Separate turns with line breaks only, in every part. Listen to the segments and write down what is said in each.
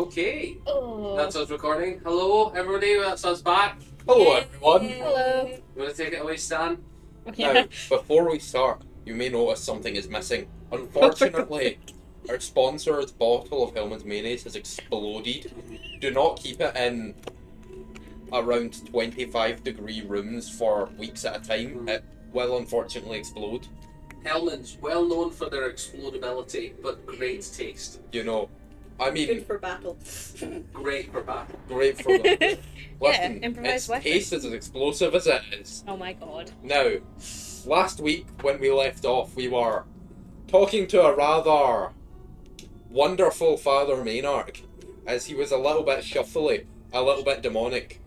Okay,
Oh.
that's us recording. Hello, everybody, that's us back.
Hello, everyone.
Hello.
You want to take it away, Stan?
Now, before we start, you may notice something is missing. Unfortunately, our sponsor's bottle of Hellman's mayonnaise has exploded. Do not keep it in around 25-degree rooms for weeks at a time. It will unfortunately explode.
Hellman's, well known for their explodability, but great taste.
You know, I mean,
Good for battle.
Great for battle.
great for them. Listen,
improvised
its
weapon.
taste is as explosive as it is.
Oh my god.
Now, last week when we left off, we were talking to a rather wonderful Father Maynard, as he was a little bit shuffly, a little bit demonic,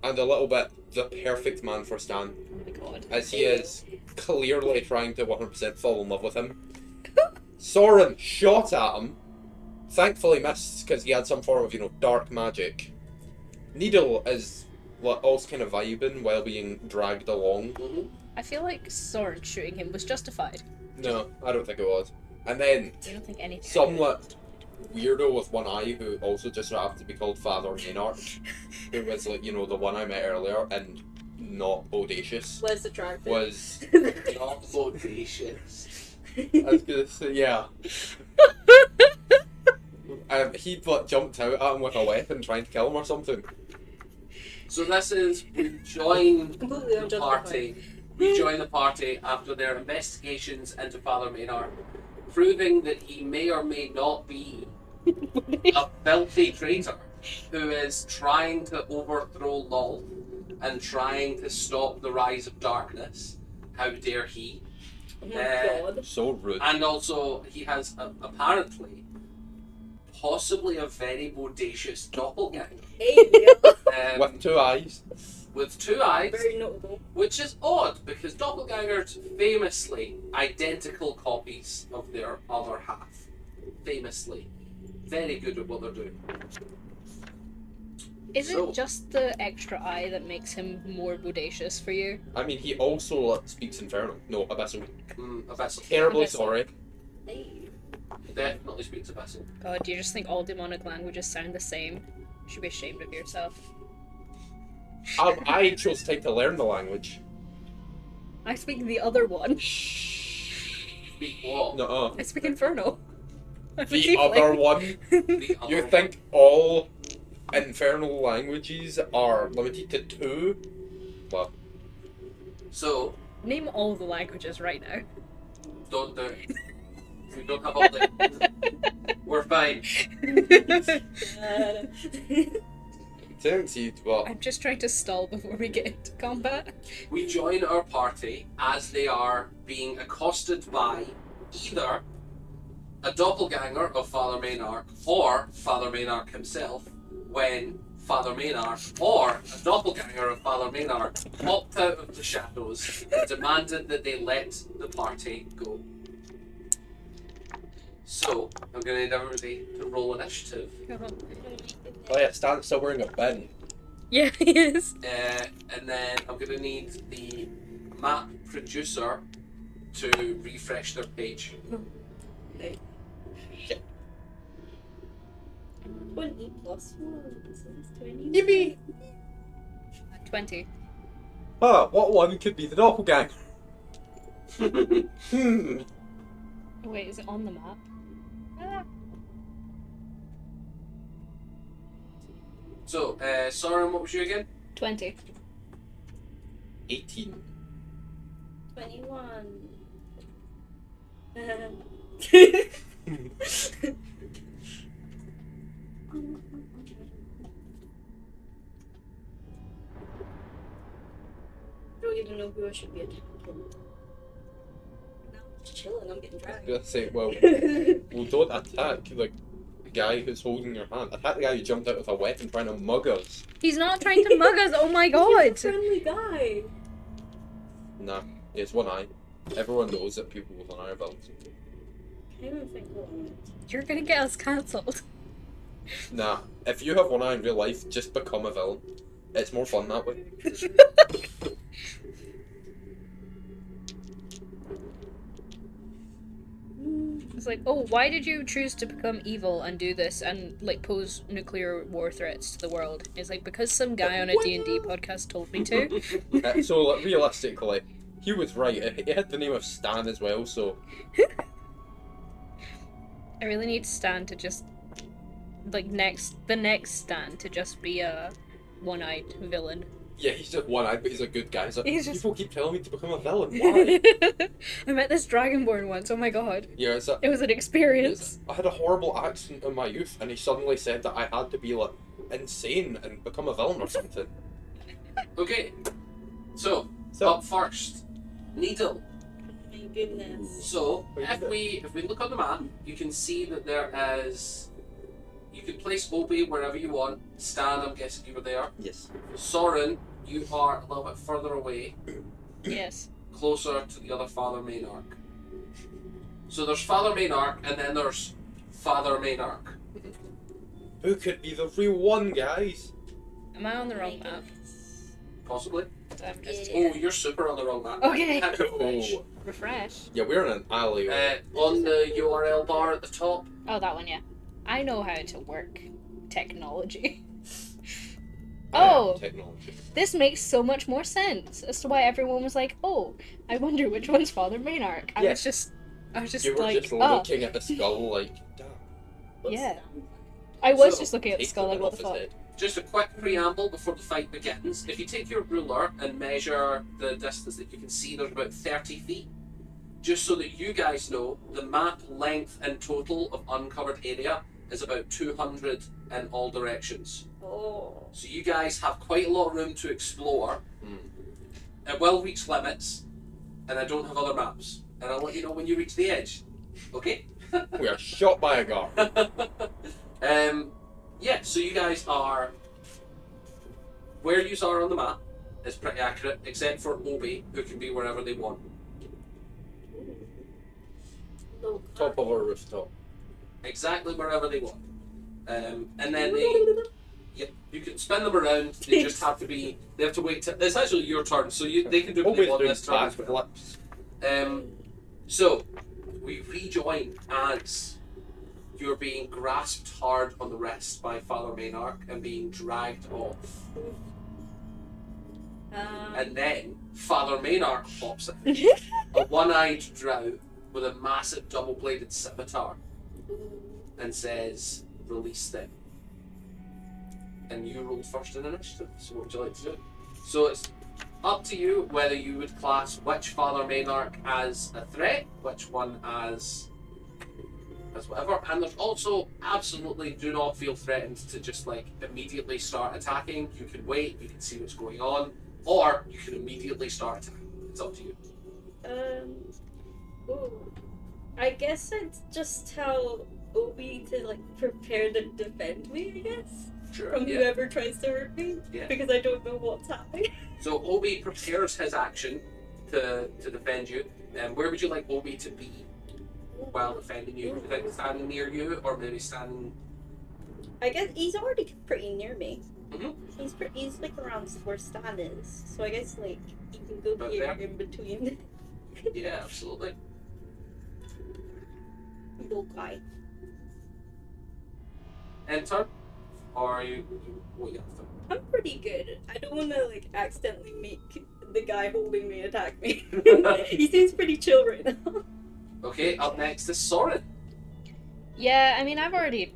and a little bit the perfect man for Stan,
Oh my god.
as he is clearly trying to 100% fall in love with him. Soren shot at him, thankfully missed because he had some form of, dark magic. Needle is also kind of vibing while being dragged along.
I feel like Soren shooting him was justified.
No, I don't think it was. And then
I don't think anything.
somewhat weirdo with one eye who also just so happened to be called Father Maynard, who was the one I met earlier and not bodacious,
Less attractive.
was
Not bodacious.
I was gonna say, yeah. He'd jumped out at him with a weapon trying to kill him or something.
So this is, we join
Completely
the
unjustified.
party. We join the party after their investigations into Father Maynard, proving that he may or may not be a filthy traitor who is trying to overthrow Lol and trying to stop the rise of darkness. How dare he?
Oh my god.
So rude.
And also, he has apparently, possibly a very bodacious doppelganger.
Hey, yeah.
With two eyes.
With two eyes,
Very notable.
which is odd because doppelgangers famously identical copies of their other half. Famously. Very good at what they're doing.
Is
So-
it just the extra eye that makes him more bodacious for you?
I mean, he also speaks Infernal. No, Abyssal.
Abyssal.
Terribly
Abyssal.
sorry.
Hey.
Definitely speaks Abyssal.
God, do you just think all demonic languages sound the same? You should be ashamed of yourself.
I chose time to learn the language.
I speak the other one.
Speak what?
No,
I speak Infernal. I'm a
the
tiefling.
other one.
The other
You
one.
think all infernal languages are limited to two? Well,
So,
Name all the languages right now.
don't do it. We don't have all day. We're fine.
thanks you, but
I'm just trying to stall before we get into combat.
We join our party as they are being accosted by either a doppelganger of Father Maynard or Father Maynard himself, when Father Maynard or a doppelganger of Father Maynard popped out of the shadows and demanded that they let the party go. So, I'm going to need everybody to roll initiative.
oh yeah, Stan's still wearing a bin.
Yeah, he is.
And then I'm going to need the map producer to refresh their page.
20 plus 1. So it's 20.
Yippee!
20.
Ah, what one could be the doppelganger? Hmm.
Oh, wait, is it on the map? Ah.
So, Soren, what was you again?
20.
18.
21. I don't even know who I should be attacking. Now I'm just chilling, I'm getting
I was
dragged.
gonna say, well, don't attack the guy who's holding your hand. Attack the guy who jumped out with a weapon trying to mug us.
He's not trying to mug us, oh my god!
He's a friendly guy.
Nah, he has one eye. Everyone knows that people with one eye are villains.
I don't even think what
You're gonna get us cancelled.
Nah, if you have one eye in real life, just become a villain. It's more fun that way.
It's like, oh, why did you choose to become evil and do this and like pose nuclear war threats to the world? It's like because some guy on a D&D podcast told me to.
So like, realistically, he was right. It had the name of Stan as well, so
I really need Stan to just like the next Stan to just be a one-eyed villain.
yeah, he's just one-eyed, but he's a good guy. Like,
He's just-
people keep telling me to become a villain. Why?
I met this dragonborn once. Oh my god,
Yeah,
it was an experience.
I had a horrible accident in my youth, and he suddenly said that I had to be like insane and become a villain or something.
Okay, so
So
up first, Needle.
My goodness.
So
What is
if we look on the map, you can see that there is. You can place Obi wherever you want. Stan, I'm guessing you were there.
yes,
Soren, you are a little bit further away,
Yes.
closer to the other Father Maynarch. So there's Father Maynarch, and then there's Father Maynarch.
who could be the real one, guys?
Am I on the wrong map?
Possibly.
I'm just
Yeah.
Oh, you're super on the wrong map.
Okay.
Can't refresh.
Oh,
refresh.
yeah, we're in an alley.
On the URL bar at the top.
Oh, that one, yeah. I know how to work technology.
I am
Oh,
technology.
this makes so much more sense as to why everyone was like, "Oh, I wonder which one's Father Maynarch." I
Yeah.
was just
You were
like,
just
"Oh."
looking at the skull like, damn.
What's
Yeah.
that?
I was
So,
just looking at the
Take
skull like,
it
"What
off
the
his
fuck?"
head.
Just a quick preamble before the fight begins. If you take your ruler and measure the distance that you can see, there's about 30 feet. Just so that you guys know, the map length in total of uncovered area is about 200 in all directions.
Oh.
So you guys have quite a lot of room to explore.
Hmm.
It will reach limits, and I don't have other maps. And I'll let you know when you reach the edge. Okay?
We are shot by a guard.
Yeah, so you guys are where you are on the map is pretty accurate, except for Obi, who can be wherever they want.
Little
Top of a rooftop.
Exactly wherever they want. And then you can spin them around. They just have to be. They have to wait. It's actually your turn, so they can do what they
Always
want
doing
this turn as well.
backflips.
So we rejoin as you're being grasped hard on the wrist by Father Maynarch and being dragged off. And then Father Maynarch pops in, a one-eyed drow with a massive double-bladed scimitar, and says, "Release them." And you rolled first in initiative. So what would you like to do? So it's up to you whether you would class which Father Maynarch as a threat, which one as whatever. And there's also absolutely do not feel threatened to just like immediately start attacking. You can wait, you can see what's going on, or you can immediately start attacking. It's up to you.
Ooh. I guess I'd just tell Obi to like prepare to defend me, I guess.
Sure.
From
Yeah.
whoever tries to hurt me.
Yeah.
Because I don't know what's happening.
So Obi prepares his action to defend you. And where would you like Obi to be while defending you? Would you think standing near you, or maybe standing?
I guess he's already pretty near me.
Mhm.
He's like around where Stan is. So I guess like he can go
About
here
there?
in between.
Yeah, absolutely.
Little guy.
Enter, or what you have to?
I'm pretty good. I don't want to like accidentally make the guy holding me attack me. He seems pretty chill right now.
Okay, up next is Soren.
Yeah, I mean, I've already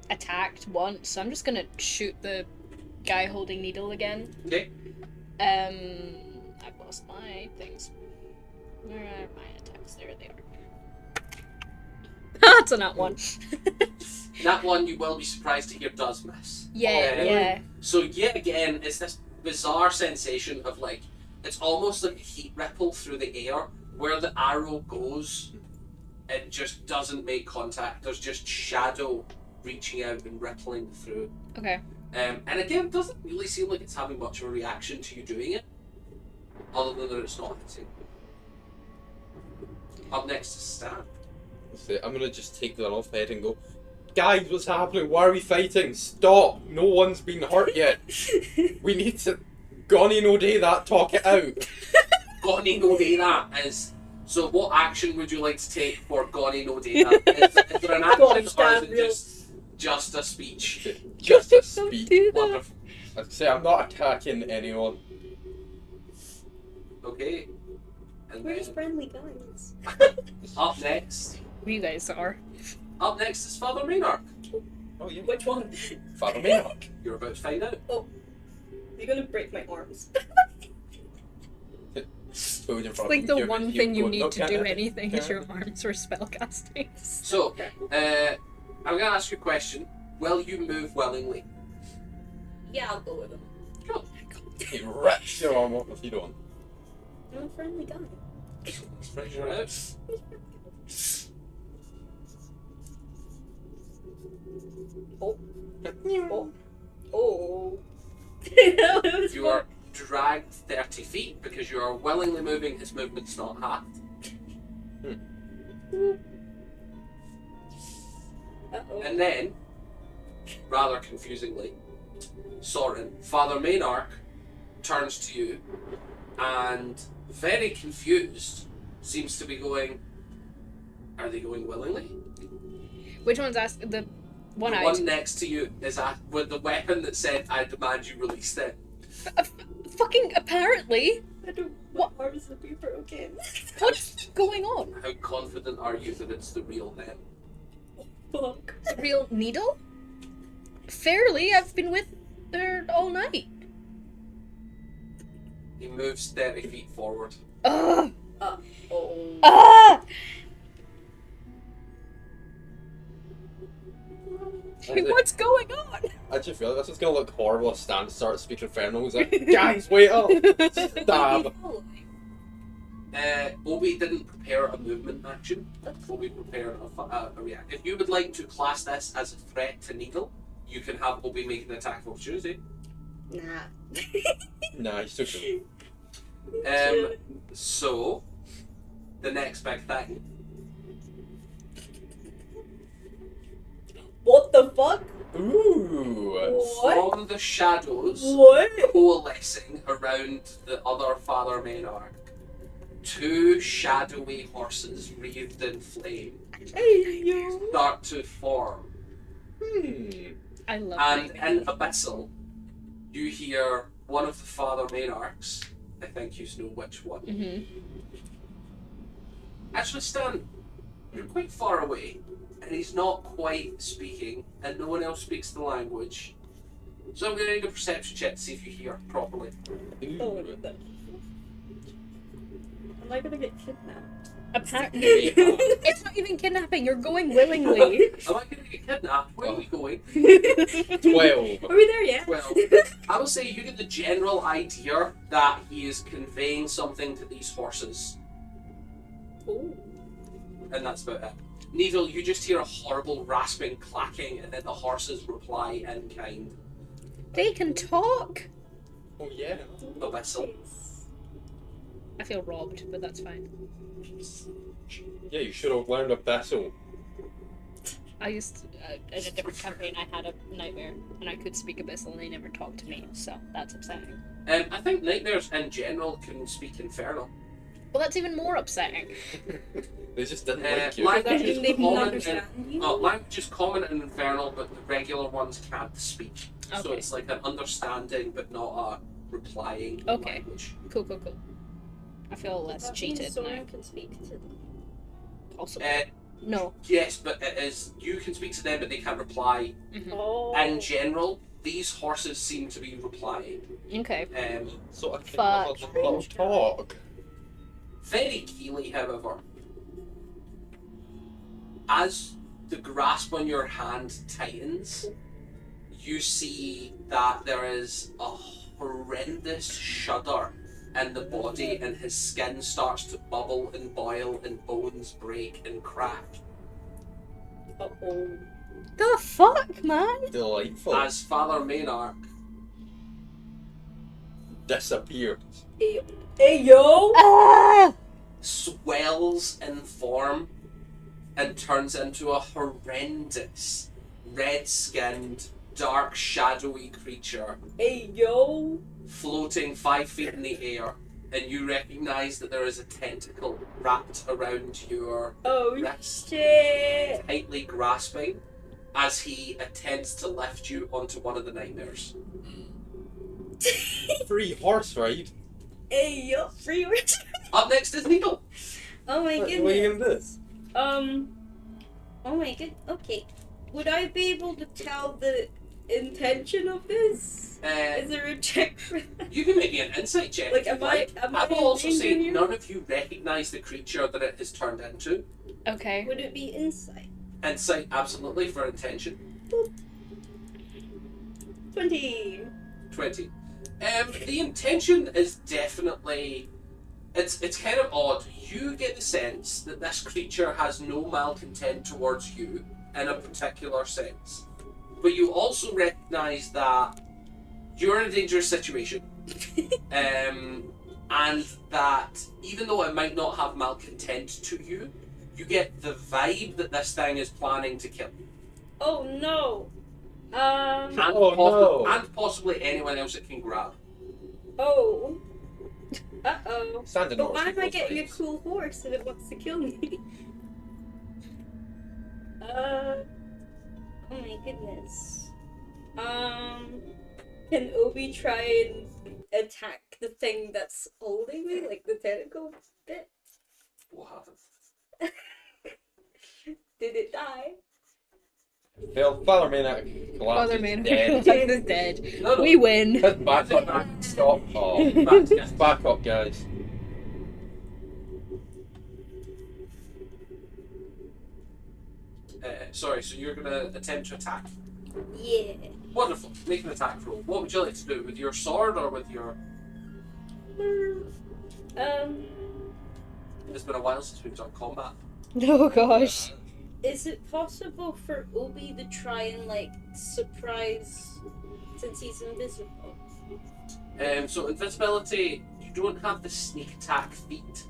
attacked once, so I'm just gonna shoot the guy holding needle again.
Okay.
I've lost my things. Where are my attacks? There they are. That's a nat one.
That one you will be surprised to hear does miss.
Yeah, yeah.
So yet again, it's this bizarre sensation of like, it's almost like a heat ripple through the air. Where the arrow goes, it just doesn't make contact. There's just shadow reaching out and rippling through.
Okay.
And again, it doesn't really seem like it's having much of a reaction to you doing it, other than that it's not hitting. Up next is Stan.
So I'm gonna just take that off head and go, guys, what's happening? Why are we fighting? Stop! No one's been hurt yet. We need to Gonnie no day that, talk it out.
Got any no day that is. So what action would you like to take for Gonny no data? Is there an action
Gosh,
or is
damn
it
real.
just a speech?
Just a
Don't
speech.
do that.
Wonderful.
I'd say I'm not attacking anyone.
Okay. And
Where's
then
friendly guys?
up next.
You guys are.
Up next is Father Maynard.
Oh yeah.
Which one?
Father Maynard.
You're about to find out.
You're gonna break my arms.
Food in
It's
front
like
of
the
him,
one
you're
thing you
going,
need
"No,
to
can't
do
have it,
anything is
can't
your
have it."
arms or spellcasting.
So, I'm going to ask you a question. Will you move willingly?
Yeah, I'll go with him.
Cool.
He rips your arm off if you don't.
I'm a friendly guy.
You're out.
Oh. Oh. That was
You are dragged 30 feet because you are willingly moving. His movement's not halved.
Uh-oh.
And then, rather confusingly, Soren, Father Maynard turns to you and, very confused, seems to be going, are they going willingly?
Which one's asked? The one
The
eyed.
one next to you is with the weapon that said, I demand you release them.
Fucking apparently.
I don't
What?
want arms to be broken.
What's going on?
How confident are you that it's the real them?
Fuck.
A real needle? Fairly. I've been with her all night.
He moves 30 feet forward.
Ugh.
Oh.
Ah! What's going on?
I just feel like this is gonna look horrible if Stan starts speaking Infernal. He's like, guys, wait up! Stab!
Obi didn't prepare a movement action. Obi prepared a react. If you would like to class this as a threat to Needle, you can have Obi make an attack of opportunity.
Nah.
Nah, he's too cool.
So, the next big thing.
What the fuck?
Ooh!
What?
From the shadows
What?
coalescing around the other Father Maynard, two shadowy horses wreathed in flame
Hey, yo.
start to form.
I love
And
nightmares.
in Abyssal, you hear one of the Father Maynards. I think you know which one.
Mhm.
Actually, Stan, you're quite far away, and he's not quite speaking, and no one else speaks the language. So I'm going to need a perception check to see if you hear properly.
Oh,
Ooh.
what the? Am I gonna get kidnapped?
Apparently,
Yeah.
it's not even kidnapping. You're going willingly.
Am I going to get kidnapped? Where are we going?
12.
Are we there yet?
Well, I will say you get the general idea that he is conveying something to these horses,
Oh.
and that's about it. Needle, you just hear a horrible rasping, clacking, and then the horses reply in kind.
They can talk.
Oh yeah.
Abyssal.
I feel robbed, but that's fine.
Yeah, you should have learned Abyssal.
I used in a different campaign. I had a nightmare, and I could speak Abyssal, and they never talked to me. So that's upsetting.
I think nightmares in general can speak Infernal.
Well, that's even more upsetting.
They just didn't like you.
Language is
They didn't
common
understand you?
language is common in Infernal, but the regular ones can't speak. So
Okay.
it's like an understanding, but not a replying
Okay.
language.
Cool. I feel less
That means
cheated
Soren
now.
can speak to them.
Possibly. No.
Yes, but it is. You can speak to them, but they can't reply.
Mhm.
Oh.
In general, these horses seem to be replying.
Okay.
So I can
Fuck.
have a little talk.
Very keenly, however, as the grasp on your hand tightens, you see that there is a horrendous shudder in the body, and his skin starts to bubble and boil, and bones break and crack.
Uh-oh.
The fuck, man?
Delightful.
As Father Maynard
Disappears.
Hey, yo!
Ah!
swells in form and turns into a horrendous, red-skinned, dark, shadowy creature
Hey, yo!
floating 5 feet in the air. and you recognize that there is a tentacle wrapped around your
Oh
wrist,
shit!
tightly grasping, as he attempts to lift you onto one of the nightmares.
Free horse ride.
Hey, yo, free rich.
Up next is Needle.
Oh my
What
goodness.
are you gonna do?
Oh my good. Okay. Would I be able to tell the intention of this? Is there a check for that?
You can make me an insight check.
Like,
if you'd
am I-
like.
am I
will
in
also say
danger here?
none of you recognize the creature that it has turned into.
Okay.
Would it be insight?
Insight, absolutely, for intention.
20.
20. The intention is definitely. It's kind of odd. You get the sense that this creature has no malcontent towards you in a particular sense. But you also recognise that you're in a dangerous situation. And that even though it might not have malcontent to you, you get the vibe that this thing is planning to kill you.
Oh no.
And,
Oh, no.
and possibly anyone else it can grab.
Oh. Uh-oh.
Standing
But
horse
why am I
equals
getting a
vibes.
cool horse if it wants to kill me? Oh my goodness. Can Obi try and attack the thing that's holding me, like the tentacle bit?
What happened?
Did it die?
Well, Father Maynard
Father
collapses
Maynard
dead.
is dead.
No.
We win.
His back up. Stop. Oh, back up, guys.
Sorry, so you're going to attempt to attack?
Yeah.
Wonderful. Make an attack roll. What would you like to do? With your sword or with your... It's been a while since we've done combat.
Oh gosh.
Is it possible for Obi to try and like surprise since he's invisible?
So invisibility, you don't have the sneak attack feat,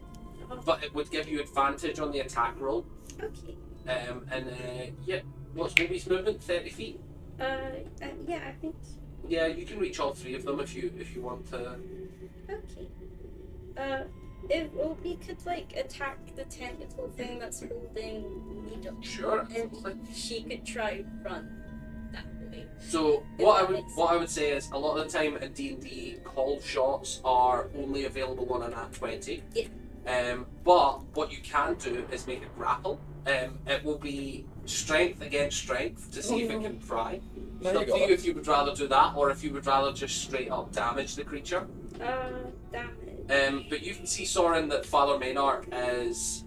but it would give you advantage on the attack roll.
Okay.
Yeah, what's Obi's movement? 30 feet?
Yeah, I think so.
Yeah, you can reach all three of them if you want to.
Okay. If Obi could like attack the tentacle thing that's holding Needle,
Sure,
and
absolutely.
she could try run that way.
So what I would say is a lot of the time in D&D, call shots are only available on an at 20.
Yeah.
But what you can do is make a grapple. It will be strength against strength to see if it can pry.
There
It's
you
up to
go.
you if you would rather do that or if you would rather just straight up damage the creature.
Damn it.
But you can see, Soren, that Father Maynard is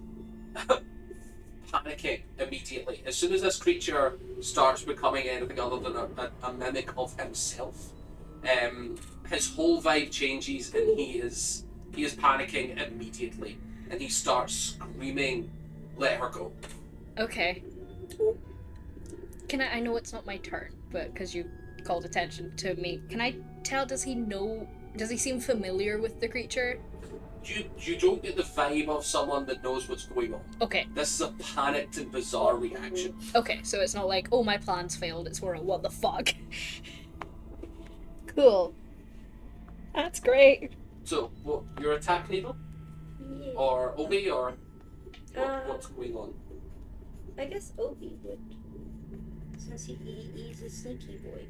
panicking immediately. As soon as this creature starts becoming anything other than a mimic of himself, his whole vibe changes and he is panicking immediately. And he starts screaming, "Let her go."
Okay. Can I know it's not my turn, but because you called attention to me, can I tell, does he seem familiar with the creature?
You don't get the vibe of someone that knows what's going on.
Okay.
This is a panicked and bizarre reaction.
Okay, so it's not like, oh, my plans failed, it's more a what the fuck. Cool. That's great.
So, what, your attack, Needle?
Yeah.
Or Obi, or
Uh,
what's going on?
I guess Obi would, since he's a sneaky boy.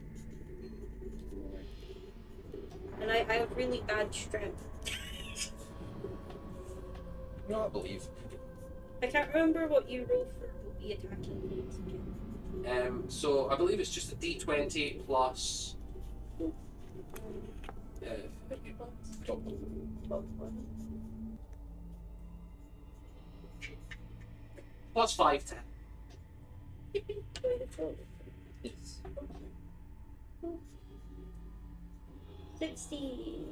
And I have really bad strength.
No, I believe.
I can't remember what you rolled for Obi attacking me again.
So I believe it's just a D20 plus.
Which ones? 12 ones.
Plus 5 to hit.
Yes.
16.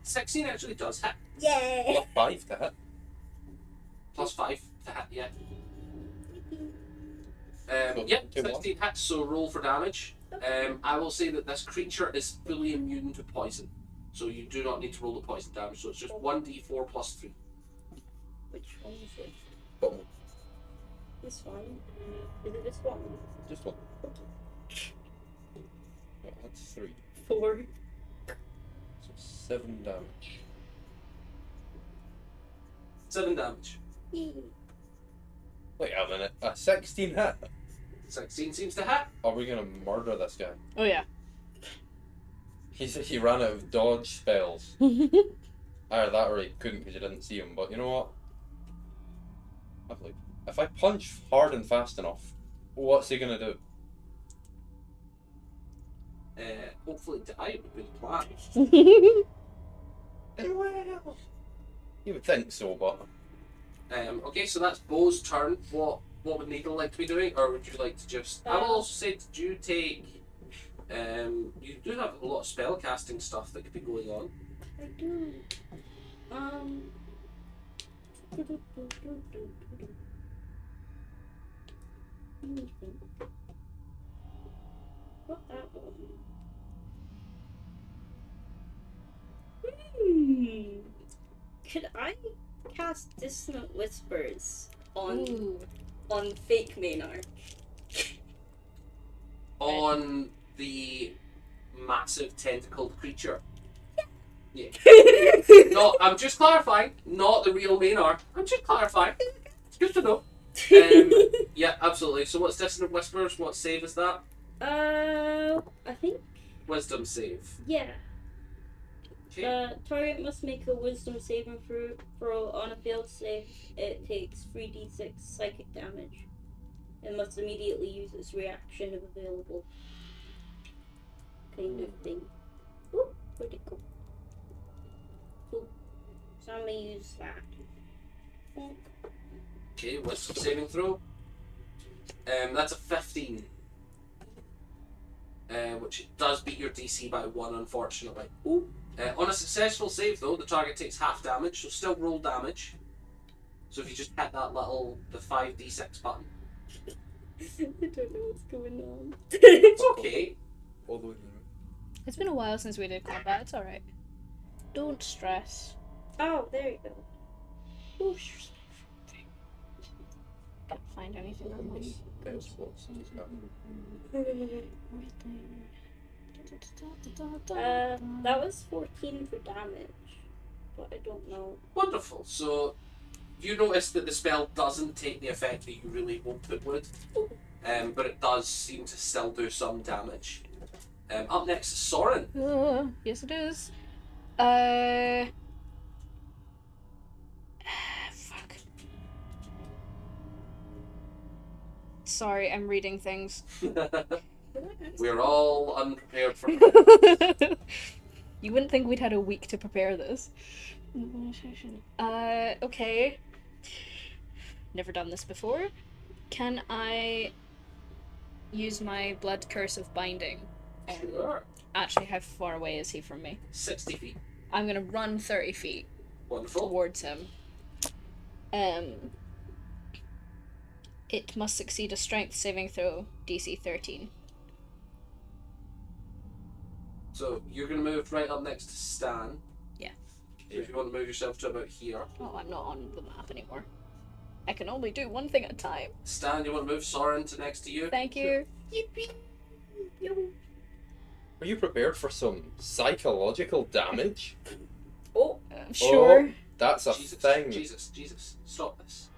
16 actually does hit.
Yay!
Plus 5 to hit.
Plus 5 to hit, yeah.
Cool.
Yep,
Two more.
16 hits, so roll for damage. I will say that this creature is fully immune to poison. So you do not need to roll the poison damage, so it's just 1d4 plus 3.
Which one is it?
Bottom.
This one? Is it this one?
Just one. Oh, that's 3.
4.
So 7 damage.
7 damage.
Wait a minute. A 16 hit?
16 seems to hit.
Are we gonna murder this guy?
Oh yeah.
He ran out of dodge spells. Either that or he couldn't because you didn't see him. But you know what? If I punch hard and fast enough, what's he gonna do?
Hopefully die would be the plan.
Well, you would think so, but
Okay, so that's Bo's turn. What would Needle like to be doing, or would you like to just? I will also say, did you take? You do have a lot of spell casting stuff that could be going on.
I do. What that was? Could I cast Dissonant Whispers
Ooh.
on fake Maynard?
On the massive tentacled creature. Yeah. No, I'm just clarifying. Not the real Maynard. I'm just clarifying. It's good to know. Yeah, absolutely. So what's Dissonant Whispers? What save is that?
I think,
Wisdom save.
yeah.
Okay.
Target must make a wisdom saving throw on a failed save. It takes 3d6 psychic damage and must immediately use its reaction if available. Kind of thing. Ooh, where'd it go? Ooh. So I'm gonna use that.
Okay, wisdom saving throw. That's a 15. Which does beat your DC by 1, unfortunately.
Ooh.
On a successful save, though, the target takes half damage, so still roll damage. So if you just hit that the 5d6 button.
I don't know what's going on.
It's okay.
all the way
It's been a while since we did combat. It's alright. Don't stress.
Oh, there you go.
Ooh, can't find anything on this.
That was 14 for damage, but I don't know.
Wonderful. So you notice that the spell doesn't take the effect that you really hoped it would, but it does seem to still do some damage. Up next is Soren.
Yes, it is. Fuck. Sorry, I'm reading things.
We're all unprepared for
You wouldn't think we'd had a week to prepare this. Okay. Never done this before. Can I use my blood curse of binding?
Sure.
Actually, how far away is he from me?
60 feet.
I'm gonna run 30 feet
Wonderful.
towards him. It must succeed a strength saving throw, DC 13.
So you're going to move right up next to Stan.
Yeah.
If you want to move yourself to about here.
Oh, I'm not on the map anymore. I can only do one thing at a time.
Stan, you want to move Soren to next to you?
Thank you.
Are you prepared for some psychological damage?
Oh,
Sure.
That's a
Jesus,
thing.
Jesus. Stop this.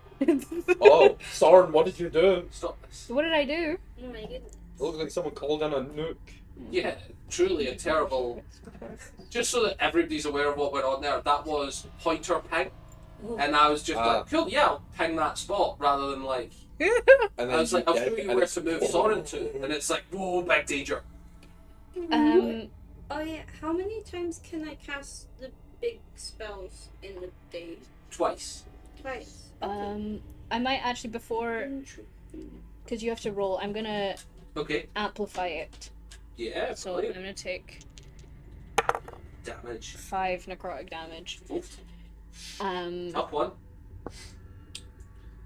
Oh, Soren, what did you do?
Stop this.
What did I do?
oh my goodness.
It looks like someone called in a nuke.
Yeah, truly a terrible... Just so that everybody's aware of what went on there, that was pointer ping. And I was just like, cool, yeah, I'll ping that spot, rather than like...
And
I was like, I'll show you where
it's
to move Soren to. And it's like, whoa, big danger.
Oh yeah, how many times can I cast the big spells in the day?
Twice.
Twice.
I might actually before, because you have to roll, I'm gonna
Okay.
amplify it.
Yeah,
So I'm
brilliant.
gonna take
Damage.
5 necrotic damage.
Oof.
Up
Up 1.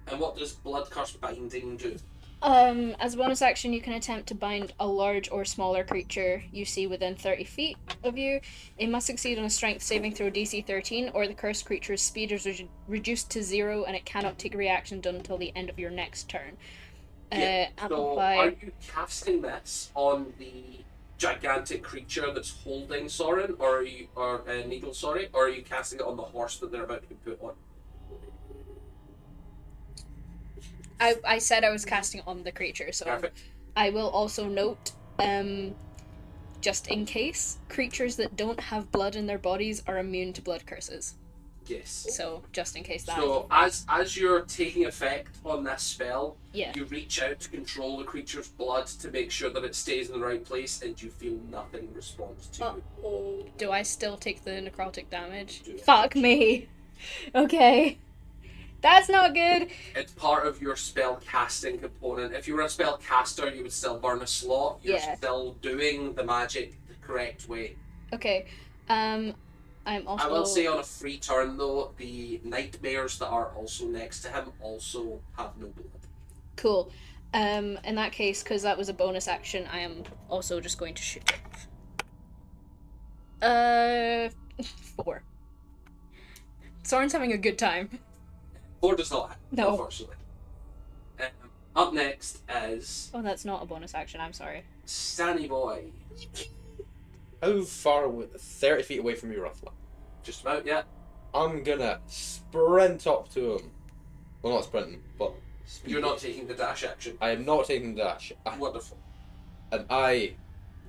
And what does Blood Curse Binding do?
As a bonus action, you can attempt to bind a large or smaller creature you see within 30 feet of you. It must succeed on a strength saving throw DC 13, or the cursed creature's speed is reduced to 0 and it cannot take a reaction done until the end of your next turn.
Yeah, so
Amplify.
are you casting this on the gigantic creature that's holding Soren, or are you, or Needle, sorry, or are you casting it on the horse that they're about to be put on?
I said I was casting it on the creature, so
Perfect.
I will also note, just in case, creatures that don't have blood in their bodies are immune to blood curses.
Yes.
So just in case that.
So as you're taking effect on this spell,
Yeah.
you reach out to control the creature's blood to make sure that it stays in the right place, and you feel nothing respond to you.
Do I still take the necrotic damage?
Do it.
Fuck me. Okay. That's not good.
It's part of your spell casting component. If you were a spell caster, you would still burn a slot. You're
Yeah.
still doing the magic the correct way.
Okay. I'm also.
I will say on a free turn though, the nightmares that are also next to him also have no blood.
Cool. In that case, because that was a bonus action, I am also just going to shoot. 4. Soren's having a good time.
4 does not hit,
No.
unfortunately. Up next is
Oh, that's not a bonus action. I'm sorry.
Stanny Boy.
How far away? 30 feet away from you, roughly.
Just about, yeah.
I'm gonna sprint up to him. Well, not sprinting, but speed.
You're not taking the dash action.
I am not taking the dash.
Wonderful.
And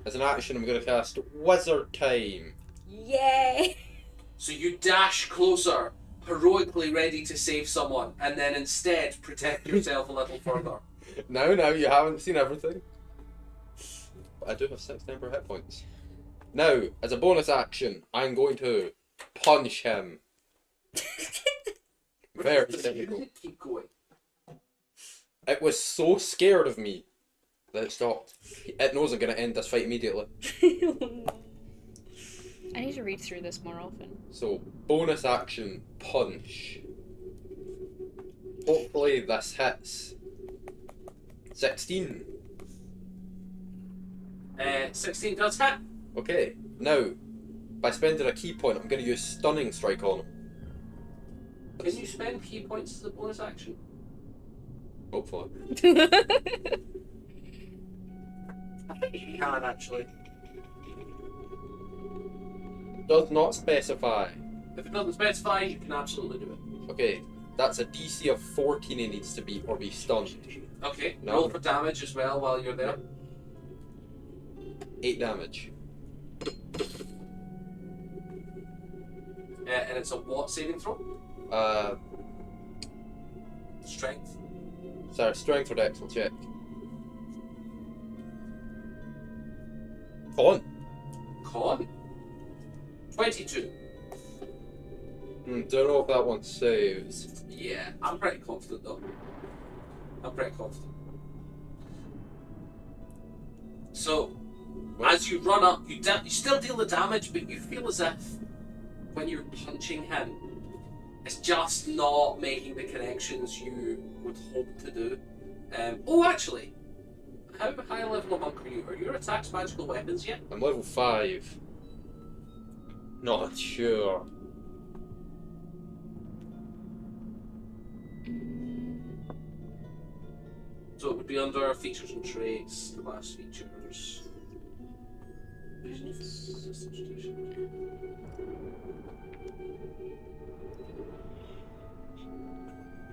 as an action, I'm gonna cast Wizard Time.
Yay!
So you dash closer, heroically ready to save someone, and then instead protect yourself a little further.
No, you haven't seen everything. But I do have 6 number hit points. Now, as a bonus action, I'm going to punch him. Very typical.
Keep going.
It was so scared of me that it stopped. It knows I'm going to end this fight immediately.
I need to read through this more often.
So, bonus action, punch. Hopefully this hits. 16.
16 does hit.
Okay, now, by spending a key point, I'm going to use Stunning Strike on him.
Can you spend key points as a bonus action?
Hopefully.
I think you can actually.
Does not specify.
If it doesn't specify, you can absolutely do it.
Okay, that's a DC of 14 it needs to be, or be stunned.
Okay,
No.
roll for damage as well while you're there.
8 damage.
And it's a what saving throw? Strength.
Sorry, strength or dex, we'll check. Con.
Con. 22.
Don't know if that one saves.
Yeah, I'm pretty confident though. I'm pretty confident. So, as you run up, you still deal the damage, but you feel as if when you're punching him, it's just not making the connections you would hope to do. Actually, how high level a monk are you? Are your attacks magical weapons yet?
I'm level 5. Not sure.
So it would be under features and traits, class features.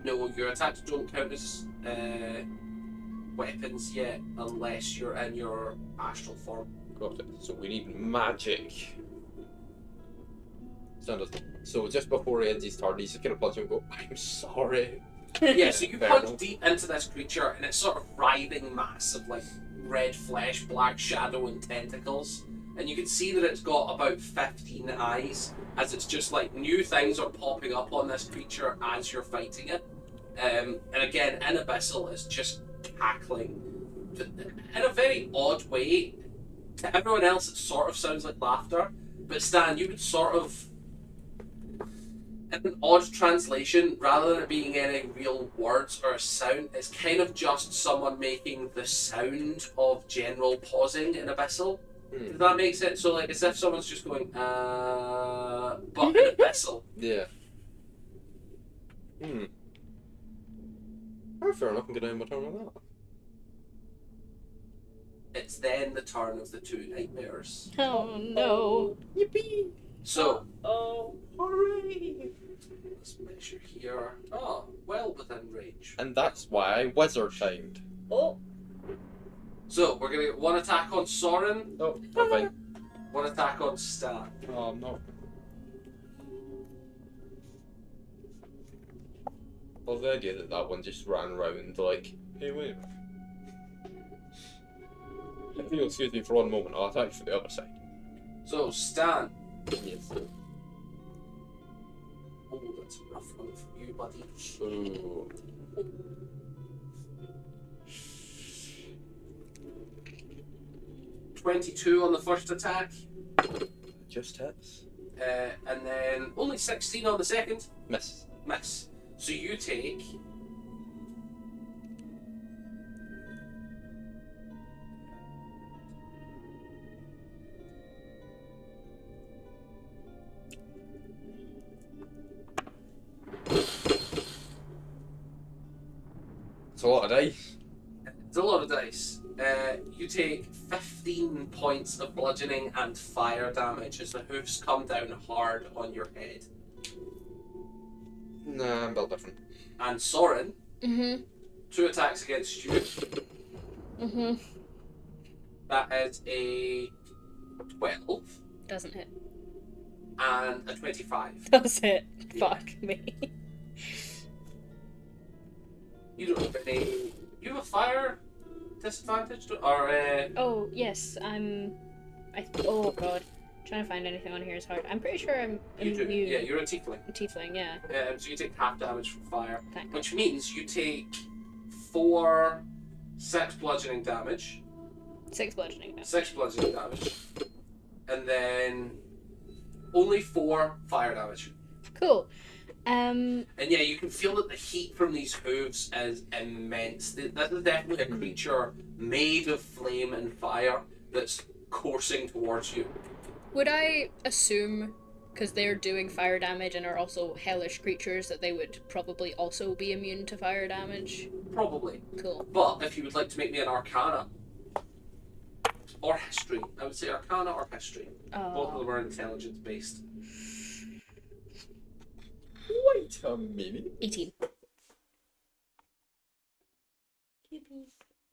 No, your attacks don't count as weapons yet unless you're in your astral form.
Got it. So we need magic. Standard. So just before he ends his turn, he's just gonna punch him and go, I'm sorry.
Yeah, so you
Fair
punch
enough.
deep into this creature and it's sort of writhing mass of like red flesh, black shadow and tentacles. And you can see that it's got about 15 eyes as it's just like new things are popping up on this creature as you're fighting it. And again, in Abyssal is just cackling in a very odd way. To everyone else it sort of sounds like laughter, but Stan, you would sort of, in an odd translation, rather than it being any real words or a sound, it's kind of just someone making the sound of general pausing in Abyssal. Does that make sense? So like as if someone's just going, but in Abyssal.
Yeah. Oh, fair enough, I'm gonna end my turn with that.
it's then the turn of the two nightmares.
Oh no.
Yippee!
So,
Oh,
Hooray!
let's measure here. Oh, well within range.
And that's why I wizard timed.
oh,
So, we're going to get one attack on Soren,
Oh, I'm fine.
one attack on Stan.
Oh, I'm not. Well, the idea that that one just ran around like, hey, wait. If you'll excuse me for one moment, I'll attack for the other side.
So, Stan.
Yes.
Oh, that's a rough one for you, buddy.
Ooh.
22 on the first attack,
Just hits.
and then only 16 on the second.
Miss.
Miss. So you take.
It's a lot of dice.
It's a lot of dice. You take 15 points of bludgeoning and fire damage as the hoofs come down hard on your head.
Nah, I'm built different.
And Soren,
Mm-hmm.
2 attacks against you.
Mm-hmm.
That is a 12
Doesn't hit.
and a 25.
Does it? Fuck me.
You don't have any. You have a fire disadvantage? Or,
Oh, yes, oh god. Trying to find anything on here is hard. I'm pretty sure I'm
you do.
immune.
Yeah, you're a tiefling.
Tiefling, yeah.
So you take half damage from fire.
Thank
Which means you take 4 6 bludgeoning damage.
6 bludgeoning damage.
6 bludgeoning damage. And then only 4 fire damage.
Cool.
And yeah, you can feel that the heat from these hooves is immense. This is definitely a creature made of flame and fire that's coursing towards you.
Would I assume, because they're doing fire damage and are also hellish creatures, that they would probably also be immune to fire damage?
Probably.
Cool.
But if you would like to make me an Arcana or History, I would say Arcana or History. Both of
Oh.
them are intelligence based.
Wait a minute.
18.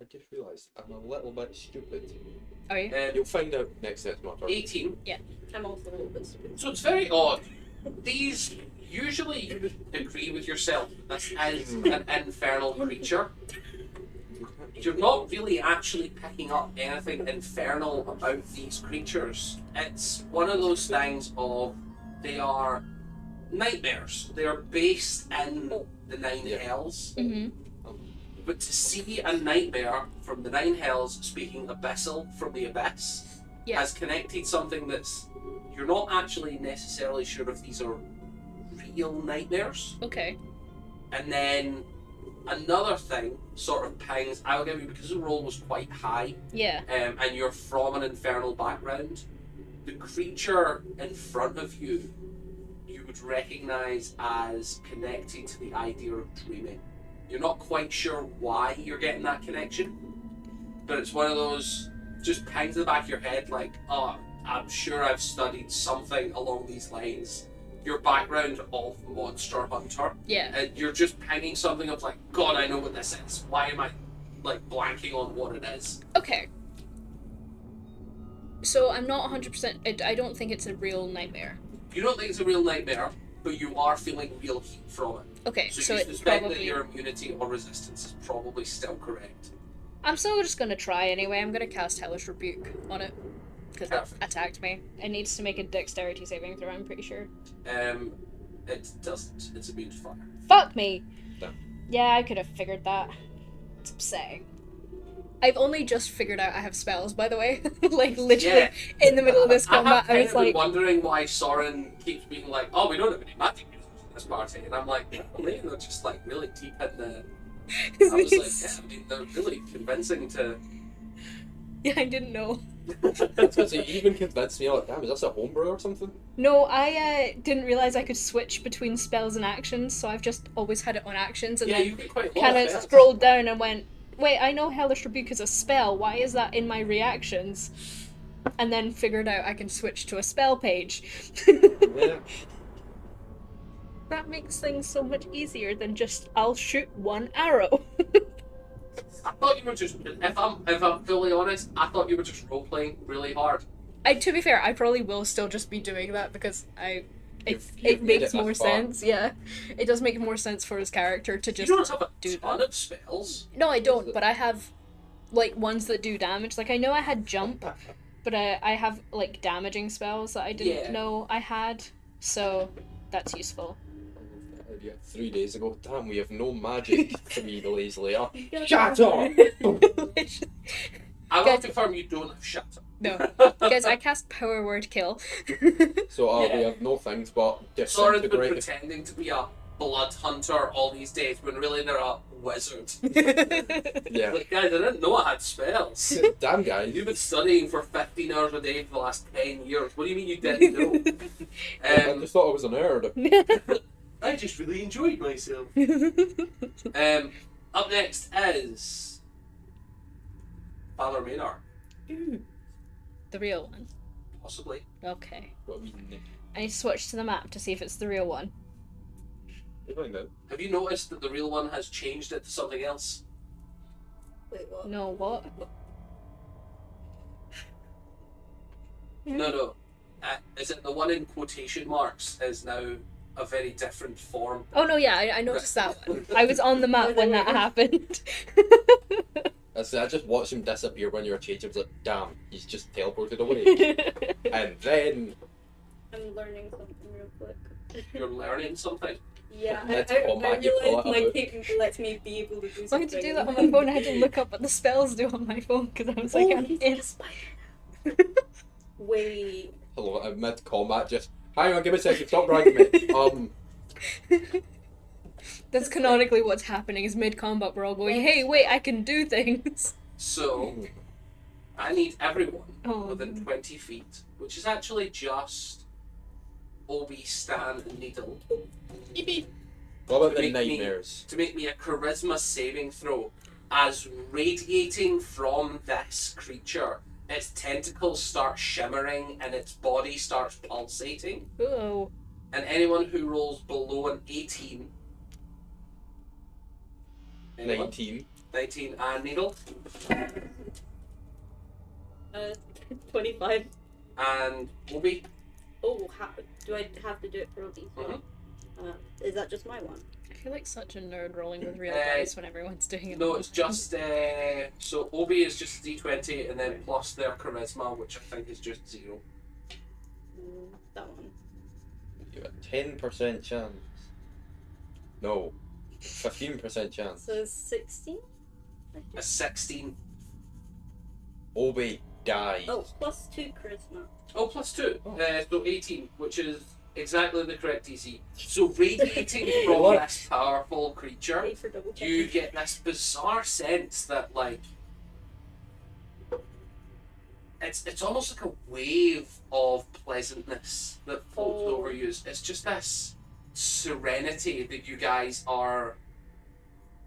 I just realised I'm a little bit stupid.
Are you?
You'll find out next set my turn.
18.
I'm also a little bit stupid.
So it's very odd. These, usually you would agree with yourself, this is an infernal creature. You're not really actually picking up anything infernal about these creatures. It's one of those things of, they are nightmares. They are based in the Nine
Yeah.
Hells.
Mm-hmm.
But to see a nightmare from the Nine Hells speaking abyssal from the abyss
Yeah.
has connected something that's, you're not actually necessarily sure if these are real nightmares.
Okay.
And then another thing sort of pings, I'll give you, because the roll was quite high,
Yeah.
and you're from an infernal background, the creature in front of you, you would recognise as connected to the idea of dreaming. You're not quite sure why you're getting that connection, but it's one of those just pings in the back of your head like, oh, I'm sure I've studied something along these lines. Your background of Monster Hunter,
Yeah.
and you're just pinging something of like, God, I know what this is. Why am I like blanking on what it is?
Okay. So I'm not 100%. I don't think it's a real nightmare.
You don't think it's a real nightmare, but you are feeling real heat from it.
Okay,
So,
so
you
it's
suspect that
probably.
your immunity or resistance is probably still correct.
I'm still just gonna try anyway. I'm gonna cast Hellish Rebuke on it. Because it
Perfect.
attacked me. It needs to make a dexterity saving throw, I'm pretty sure.
It doesn't. It's immune to fire.
Fuck me!
No.
Yeah, I could have figured that. It's upsetting. I've only just figured out I have spells, by the way. Like, literally,
Yeah.
in the middle of this
I have
combat, I
kind
was
of been
like...
wondering why Soren keeps being like, oh, we don't have any magic users in this party. And I'm like, really? They're just like really deep in the... I was like, yeah, I mean, they're really convincing to...
Yeah, I didn't know.
Because he even convinced me, like, damn, is this a homebrew or something?
No, I didn't realize I could switch between spells and actions, so I've just always had it on actions, and
Yeah,
then
you get quite a lot
kind of
spells.
scrolled down and went, wait, I know Hellish Rebuke is a spell. Why is that in my reactions? And then figured out I can switch to a spell page.
Yeah.
That makes things so much easier than just I'll shoot one arrow.
I thought you were just. If I'm fully honest, I thought you were just role playing really hard.
To be fair, I probably will still just be doing that because it
You've made
makes
it
more
that far.
sense. Yeah, it does make more sense for his character to
You
just
don't have a
do
ton
that.
of spells.
No, I don't. But I have like ones that do damage. Like I know I had jump, but I have like damaging spells that I didn't
Yeah.
know I had. So that's useful.
Yeah, 3 days ago. Damn, we have no magic 3 days later.
Yeah.
Shut up!
I will
Guys-
confirm you don't have shatter.
No, guys, I cast Power Word Kill.
So
Yeah.
we have no things but
Soren's been
disintegrate.
pretending to be a blood hunter all these days when really they're a wizard.
Yeah.
Like, guys, I didn't know I had spells.
Damn, guys.
You've been studying for 15 hours a day for the last 10 years. What do you mean you didn't know?
I just thought I was a nerd.
I just really enjoyed myself. Up next is Father Maynard.
The real one.
Possibly.
Okay.
What we
I need to switch to the map to see if it's the real one.
find out.
Have you noticed that the real one has changed it to something else?
Wait, what?
No, what?
No. Is it the one in quotation marks is now a very different form?
Oh no, yeah, I noticed that one. I was on the map when that happened.
I just watched him disappear when you were changing. I was like, damn, he's just teleported away. And then
I'm learning something real quick.
You're learning something.
Yeah,
That's
I
combat, you pull
realized
it
my
out.
game lets me be able to do
I
something.
had to do that on my phone. I had to look up what the spells do on my phone because I was like, I'm in.
Wait.
hello, I'm mid combat. Just hang on, give me a second. Stop dragging me.
That's canonically what's happening. Is mid combat we're all going, hey, wait, I can do things.
So, I need everyone
Oh.
within 20 feet, which is actually just Obi, Stan, and Needle,
What about the
Make me-
nightmares?
to make me a charisma saving throw. As radiating from this creature, its tentacles start shimmering and its body starts pulsating.
Oh.
And anyone who rolls below an 18. Anyone?
19.
19 and Needle.
25.
And Obi.
Oh, do I have to do it for all these?
Mhm.
Is that just my one?
I feel like such a nerd rolling with real
Uh,
dice when everyone's doing it.
No, it's just so Obi is just D20 and then plus their charisma, which I think is just 0.
That one.
You have a 10% chance. No. 15% chance.
So 16?
A 16.
Obi dies.
Oh, plus 2 charisma.
Oh, plus 2.
Oh.
So 18, which is exactly the correct DC. So radiating from
What?
this powerful creature,
Pay for double
you
checking.
get this bizarre sense that like it's almost like a wave of pleasantness that floats
Oh.
over you. It's just this serenity that you guys are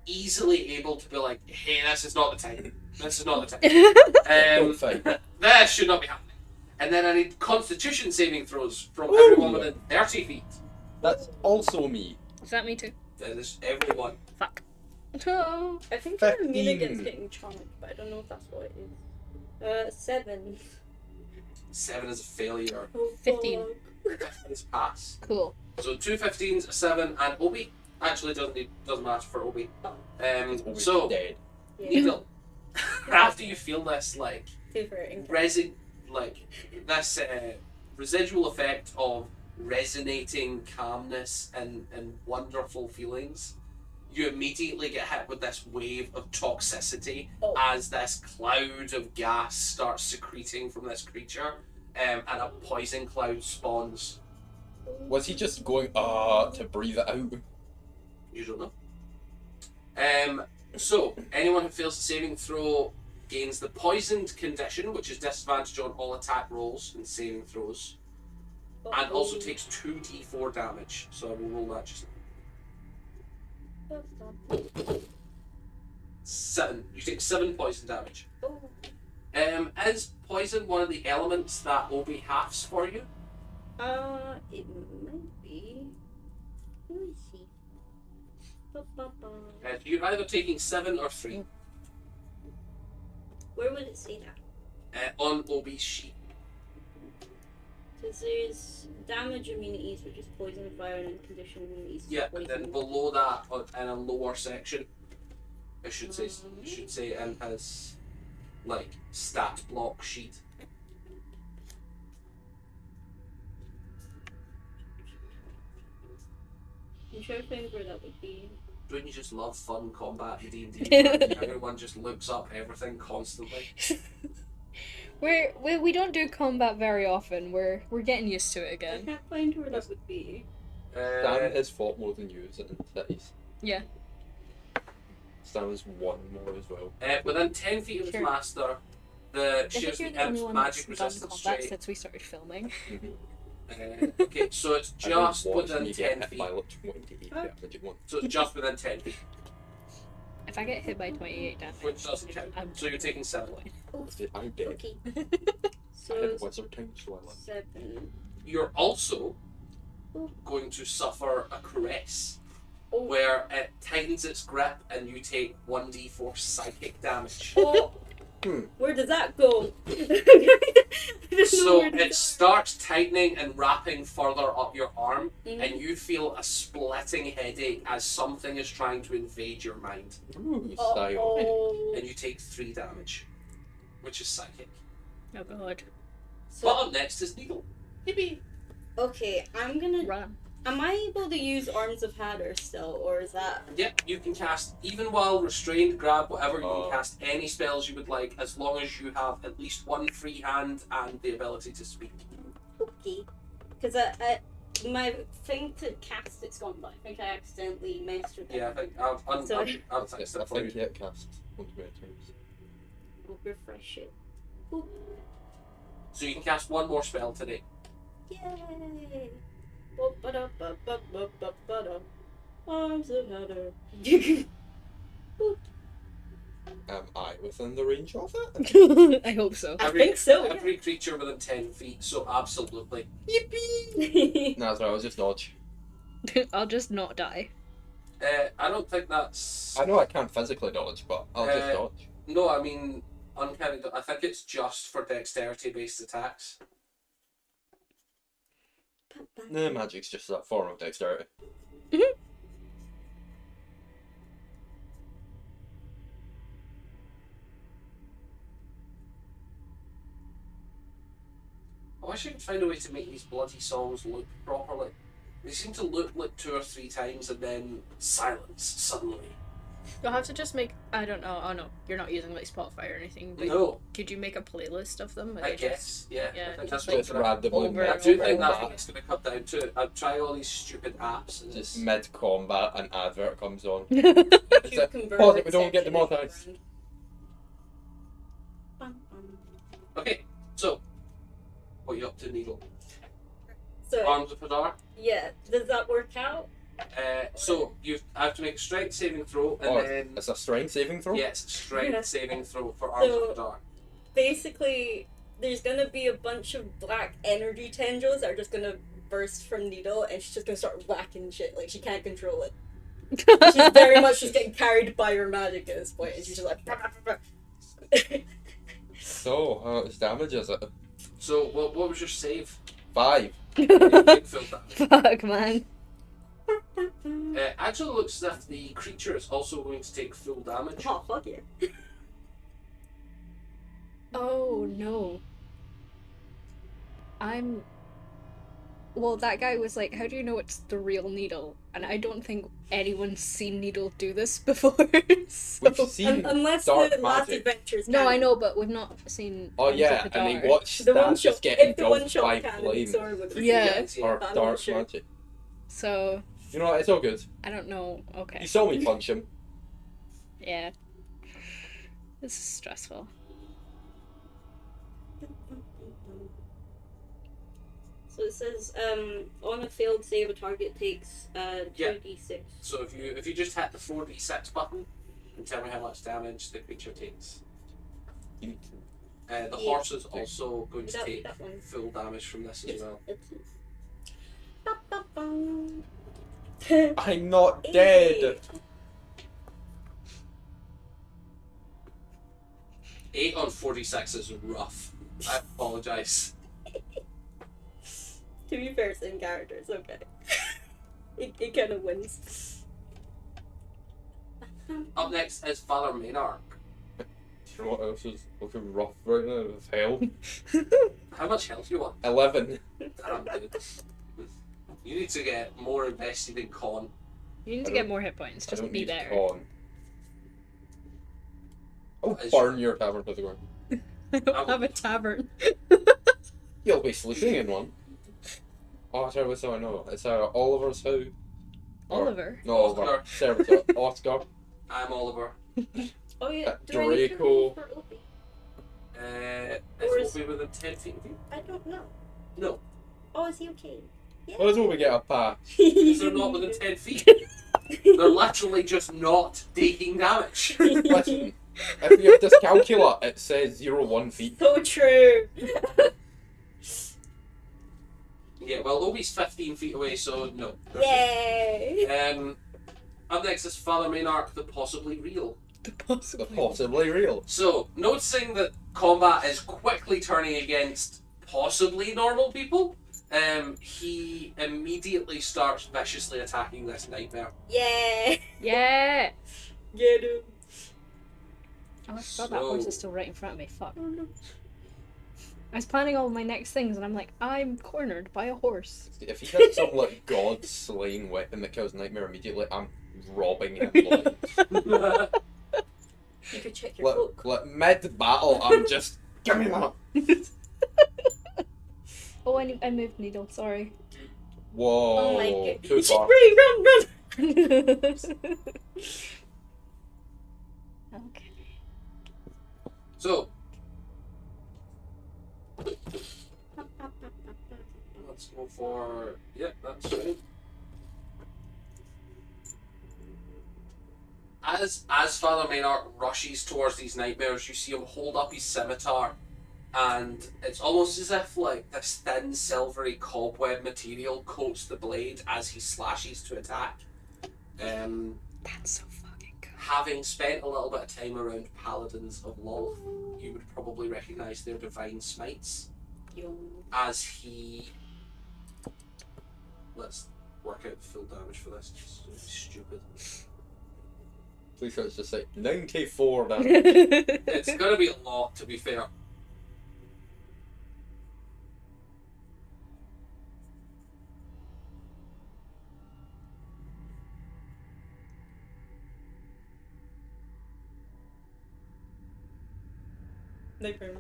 easily able to be like, hey, this is not the time. This is not the time.
Don't fight.
That should not be happening. And then I need Constitution saving throws from everyone within 30 feet.
That's also me.
Is that me too?
That is everyone.
Fuck. Oh.
I think I'm immune
15.
against getting charmed, but I don't know if that's what it is. 7.
7 is a failure.
Oh,
15.
fuck.
15 is pass.
Cool.
So 2 15s, a 7, and Obi actually doesn't matter for Obi.
Oh.
Obi's
So
dead.
Yeah.
Needle, after you feel this like
Super intense.
this residual effect of resonating calmness and wonderful feelings, you immediately get hit with this wave of toxicity
Oh.
as this cloud of gas starts secreting from this creature, and a poison cloud spawns.
Was he just going to breathe it out?
You don't know. So anyone who fails the saving throw gains the poisoned condition, which is disadvantage on all attack rolls and saving throws, and also takes 2d4 damage. So I will roll that just now. 7. You take 7 poison damage.
Oh.
Is poison one of the elements that Obi halves for you?
It might be. Let me see. Ba-ba-ba.
You're either taking 7 or 3
Where would it say that?
on Obi's sheet.
Because there's damage immunities, which is poison, fire, and condition immunities.
Yeah, and
poison.
then below that, in a lower section, it should say in his like stat block sheet.
I'm trying to find where that would be.
Don't you just love fun combat in D&D? Everyone just looks up everything constantly.
We don't do combat very often. We're getting used to it
I
again.
can't find where that would be.
Stan has fought more than you in cities.
Yeah.
Stan has won more as well.
Within 10 feet of his
Sure.
master, the
I think
shares
you're
the
the only
imp's
one
magic
that's done
resistance
combat
trait.
since we started filming.
Okay, so it's just within 10 feet.
By like 28
Huh?
damage at once.
So it's just within 10 feet,
If I get hit by 28 damage,
which doesn't count. So you're taking 7.
I'm dead.
Okay.
I
So
had wizard time, so I left.
7.
You're also going to suffer a caress,
Oh.
where it tightens its grip and you take 1d4 psychic damage.
Oh.
Hmm.
Where does that go?
So it starts tightening and wrapping further up your arm,
Mhm.
and you feel a splitting headache as something is trying to invade your mind.
Ooh, style.
Oh.
And you take 3 damage, which is psychic.
oh god,
So,
But up next is Needle. Yippee!
okay, I'm gonna.
run.
Am I able to use Arms of Hadder still, or is that?
Yep, you can cast, even while restrained, grab whatever, you
Oh.
can cast any spells you would like, as long as you have at least 1 free hand and the ability to speak.
Okay. Because my thing to cast it's gone, but I think I accidentally messed with it.
Yeah, I think
Sorry.
I'll
Yes,
text
I
that for
think
you.
he had cast one too many times.
I'll refresh it.
So you can cast 1 more spell today.
Yay! Ba-ba-da-ba-ba-ba-ba-da. Arms of Hadder.
Am I within the range of it?
I hope so.
I think so. Yeah.
Every creature within 10 feet, so absolutely.
Nah, that's right, I'll just dodge.
I'll just not die.
I don't think that's...
I know I can't physically dodge, but I'll just
Uh,
dodge.
No, I mean, uncanny. I think it's just for dexterity-based attacks.
No, magic's just that form of dexterity.
I wish I could find a way to make these bloody songs loop properly. They seem to loop like 2 or 3 times and then silence suddenly.
You'll have to just make. I don't know. Oh no, you're not using like Spotify or anything. But
No,
could you make a playlist of them?
I guess. Yeah,
yeah,
I think
just
that's
like
what's
Just
gonna happen.
randomly
over
I
and
do
over
think
and
that's
over.
what it's going to come down to. I'm trying all these stupid apps and
Just
it's...
mid-combat, an advert comes on.
Cucumber
Pause it, we don't get
section
demonetized.
is burned.
Okay, so, what are you up to, Needle?
So
Arms of Hadar.
yeah, does that work out?
So you have to make a strength saving throw, and
Oh,
then
it's a strength saving throw?
yes, strength
Yeah.
saving throw for Arms
So-
of Hadar.
Basically, there's gonna be a bunch of black energy tendrils that are just gonna burst from Needle, and she's just gonna start whacking shit. Like she can't control it. She's very much just getting carried by her magic at this point, and she's just like. "Bah, bah, bah."
So, how much damage is it?
So what was your save?
5.
You take full damage.
Fuck, man.
Actually, looks as if the creature is also going to take full damage.
Oh fuck yeah!
Oh no. Well, that guy was like, how do you know it's the real Needle? And I don't think anyone's seen Needle do this before. so-
We've seen
Unless
dark
the last
magic.
adventures.
No, I
canon.
know, but we've not seen.
Oh
Arms of
yeah,
the
and he
Dark.
watched
The one
Stan
shot.
just get
If the one
engulfed
shot
by
canon,
flames.
sorry, would
Yeah.
Or
I'm not
dark
sure.
magic.
So,
You know what, it's all good.
I don't know.
You
Okay.
saw me punch him.
Yeah. This is stressful.
So it says, on a failed save, a target takes
Yeah.
2d6.
So if you just hit the 4d6 button, and tell me how much damage the creature takes.
You need to-
The
Yeah.
horse is also going to take
That one.
full damage from this as well.
I'm not dead.
8 on 46 is rough. I apologise.
To be fair, it's in character, it's okay. It kind of wins.
Up next is Father Maynard.
Do you know what else is looking rough right now? It's hell.
How much health do you want?
11.
Damn, dude. You need to get more invested in con.
You need to
I
get
don't-
more hit points.
I
Just
don't
be
need
better.
con. I'll
What is
burn your tavern to the ground.
I don't have a tavern.
You'll be sleeping in one. Oh, sorry, what's that I know? It's Oliver's house.
Oliver.
No, Oliver.
Oscar.
Servitor. Oscar.
I'm Oliver.
Oh yeah, do I need to
Draco.
roll for Opie?
Is
Or is-
Opie within 10 feet of you?
I don't know.
No.
Oh, is he okay? Yeah.
Well, that's what we get a pass.
Because they're not within 10 feet. They're literally just not taking damage.
Listen, if you have dyscalculia, it says 0-1 feet.
So true.
Yeah, well, Opie's 15 feet away, so no.
Yay.
Up next is Father Maynard, the possibly real.
The possibly real.
So, noticing that combat is quickly turning against possibly normal people, he immediately starts viciously attacking this nightmare.
Yeah.
Yeah.
Get him.
Oh, I forgot that horse
So-
is still right in front of me. Fuck.
Oh no.
I was planning all of my next things, and I'm like, I'm cornered by a horse.
If he has some like god slaying weapon that kills Nightmare immediately, I'm robbing him. Like,
You could check your book.
mid battle, I'm just give me that.
Oh, I moved needle. Sorry.
Whoa,
Oh my god.
too far.
Run.
Okay.
So, let's go for... Yep, that's right. As Father Maynard rushes towards these nightmares, you see him hold up his scimitar, and it's almost as if like this thin silvery cobweb material coats the blade as he slashes to attack.
That's so fucking good.
Having spent a little bit of time around paladins of Lolth, you would probably recognise their divine smites
Yo.
as he... Let's work out the full damage for this. It's stupid.
Please let's just say 94 damage.
It's gonna be a lot, to be fair.
Nightmare.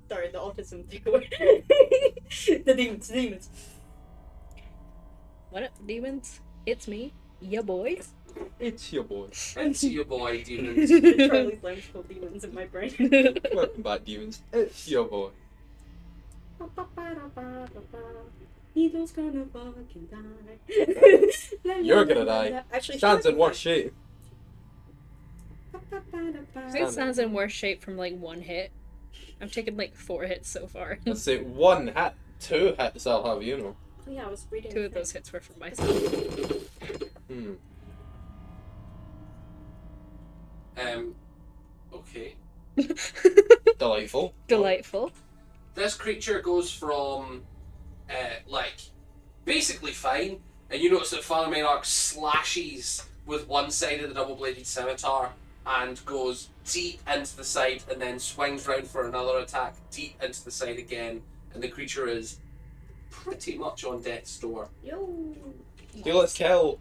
Sorry, the autism takeaway. The demons.
What up, demons? It's me, ya boys.
It's your boy.
It's your boy, demons.
The Charlie's Lounge called demons in my brain.
Welcome back, demons. It's your boy.
Needle's gonna fucking die.
You're gonna die.
Actually,
Stands in worse
shape.
shape.
I think it stands in worse shape from like one hit. I've taken like 4 hits so far.
Let's say 1 hit, 2 hits I'll have, you know.
Oh yeah, I was reading.
2 of those hits were from myself.
Hmm.
Okay.
Delightful.
Delightful.
This creature goes from, like, basically fine, and you notice that Father Maynard slashes with one side of the double-bladed scimitar and goes deep into the side and then swings round for another attack deep into the side again, and the creature is pretty much on death's door.
Yo.
Feel its kill.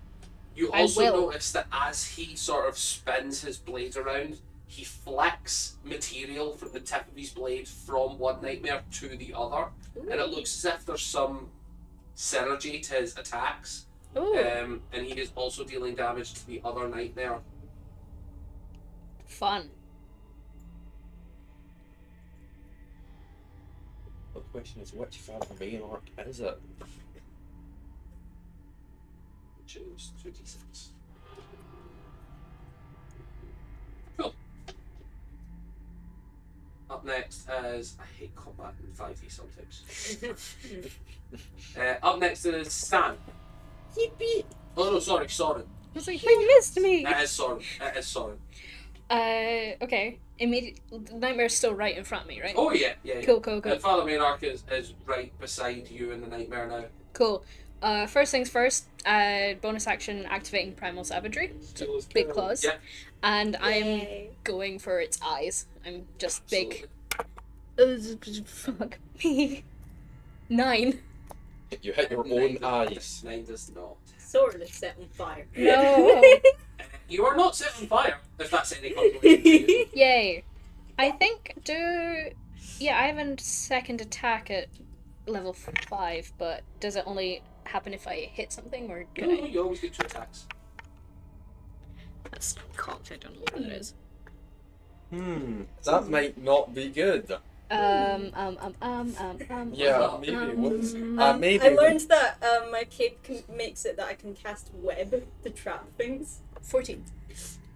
You
I
also
will.
notice that as he sort of spins his blade around, he flicks material from the tip of his blade from one nightmare to the other, and it looks as if there's some synergy to his attacks.
Ooh.
And he is also dealing damage to the other nightmare.
Fun.
The question is, which Father Maynard is it?
Change to d6. Cool. Up next is I hate combat in 5e sometimes. Up next is Stan.
Yippee!
Oh no, sorry.
I was like, you missed me!
It is Soren.
Okay. The nightmare's still right in front of me, right?
Oh yeah.
Cool.
And Father Maynark is right beside you in the nightmare now.
Cool. First things first, bonus action activating Primal Savagery. So big claws.
Yeah.
And I'm
Yay.
going for its eyes. I'm just
Absolutely.
big. Fuck me. 9.
You hit your own eyes.
9 does not.
Sword is set on fire.
No.
You are not set on fire, if that's any consolation to you.
Yay. I think I have a second attack at level 5, but does it only happen if I hit something or can
No,
I?
you always get 2 attacks.
That's cocked, I don't know what that is.
That might not be good. Yeah, maybe it was. Maybe.
I learned that my cape makes it that I can cast web to trap things,
14.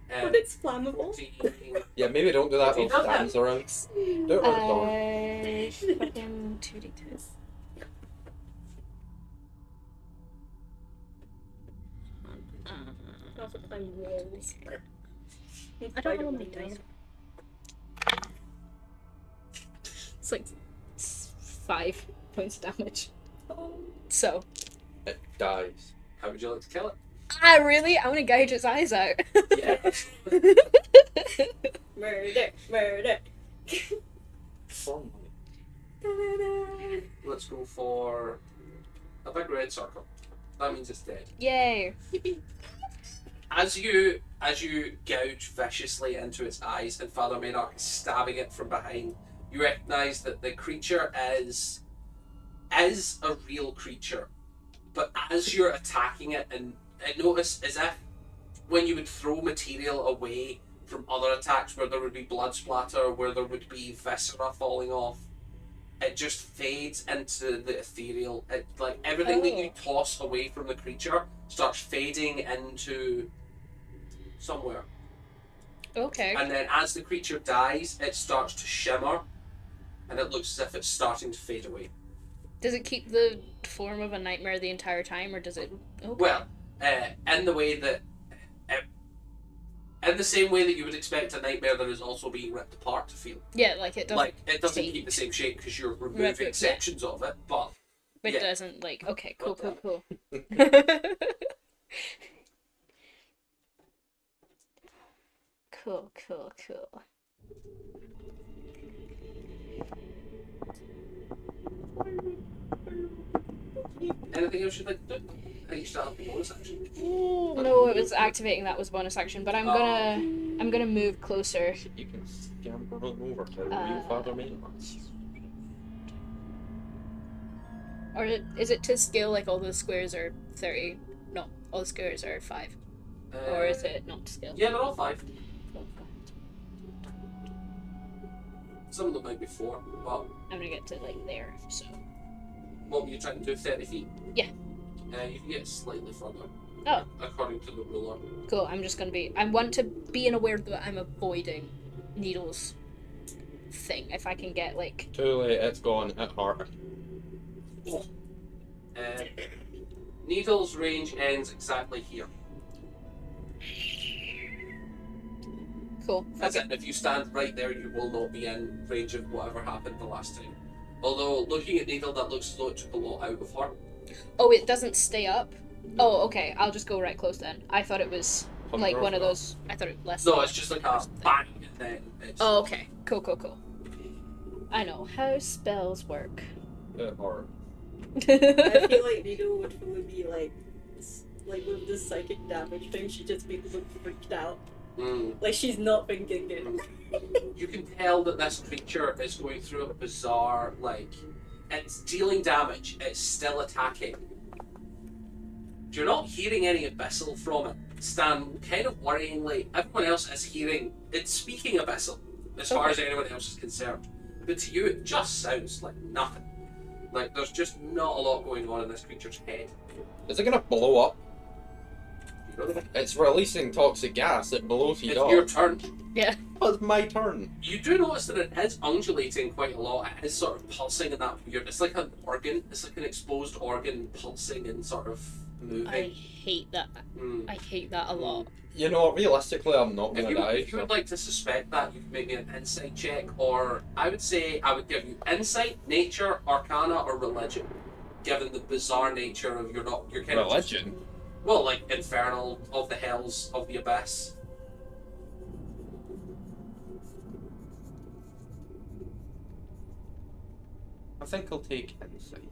but it's flammable.
14.
Yeah, maybe don't do that
If you
while
done that-
Stan's around. Do it while it's on.
Fucking 2d2.
I also climb walls.
I don't know what it does. It's like 5 points of damage.
Oh.
So.
It dies.
How would you like to kill it?
Really? I want to gouge its eyes out.
Yeah.
Murder.
Let's go for a big red circle. That means it's dead.
Yay.
As you gouge viciously into its eyes and Father Maynark is stabbing it from behind, you recognise that the creature is a real creature. But as you're attacking it, and I notice as if when you would throw material away from other attacks where there would be blood splatter, where there would be viscera falling off, it just fades into the ethereal. It, like everything that you toss away from the creature starts fading into somewhere.
Okay.
And then as the creature dies, it starts to shimmer and it looks as if it's starting to fade away.
Does it keep the form of a nightmare the entire time, or does it? Okay.
Well, in the way that, in the same way that you would expect a nightmare that is also being ripped apart to feel.
Yeah, like it doesn't.
Like it doesn't
change.
keep the same shape because you're
Right,
removing
yeah.
sections of it, but
But
yeah.
it doesn't like. Okay, cool.
But,
Cool.
anything else you'd like to do? I think you still have the bonus action.
No, it was activating. That was bonus action, but I'm gonna move closer.
You can scamper on over to the real Father Maynark.
Or is it to scale like all the squares are 30? No, all the squares are 5. Or is it not to scale?
Yeah, they're all 5. Some of them might be 4, but
I'm gonna get to like there, so.
what were you trying to do? 30 feet?
Yeah.
You can get slightly further.
Oh.
According to the ruler.
Cool, I'm just gonna be. I want to be aware that I'm avoiding Needle's thing. If I can get like.
Too late, it's gone. Hit harder.
Needle's range ends exactly here.
Cool.
That's
Okay.
it. If you stand right there, you will not be in range of whatever happened the last time. Although, looking at Needle, that looks as though it took a lot out of her.
Oh, it doesn't stay up? Oh, okay. I'll just go right close then. I thought it was like one of those. I thought it less.
No, it's just like a bang, and then it's...
Oh, okay. Cool. I know how spells work.
Hit hard.
I feel like Needle would probably be like with this psychic damage thing, she'd just be freaked out. Like she's not thinking it.
You can tell that this creature is going through a bizarre, like, it's dealing damage, it's still attacking. You're not hearing any abyssal from it. Stan, kind of worryingly, everyone else is hearing, it's speaking abyssal, as far as anyone else is concerned. But to you, it just sounds like nothing. Like, there's just not a lot going on in this creature's head.
Is it gonna blow up? It's releasing toxic gas that blows you
It's
up.
your turn.
Yeah.
It's my turn.
You do notice that it is undulating quite a lot. It is sort of pulsing in that weird. It's like an organ. It's like an exposed organ pulsing and sort of moving.
I hate that.
Mm.
I hate that a lot.
You know what? Realistically, I'm not
If
gonna
you,
die.
if you would like to suspect that, you can make me an insight check, or I would say I would give you insight, nature, arcana, or religion, given the bizarre nature of your kind of
Religion.
well, like infernal of the hells of the abyss.
I think I'll take insight.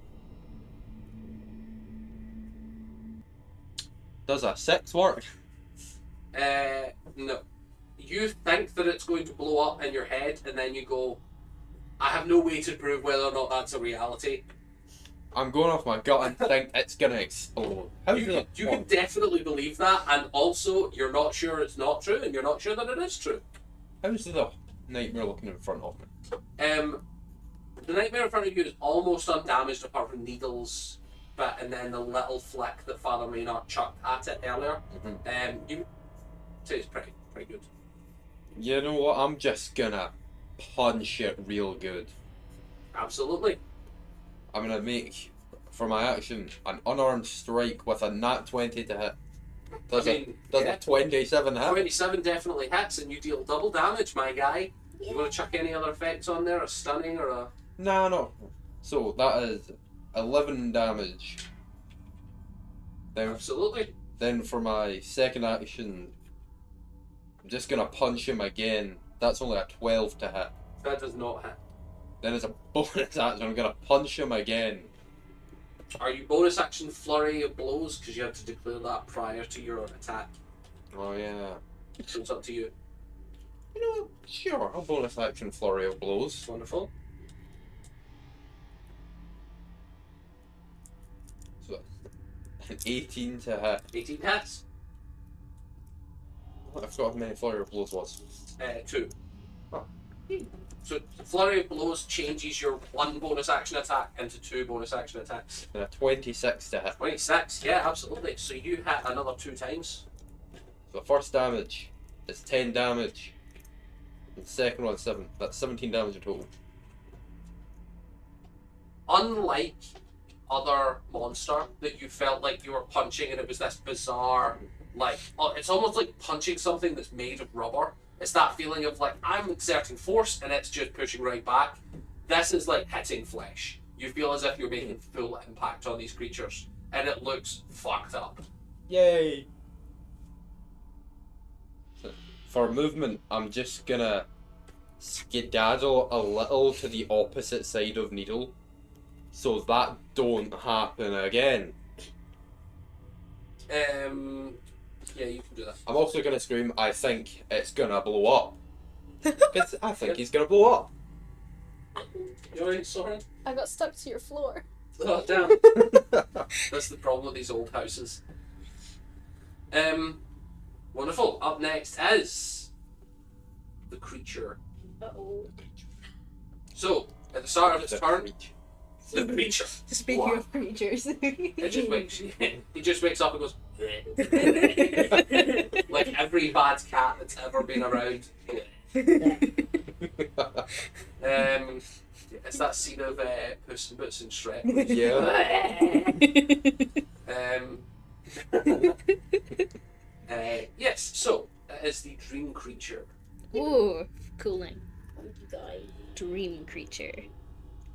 Does a 6 work?
No. You think that it's going to blow up in your head, and then you go, I have no way to prove whether or not that's a reality.
I'm going off my gut and think it's gonna explode. How
You,
do
can, you can definitely believe that, and also you're not sure it's not true, and you're not sure that it is true.
How's the nightmare looking in front of me?
The nightmare in front of you is almost undamaged apart from needles, and then the little flick that Father Maynard chucked at it earlier. You say it's pretty good.
You know what? I'm just gonna punch it real good.
Absolutely.
I'm gonna make, for my action, an unarmed strike with a nat 20 to hit. Does
I mean,
a 27 hit?
27 definitely hits, and you deal double damage, my guy. You want to chuck any other effects on there? A stunning or a...
Nah, no. So that is 11 damage.
Absolutely.
Then for my second action, I'm just gonna punch him again. That's only a 12 to hit.
That does not hit.
Then as a bonus action, I'm gonna punch him again.
Are you bonus action flurry of blows? Because you had to declare that prior to your attack.
Oh yeah.
So it's up to you.
You know, sure, I'll bonus action flurry of blows.
Wonderful.
So an 18 to hit.
18 hits.
I forgot how many flurry of blows was.
2.
Oh.
So flurry of blows changes your 1 bonus action attack into 2 bonus action attacks.
And a 26 to hit.
26, yeah, absolutely. So you hit another 2 times.
So the first damage is 10 damage. And the second one 7. That's 17 damage in total.
Unlike other monster that you felt like you were punching and it was this bizarre, like, it's almost like punching something that's made of rubber. It's that feeling of like, I'm exerting force and it's just pushing right back. This is like hitting flesh. You feel as if you're making full impact on these creatures. And it looks fucked up.
Yay! For movement, I'm just gonna skedaddle a little to the opposite side of Needle, so that don't happen again.
Yeah, you can do that.
I'm also gonna scream, I think it's gonna blow up. Because I think he's gonna blow up.
You alright, Soren?
I got stuck to your floor.
Oh, damn. That's the problem with these old houses. Wonderful. Up next is the creature.
Uh-oh.
So, at the start of its turn, the creature.
Speaking
Wow.
of creatures.
It just wakes. He just wakes up and goes. Like every bad cat that's ever been around. It's that scene of Puss in Boots and Shrek.
Yeah.
Yes. So it is the dream creature.
Ooh, cool name.
Monkey guy.
Dream creature.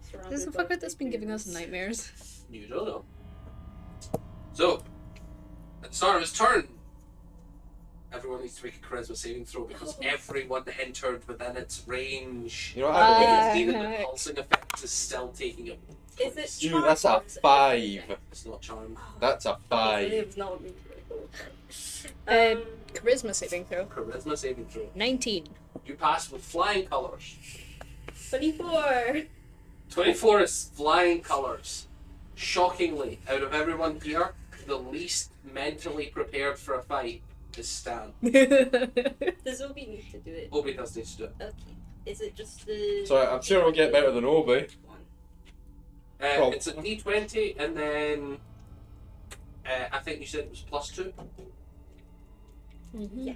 Surrounded
This is the
by
fucker that's been giving us
figures.
nightmares.
You don't know. So, at the start of his turn, everyone needs to make a charisma saving throw because everyone entered within its range.
You know what?
Ah.
I
You can see that the pulsing effect is still taking it.
Is it
Dude,
charm
that's a
or is it-
5.
It's not charmed.
That's a 5.
It's not me.
Charisma saving throw.
Charisma saving throw.
19.
You pass with flying colours.
24.
24 is flying colours. Shockingly, out of everyone here, the least mentally prepared for a fight is Stan.
Does Obi need to do it?
Obi does need to do it.
Okay. Is it just the...
So I'm sure I'll get better than Obi.
one?
It's a D20, and then I think you said it was +2.
Yeah.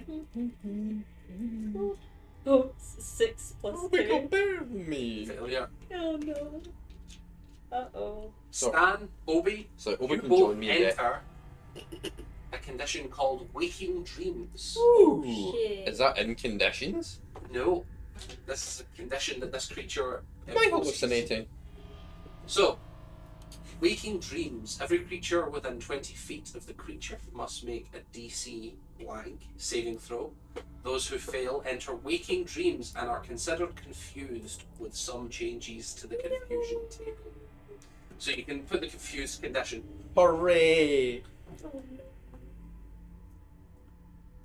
Oh, 6 plus
Oh,
2.
we got burn me.
Failure.
Oh no. Uh-oh.
Stan, Obi,
So Obi
you
can
both
join me in
enter a condition called waking dreams.
Oh,
Ooh.
shit.
Is that in conditions?
No, this is a condition that this creature
Am I
imposes.
hallucinating?
So, waking dreams. Every creature within 20 feet of the creature must make a DC blank saving throw. Those who fail enter waking dreams and are considered confused with some changes to the confusion table. So you can put the confused condition.
Hooray!
Oh, no.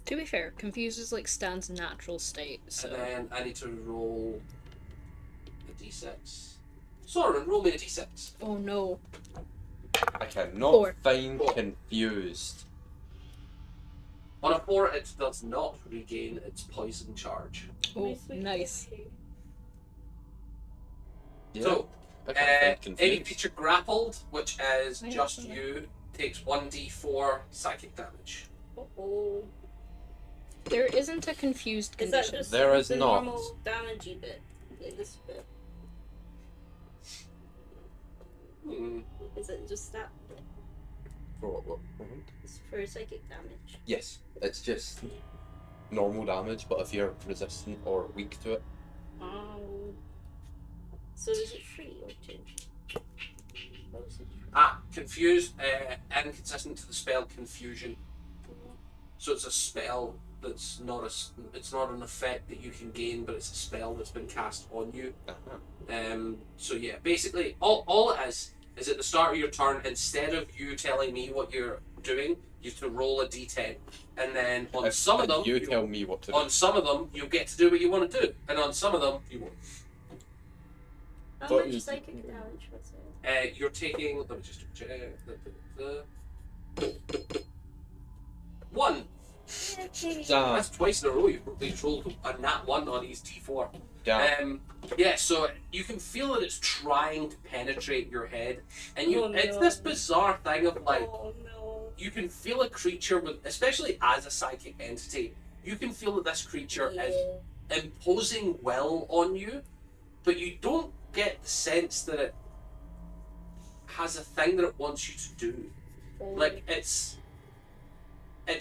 To be fair, confused is like Stan's natural state, so.
And then I need to roll a d6. Soren, roll me a d6.
Oh no.
I cannot
4.
find
4.
confused.
On a 4, it does not regain its poison charge.
Oh,
My sweet
nice.
boy.
Yeah,
So,
I can't find
any
confused.
creature grappled, which is
I know
just
something.
you, takes 1d4 psychic damage.
Uh-oh.
There isn't a confused
Is that
condition.
just
There is
the
not.
normal damagey bit? Like this bit?
Hmm.
Is it just that bit?
For what?
It's for psychic damage.
Yes, it's just normal damage, but if you're resistant or weak to it,
Oh. So is it free or 2? What was it?
Confused, inconsistent to the spell confusion. So it's a spell that's not it's not an effect that you can gain, but it's a spell that's been cast on you. So yeah, basically all it is at the start of your turn, instead of you telling me what you're doing, you have to roll a d10, and then on some of them
you tell me what to do.
on some of them you'll get to do what you want to do, and on some of them you won't.
How
Thought
much
you-
psychic damage was it?
You're taking. Let me just check. 1.
Damn.
That's twice in a row you've rolled a nat 1 on his d4.
Damn.
Yeah, so you can feel that it's trying to penetrate your head, and you.
Oh, no.
It's this bizarre thing of like
Oh no.
you can feel a creature with, especially as a psychic entity, you can feel that this creature is imposing will on you, but you don't get the sense that it has a thing that it wants you to do. Like it's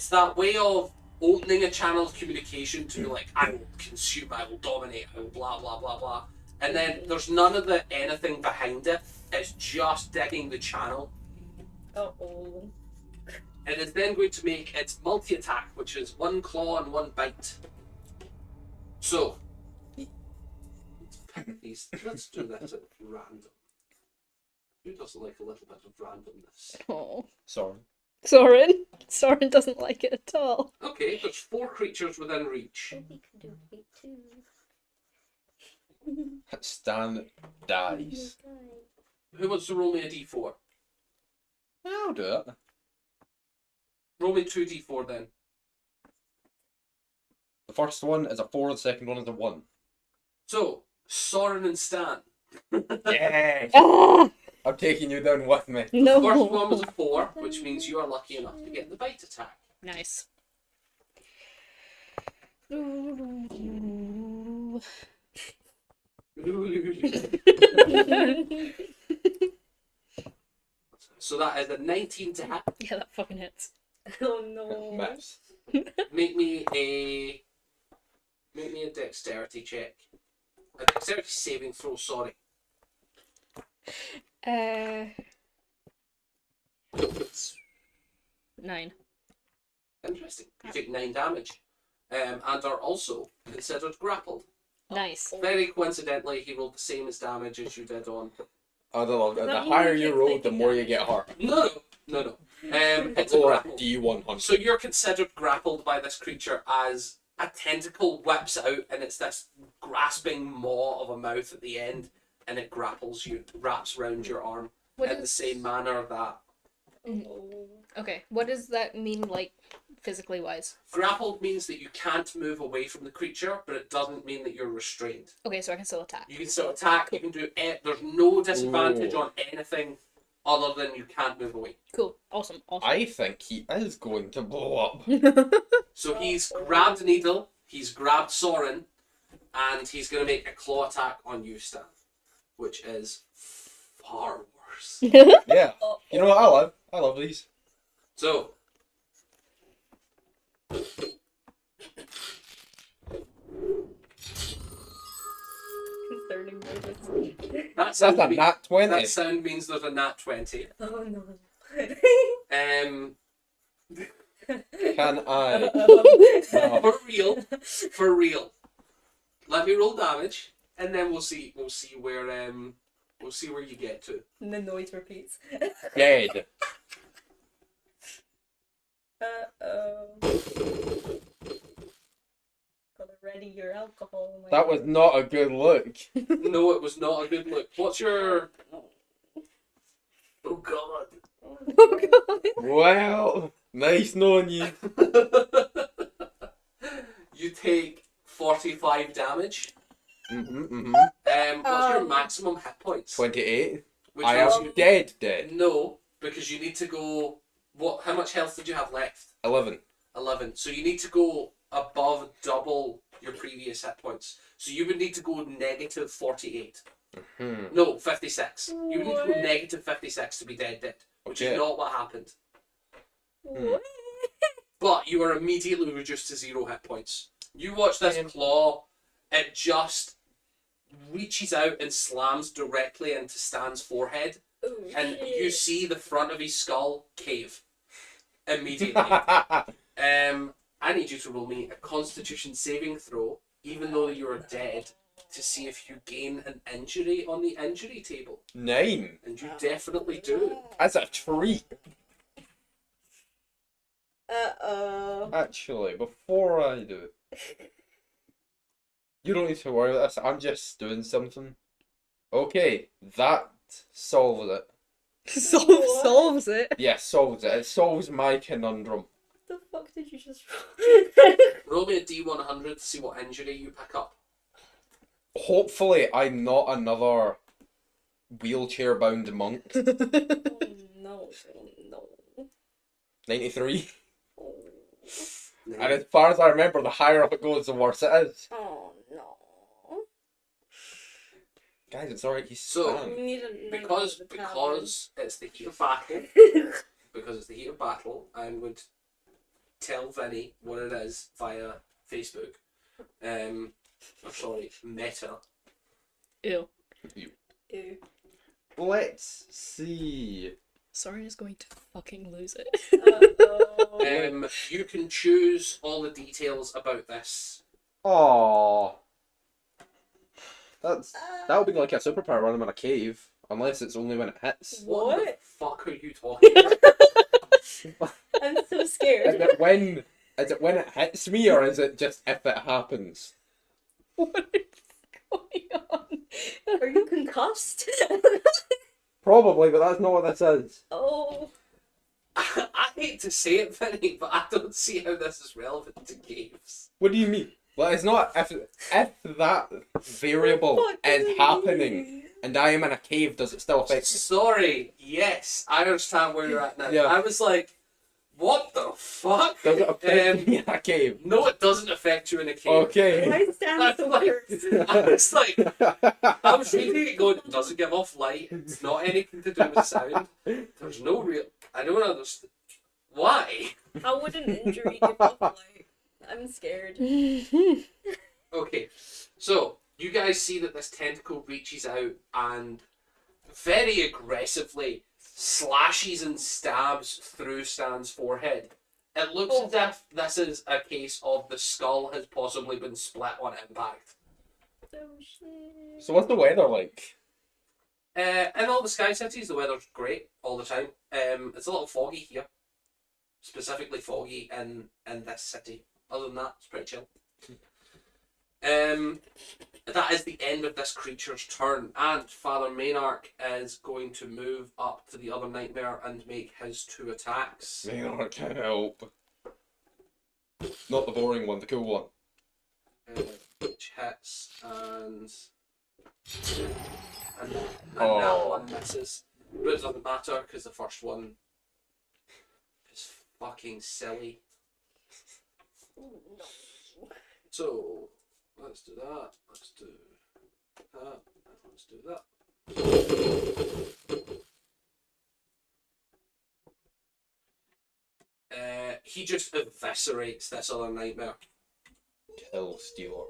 that way of opening a channel of communication to like, I will consume, I will dominate, I will blah blah blah blah, and then there's none of the anything behind it. It's just digging the channel.
Uh-oh.
And it's then going to make its multi-attack, which is 1 claw and 1 bite. So, let's do this at random. Who doesn't like a little bit of randomness?
Oh.
Sorry.
Soren. Soren doesn't like it at all.
Okay, there's 4 creatures within reach.
We can do it too.
Stan dies.
Who wants to roll me a d4?
I'll do it.
Roll me 2d4 then.
The first one is a 4, the second one is a 1.
So, Soren and Stan.
Yeah!
Ah!
I'm taking you down with me.
No.
The first one was a 4, which means you are lucky enough to get the bite attack.
Nice.
So that is a 19 to hit.
Yeah, that fucking hits.
Oh no.
Miss.
Make me a dexterity check. A dexterity saving throw, sorry.
9.
Interesting. You take 9 damage. And are also considered grappled.
Nice.
Very coincidentally, he rolled the same as damage as you did on.
I don't know.
Does
The
that mean
higher
you
you
get
roll, the
psychic
more you
damage?
get hurt.
No. It's a
Or
grapple.
D100.
So you're considered grappled by this creature as a tentacle whips out and it's this grasping maw of a mouth at the end, and it grapples you, wraps around your arm
What
in the same manner that
Oh.
Okay, what does that mean, like, physically wise?
grappled means that you can't move away from the creature, but it doesn't mean that you're restrained.
Okay, so I can still attack.
You can still attack. You can do. There's no disadvantage
Ooh.
on anything other than you can't move away.
Cool. Awesome. Awesome.
I think he is going to blow up.
So he's grabbed Needle, he's grabbed Soren, and he's going to make a claw attack on you, Stan, which is far worse.
Yeah. You know what? I love these.
So,
Concerning nervous.
that
That's
sound,
a nat 20.
that sound means there's a nat 20.
Oh no.
Can I?
For real. Let me roll damage, and then we'll see where you get to.
And the noise repeats.
Dead.
Gotta ready your alcohol. My
That was not a good look.
No, it was not a good look. What's your? Oh God.
Oh god.
Well, nice knowing you.
You take 45 damage. What's your maximum hit points?
28.
Which
I
means
am dead.
No, because you need to go. What? How much health did you have left?
11.
11. So you need to go above double your previous hit points. So you would need to go negative 48. No, 56. You would need to go negative 56 to be dead, which is not what happened.
What?
But you are immediately reduced to 0 hit points. You watch this claw, it just reaches out and slams directly into Stan's forehead,
Oh,
and
shit.
you see the front of his skull cave immediately. I need you to roll me a Constitution saving throw, even though you are dead, to see if you gain an injury on the injury table.
9.
And you definitely do.
That's a treat.
Uh-oh.
Actually, before I do, you don't need to worry about this. I'm just doing something. Okay, that solves it.
Solves it.
Yeah, solves it. It solves my conundrum.
What the fuck did you just
Roll me a D100 to see what injury you pick up.
Hopefully, I'm not another wheelchair-bound monk.
Oh no.
93.
Oh.
And as far as I remember, the higher up it goes, the worse it is.
Oh no.
Guys, it's alright. He's
So,
Stan.
We need a
because it's the heat of battle, I'm going to tell Vinny what it is via Facebook. Meta.
Ew.
Ew.
Let's see.
Soren is going to fucking lose it.
Uh-oh.
You can choose all the details about this.
Aww. That would be like a superpower running in a cave, unless it's only when it hits.
What the
What?
fuck are you talking about?
I'm so
Is
scared.
it when it hits me, or is it just if it happens?
What is going on?
Are you concussed?
Probably, but that's not what this is.
Oh.
I hate to say it, Vinny, but I don't see how this is relevant to caves.
What do you mean? Well, it's not if that variable
What
is
do you
happening
mean?
and I am in a cave, does it still affect me?
Sorry, yes, I understand where you're at now.
Yeah.
I was like, what the fuck?
Does it affect me in a cave?
No, it doesn't affect you in a cave.
Okay.
Why stand so
I was reading it going, it doesn't give off light, it's not anything to do with sound. There's no real... I don't understand. Why?
How would an injury give off light? I'm scared.
Okay, so you guys see that this tentacle reaches out and very aggressively slashes and stabs through Stan's forehead. It looks as if this is a case of the skull has possibly been split on impact.
Oh shit.
So what's the weather like?
In all the Sky Cities, the weather's great all the time. It's a little foggy here. Specifically foggy in this city. Other than that, it's pretty chill. That is the end of this creature's turn, and Father Maynarch is going to move up to the other nightmare and make his 2 attacks.
Man, I can't help. Not the boring one, the cool one.
Which hits and
Oh.
that one misses. But it doesn't matter because the first one is fucking silly.
No.
So let's do that. Let's do that. Let's do that. He just eviscerates this other nightmare.
Kill Stealer.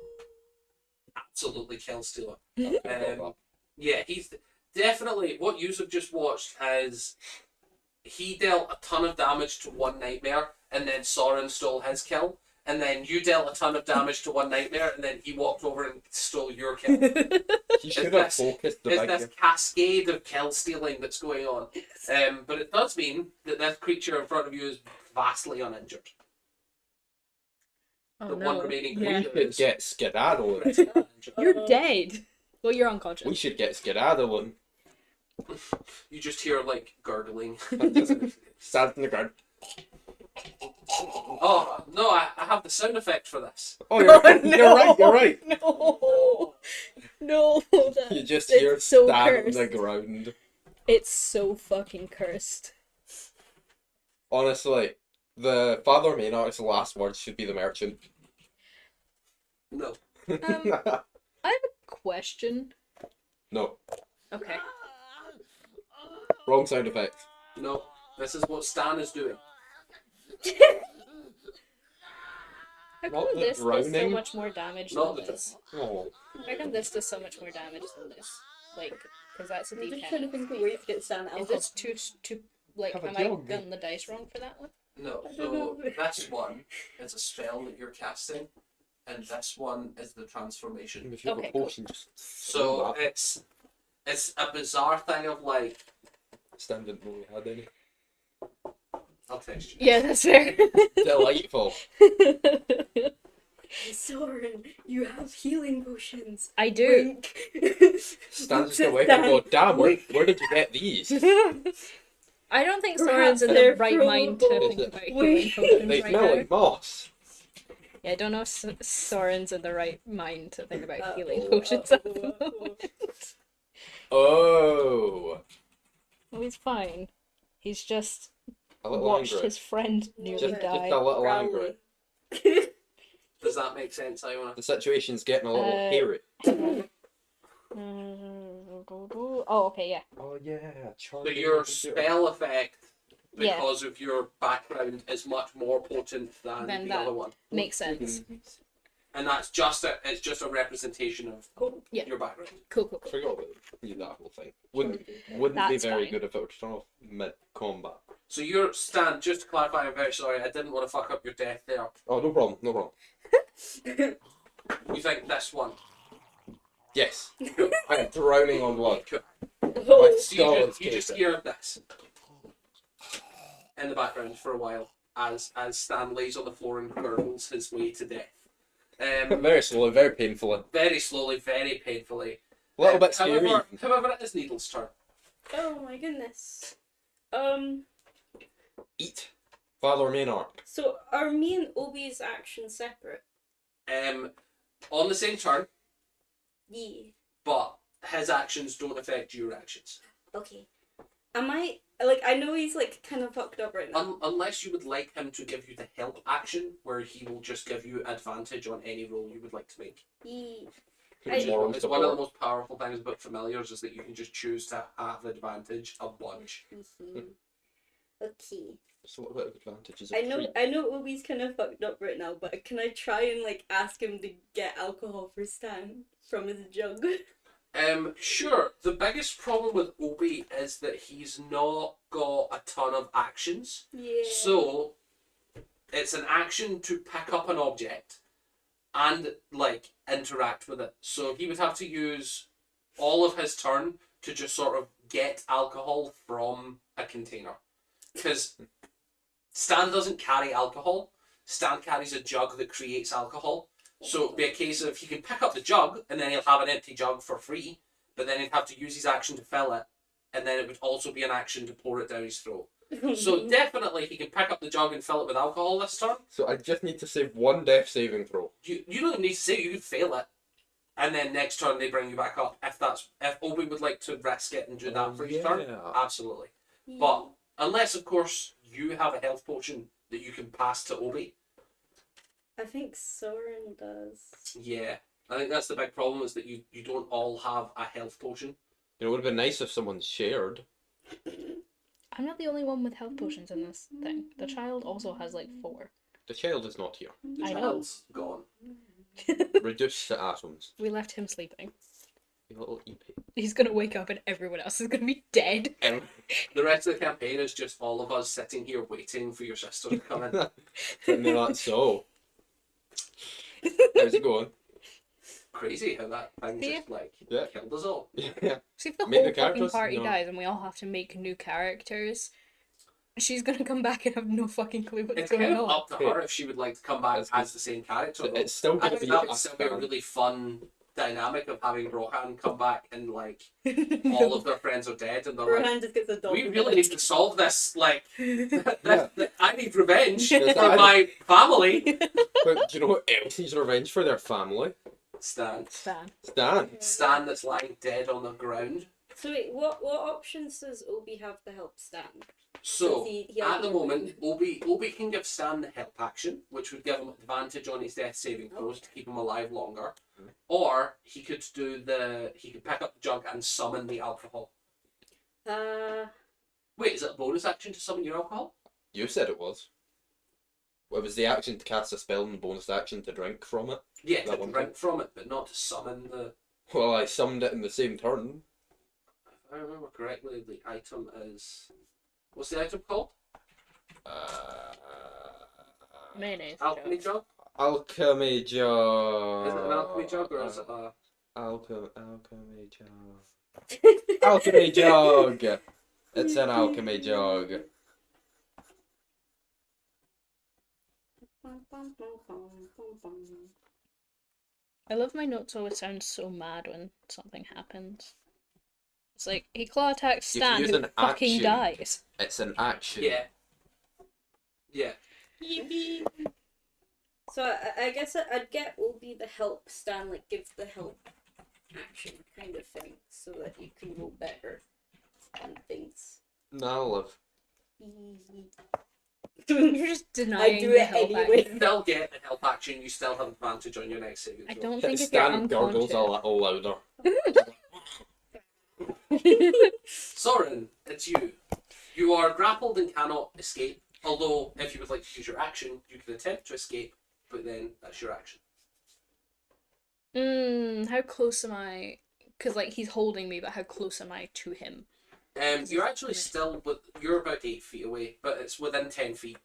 Absolutely kill Stealer.
That.
Yeah, he's definitely what you have just watched has he dealt a ton of damage to one nightmare and then Soren stole his kill. And then you dealt a ton of damage to one nightmare and then he walked over and stole your kill.
He should have focused the
It's
big
this cascade of kill stealing that's going on. But it does mean that this creature in front of you is vastly uninjured.
Oh
The
no.
one remaining
We
creature
should
is
get skedaddling.
pretty uninjured.
You're dead. Well, you're unconscious.
We should get skedaddling.
You just hear like gurgling.
Stand in the ground.
Oh no, I have the sound effect for this.
Oh, you're right. You're right.
No. No.
You just
It's
hear
so
stand on
cursed.
the ground.
It's so fucking cursed.
Honestly, the Father Maynard's last words should be the merchant.
No.
I have a question.
No.
Okay.
Wrong sound effect.
No. This is what Stan is doing.
How
Not
come
the
this does so
drowning.
much more damage
Not
than
the
this?
Oh.
How come this does so much more damage than this? Like, because that's a
I'm just trying to
D10.
think of ways to get Stan
Is
alcohol.
this too like,
Have a
am I
jog.
getting the dice wrong for that one?
No.
I don't
So
know.
this one is a spell that you're casting, and this one is the transformation.
If you have
Okay,
a
cool.
potion, just
So
throw that.
it's a bizarre thing of like
Stan didn't know we had any.
I'll text you.
Yeah, that's fair.
Delightful.
Soren, you have healing potions.
I do.
Wink.
Stan's just away and go, damn, where did you get these?
I don't think
Perhaps
Soren's in the
they're
right mind to
throwable.
think about healing
Wait.
potions
They
right
smell
now.
like moss.
Yeah, I don't know if Soren's in the right mind to think about
Uh-oh,
healing potions at the
uh-oh,
moment.
Oh.
Oh, he's fine. He's just
A little
watched
angry.
his friend nearly
Just
die.
a little angry.
Does that make sense, Iona?
The situation's getting a little
Uh,
hairy.
Oh, okay, yeah.
Oh yeah,
So your spell effect,
Yeah.
because of your background, is much more potent than
Than
the
that.
other one,
Makes sense.
and that's it's just a representation of
Yeah.
your background.
Cool, cool, cool.
Forgot about that whole thing. Wouldn't be
That's
very
fine.
good if it were turned off mid combat.
So your stand, just to clarify, I'm very sorry, I didn't want to fuck up your death there.
Oh, no problem, no problem.
You think this one?
Yes, I am drowning on blood.
Cool.
Oh,
So
God,
you just
Jason.
hear this in the background for a while as Stan lays on the floor and gurgles his way to death.
Very slowly, very painfully.
Very slowly, very painfully.
A little bit scary.
However, it is Needle's turn.
oh my goodness.
Eat. Father Maynard.
So are me and Obi's actions separate?
On the same turn,
Yeah.
but his actions don't affect your actions.
Okay. Am I like I know he's like kind of fucked up right now.
Unless you would like him to give you the help action, where he will just give you advantage on any roll you would like to make.
Yeah.
Which
Moral
is one of the
support.
most powerful things about familiars is that you can just choose to have advantage a bunch.
Okay.
So what about advantages?
I know Obi's kind of fucked up right now, but can I try and like ask him to get alcohol for Stan from his jug?
Sure. The biggest problem with Obi is that he's not got a ton of actions.
Yeah.
So it's an action to pick up an object and like interact with it. So he would have to use all of his turn to just sort of get alcohol from a container. Because Stan doesn't carry alcohol. Stan carries a jug that creates alcohol. So it'd be a case of he can pick up the jug and then he'll have an empty jug for free, but then he'd have to use his action to fill it, and then it would also be an action to pour it down his throat. So definitely he can pick up the jug and fill it with alcohol this turn.
So I just need to save one death saving throw.
You don't even need to say it, you could fail it. And then next turn they bring you back up. If Obi would like to risk it and do that for each turn, absolutely. But unless of course you have a health potion that you can pass to Obi.
I think Soren does.
Yeah. I think that's the big problem is that you don't all have a health potion.
It would have been nice if someone shared.
I'm not the only one with health potions in this thing. The child also has like 4.
The child is not here.
The
I know.
child's gone.
Reduced to atoms.
We left him sleeping.
You little EP.
He's gonna wake up and everyone else is gonna be dead.
And
The rest of the campaign is just all of us sitting here waiting for your sister to come in.
and they're like, so. How's it going?
Crazy how that thing
Yeah.
just like
Yeah.
killed us all.
Yeah.
See if the
Make
whole
the
fucking
characters?
party
No.
dies and we all have to make new characters, she's gonna come back and have no fucking clue what's
It's
going
kind of
on.
up to her if she would like to come back
That's
as the same character.
So
though.
it's still
I
going to
think
be
that would still be a
Asgard.
really fun dynamic of having Rohan come back and like all of their friends are dead and they're like,
Rohan just gets a dog.
we really need to solve this. Like,
Yeah.
I need revenge
Yes,
for
I-
my family.
But do you know what else needs revenge for their family?
Stan.
Fan.
Stan.
Stan that's lying dead on the ground.
So wait, what options does Obi have to help Stan?
So
Does he has
at the
no
moment, Obi can give Stan the help action, which would give him advantage on his death saving throws to keep him alive longer. Or he could pick up the jug and summon the alcohol. Wait, is it a bonus action to summon your alcohol?
You said it was. Well, it was the action to cast a spell and the bonus action to drink from it.
Yeah,
That
to
one
drink from it, but not to summon the.
Well, I summoned it in the same turn.
If I remember correctly, the item is. What's the item called?
Mayonnaise.
Alchemy jug?
Alchemy jug.
Is it an alchemy jug or is it a.
Alchemy jug. Alchemy jug. It's an alchemy jug.
I love my notes always sound so mad when something happens. It's like, he claw attacks
You can
Stan,
use
who
an
fucking
action.
dies.
It's an action.
Yeah. Yeah.
So I guess I'd get Obi the help Stan, like give the help action kind of thing, so that you can roll better and things.
No, love.
You're just denying
I do
the
it
help
anyway.
action.
Still get the help action, you still have advantage on your next saving
I
throw.
don't think if you're
Stan gurgles
unconscious.
a little louder.
Soren, it's you. You are grappled and cannot escape. Although, if you would like to use your action, you can attempt to escape, but then that's your action.
How close am I? Because, like, he's holding me, but how close am I to him?
You're actually still, you're about 8 feet away, but it's within 10 feet.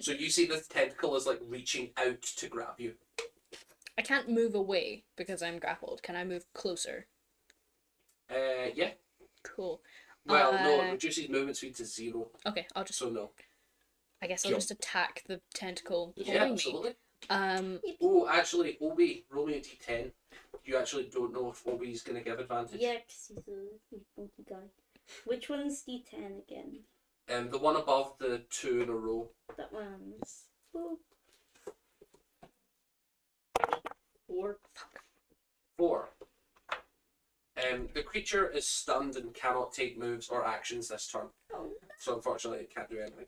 So you see the tentacle is like reaching out to grab you.
I can't move away because I'm grappled. Can I move closer?
Yeah.
Cool.
Well, no, it reduces movement speed to 0,
Okay, I'll just.
so no.
I guess I'll
Jump.
just attack the tentacle
Yeah,
holding me.
absolutely.
Oh,
Actually, Obi, roll me a d10. You actually don't know if Obi's going to give advantage.
Yeah, 'cause he's a funky guy. Which one's D10 again?
The one above the 2 in a row.
That one's. Oh. 4.
4. The creature is stunned and cannot take moves or actions this turn.
Oh.
So unfortunately, it can't do anything.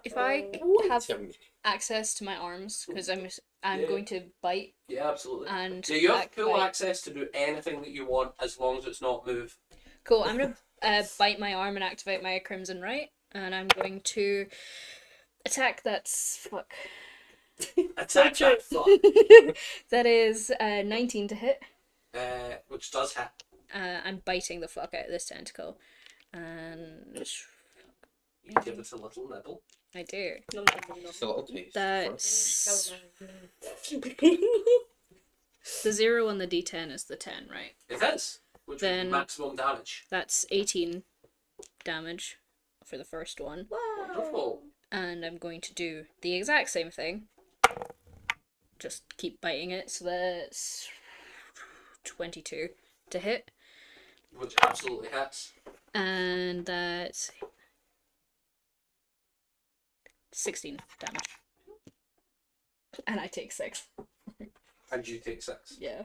if I
Oh.
have
Yummy.
access to my arms, because I'm
Yeah.
going to bite
Yeah, absolutely.
and
Yeah, you have full
bite.
access to do anything that you want as long as it's not move.
Cool. I'm gonna bite my arm and activate my Crimson Right, and I'm going to attack. That's fuck.
Attack that fuck.
That is 19 to hit.
Which does hit.
I'm biting the fuck out of this tentacle, and
You give it a little nibble.
I do.
No.
Just a little taste.
That's the 0 on the D10 is the 10, right?
It is. Which would be
Then-
maximum damage.
That's 18 damage for the first one.
Wonderful.
And I'm going to do the exact same thing. Just keep biting it, so that's 22 to hit.
Which absolutely hits.
And that's 16 damage. And I take 6.
and you take 6.
Yeah.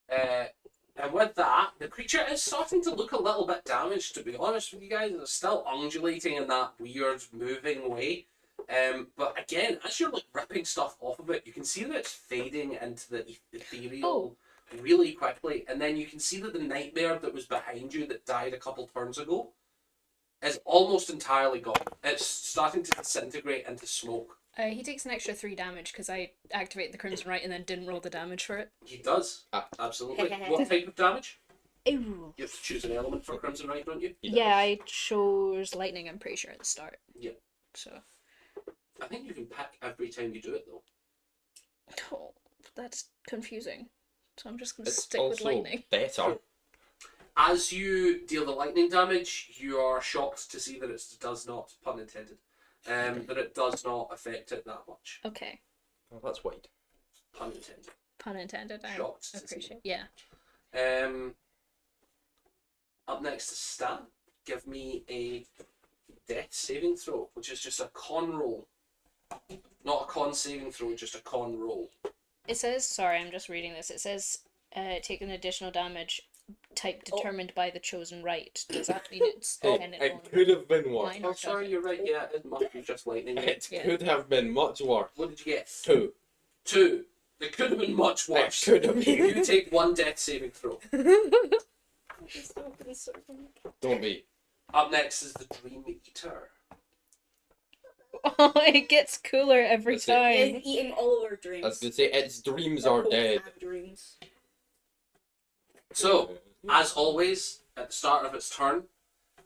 And with that, the creature is starting to look a little bit damaged, to be honest with you guys. It's still undulating in that weird moving way. But again, as you're like ripping stuff off of it, you can see that it's fading into the ethereal really quickly. And then you can see that the nightmare that was behind you that died a couple turns ago is almost entirely gone. It's starting to disintegrate into smoke.
He takes an extra 3 damage because I activated the Crimson Right and then didn't roll the damage for it.
He does. Absolutely. What type of damage?
Ooh.
You have to choose an element for Crimson Right, don't you?
Yeah, I chose lightning, I'm pretty sure, at the start.
Yeah.
So.
I think you can pick every time you do it, though.
Oh, that's confusing. So I'm just going to
It's
stick with
also
lightning.
better.
As you deal the lightning damage, you are shocked to see that it does not, pun intended, that it does not affect it that much.
Okay.
Oh, that's wide.
Pun intended.
Pun intended. I
Shocked to see.
appreciate. Yeah.
Up next is Stan. Give me a death saving throw, which is just a con roll. Not a con saving throw, just a con roll.
It says, sorry, I'm just reading this. It says, take an additional damage type determined by the chosen right. Does that mean it's dependent on
It could have been worse.
mine or
Oh, sorry,
does it?
you're right. Yeah, it must be just lightning.
It
Yeah.
could have been much worse.
What did you get?
2.
2. It could have been much worse.
It could have been.
You take 1 death saving throw.
Don't be.
Up next is the Dream Eater.
Oh, it gets cooler every
That's it.
time.
It's eating all of our dreams.
I was going to say, its dreams
Our
are
whole
dead.
time Dreams.
So, as always, at the start of its turn,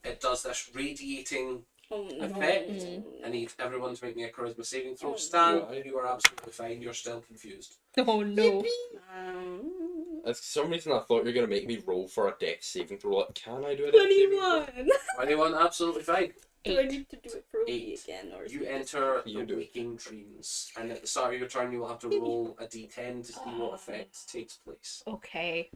it does this radiating
Oh, no.
effect. I need everyone to make me a charisma saving throw. Stan,
Right.
you are absolutely fine. You're still confused.
Oh no.
For some reason, I thought you were going to make me roll for a death saving throw. Like, can I do a death saving throw?
21!
Anyone absolutely fine.
Do I
8.
need to do it for me
8.
again? Or is
You
it just-
enter
You
the
do.
waking dreams, and at the start of your turn, you will have to roll a d10 to see what effect takes place.
Okay.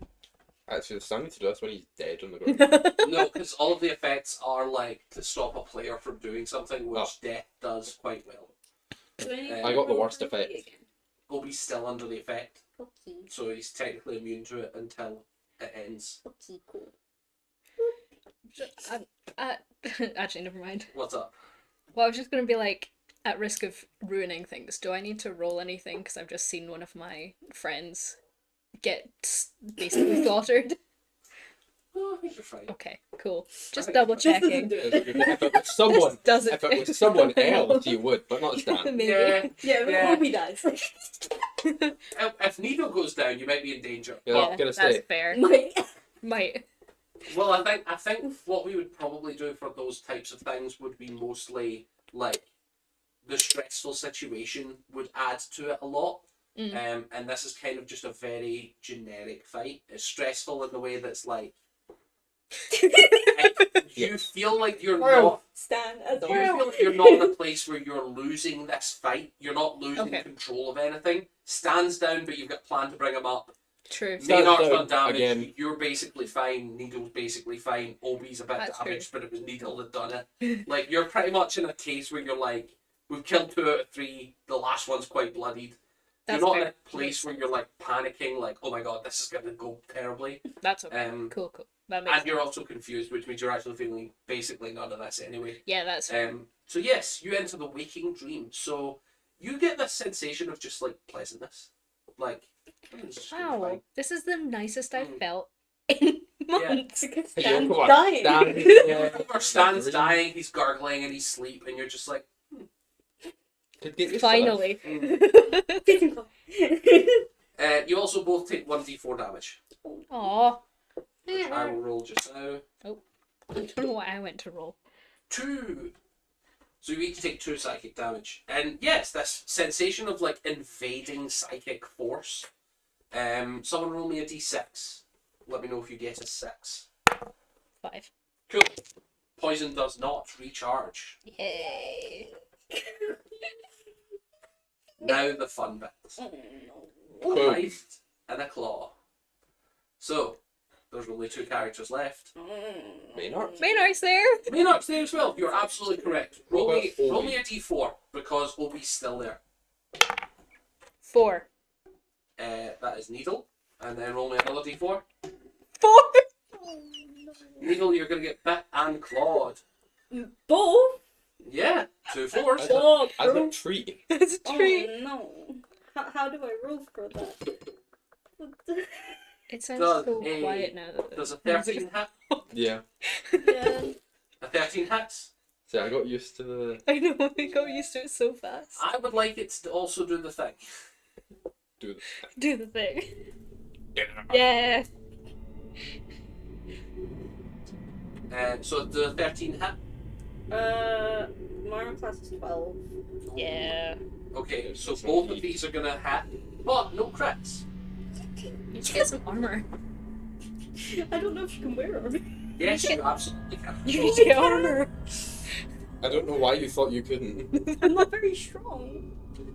Actually, Stan needs to do this when he's dead on the ground.
No, because all of the effects are like to stop a player from doing something, which
Oh.
death does quite well.
Do I need to
I
got the
roll
worst
for me
effect.
again?
Obi's still under the effect,
Okay.
so he's technically immune to it until it ends.
Okay, cool.
Actually, never mind.
What's up?
Well, I was just going to be like, at risk of ruining things, do I need to roll anything? Because I've just seen one of my friends get basically slaughtered.
Oh, I think you're fine.
Okay, cool. Just
think
double
this
This doesn't
checking.
do
If
it.
it was someone,
Doesn't
if it was someone else, you would, but not Stan.
Maybe.
Yeah.
Yeah, we
Yeah.
hope he dies.
If Nido goes down, you might be in danger.
Yeah.
But,
I'm gonna
that's
say.
fair. Might.
well, I think what we would probably do for those types of things would be mostly like the stressful situation would add to it a lot. And this is kind of just a very generic fight. It's stressful in the way that's like you feel like you're not.
Stan as
You
well.
feel like you're not in a place where you're losing this fight. You're not losing
Okay.
control of anything. Stands down, but you've got planned to bring him up.
True.
Stands
Maynard's
down
done damage.
again.
You're basically fine. Needle's basically fine. Obi's a bit
That's
damaged, but it was Needle that done it. Like you're pretty much in a case where you're like, we've killed 2 out of 3. The last one's quite bloodied.
That's
you're not in
fair.
a place where you're like panicking, like, oh my god, this is gonna go terribly.
That's okay. Cool. That makes
And you're
sense.
also confused, which means you're actually feeling basically none of this anyway.
Yeah, that's fair.
So yes, you enter the waking dream. So you get this sensation of just like pleasantness, like it's just gonna be
Wow.
fine.
This is the nicest I've
Mm.
felt in months.
Because
Hey,
Stan's
Yoko,
dying.
Stan-
Yeah, or Stan's dying, he's gargling in his sleep, and you're just like,
Could get used to
Finally.
You also both take 1d4 damage,
Aw.
which I will roll just now.
I don't know what I went to roll.
2. So you each take 2 psychic damage, and yes, this sensation of like invading psychic force. Someone roll me a d6. Let me know if you get a 6.
5.
Cool. Poison does not recharge.
Yay.
Now the fun bits.
Oh,
A
Boom.
bite and a claw. So, there's only 2 characters left.
Maynard?
Maynard's there.
Maynard's there as well. You're absolutely correct. Roll
What
me,
about
roll
Obi?
me a d4 because Obi's still there.
4.
That is Needle. And then roll me another d4.
4.
Needle, you're going to get bit and clawed.
Both?
Yeah, 2 4s.
Oh,
As a
bro.
treat.
That's a treat.
Oh, no. How do I roll for that?
It sounds
Does
so
a-
quiet now. That
Does a
the music's-
13 hit?
Yeah.
Yeah.
A 13 hits?
See, I got used to the...
I know, we got used to it so fast.
I would like it to also do the thing.
Do the...
Do the thing.
Yeah.
Yeah.
So the 13 hit?
My armor class is 12.
Yeah.
Okay, so both of these are going to hit, but no crits.
You should get some armor.
I don't know if she can wear armor.
Yes, you absolutely can.
You need to get armor.
I don't know why you thought you couldn't.
I'm not very strong.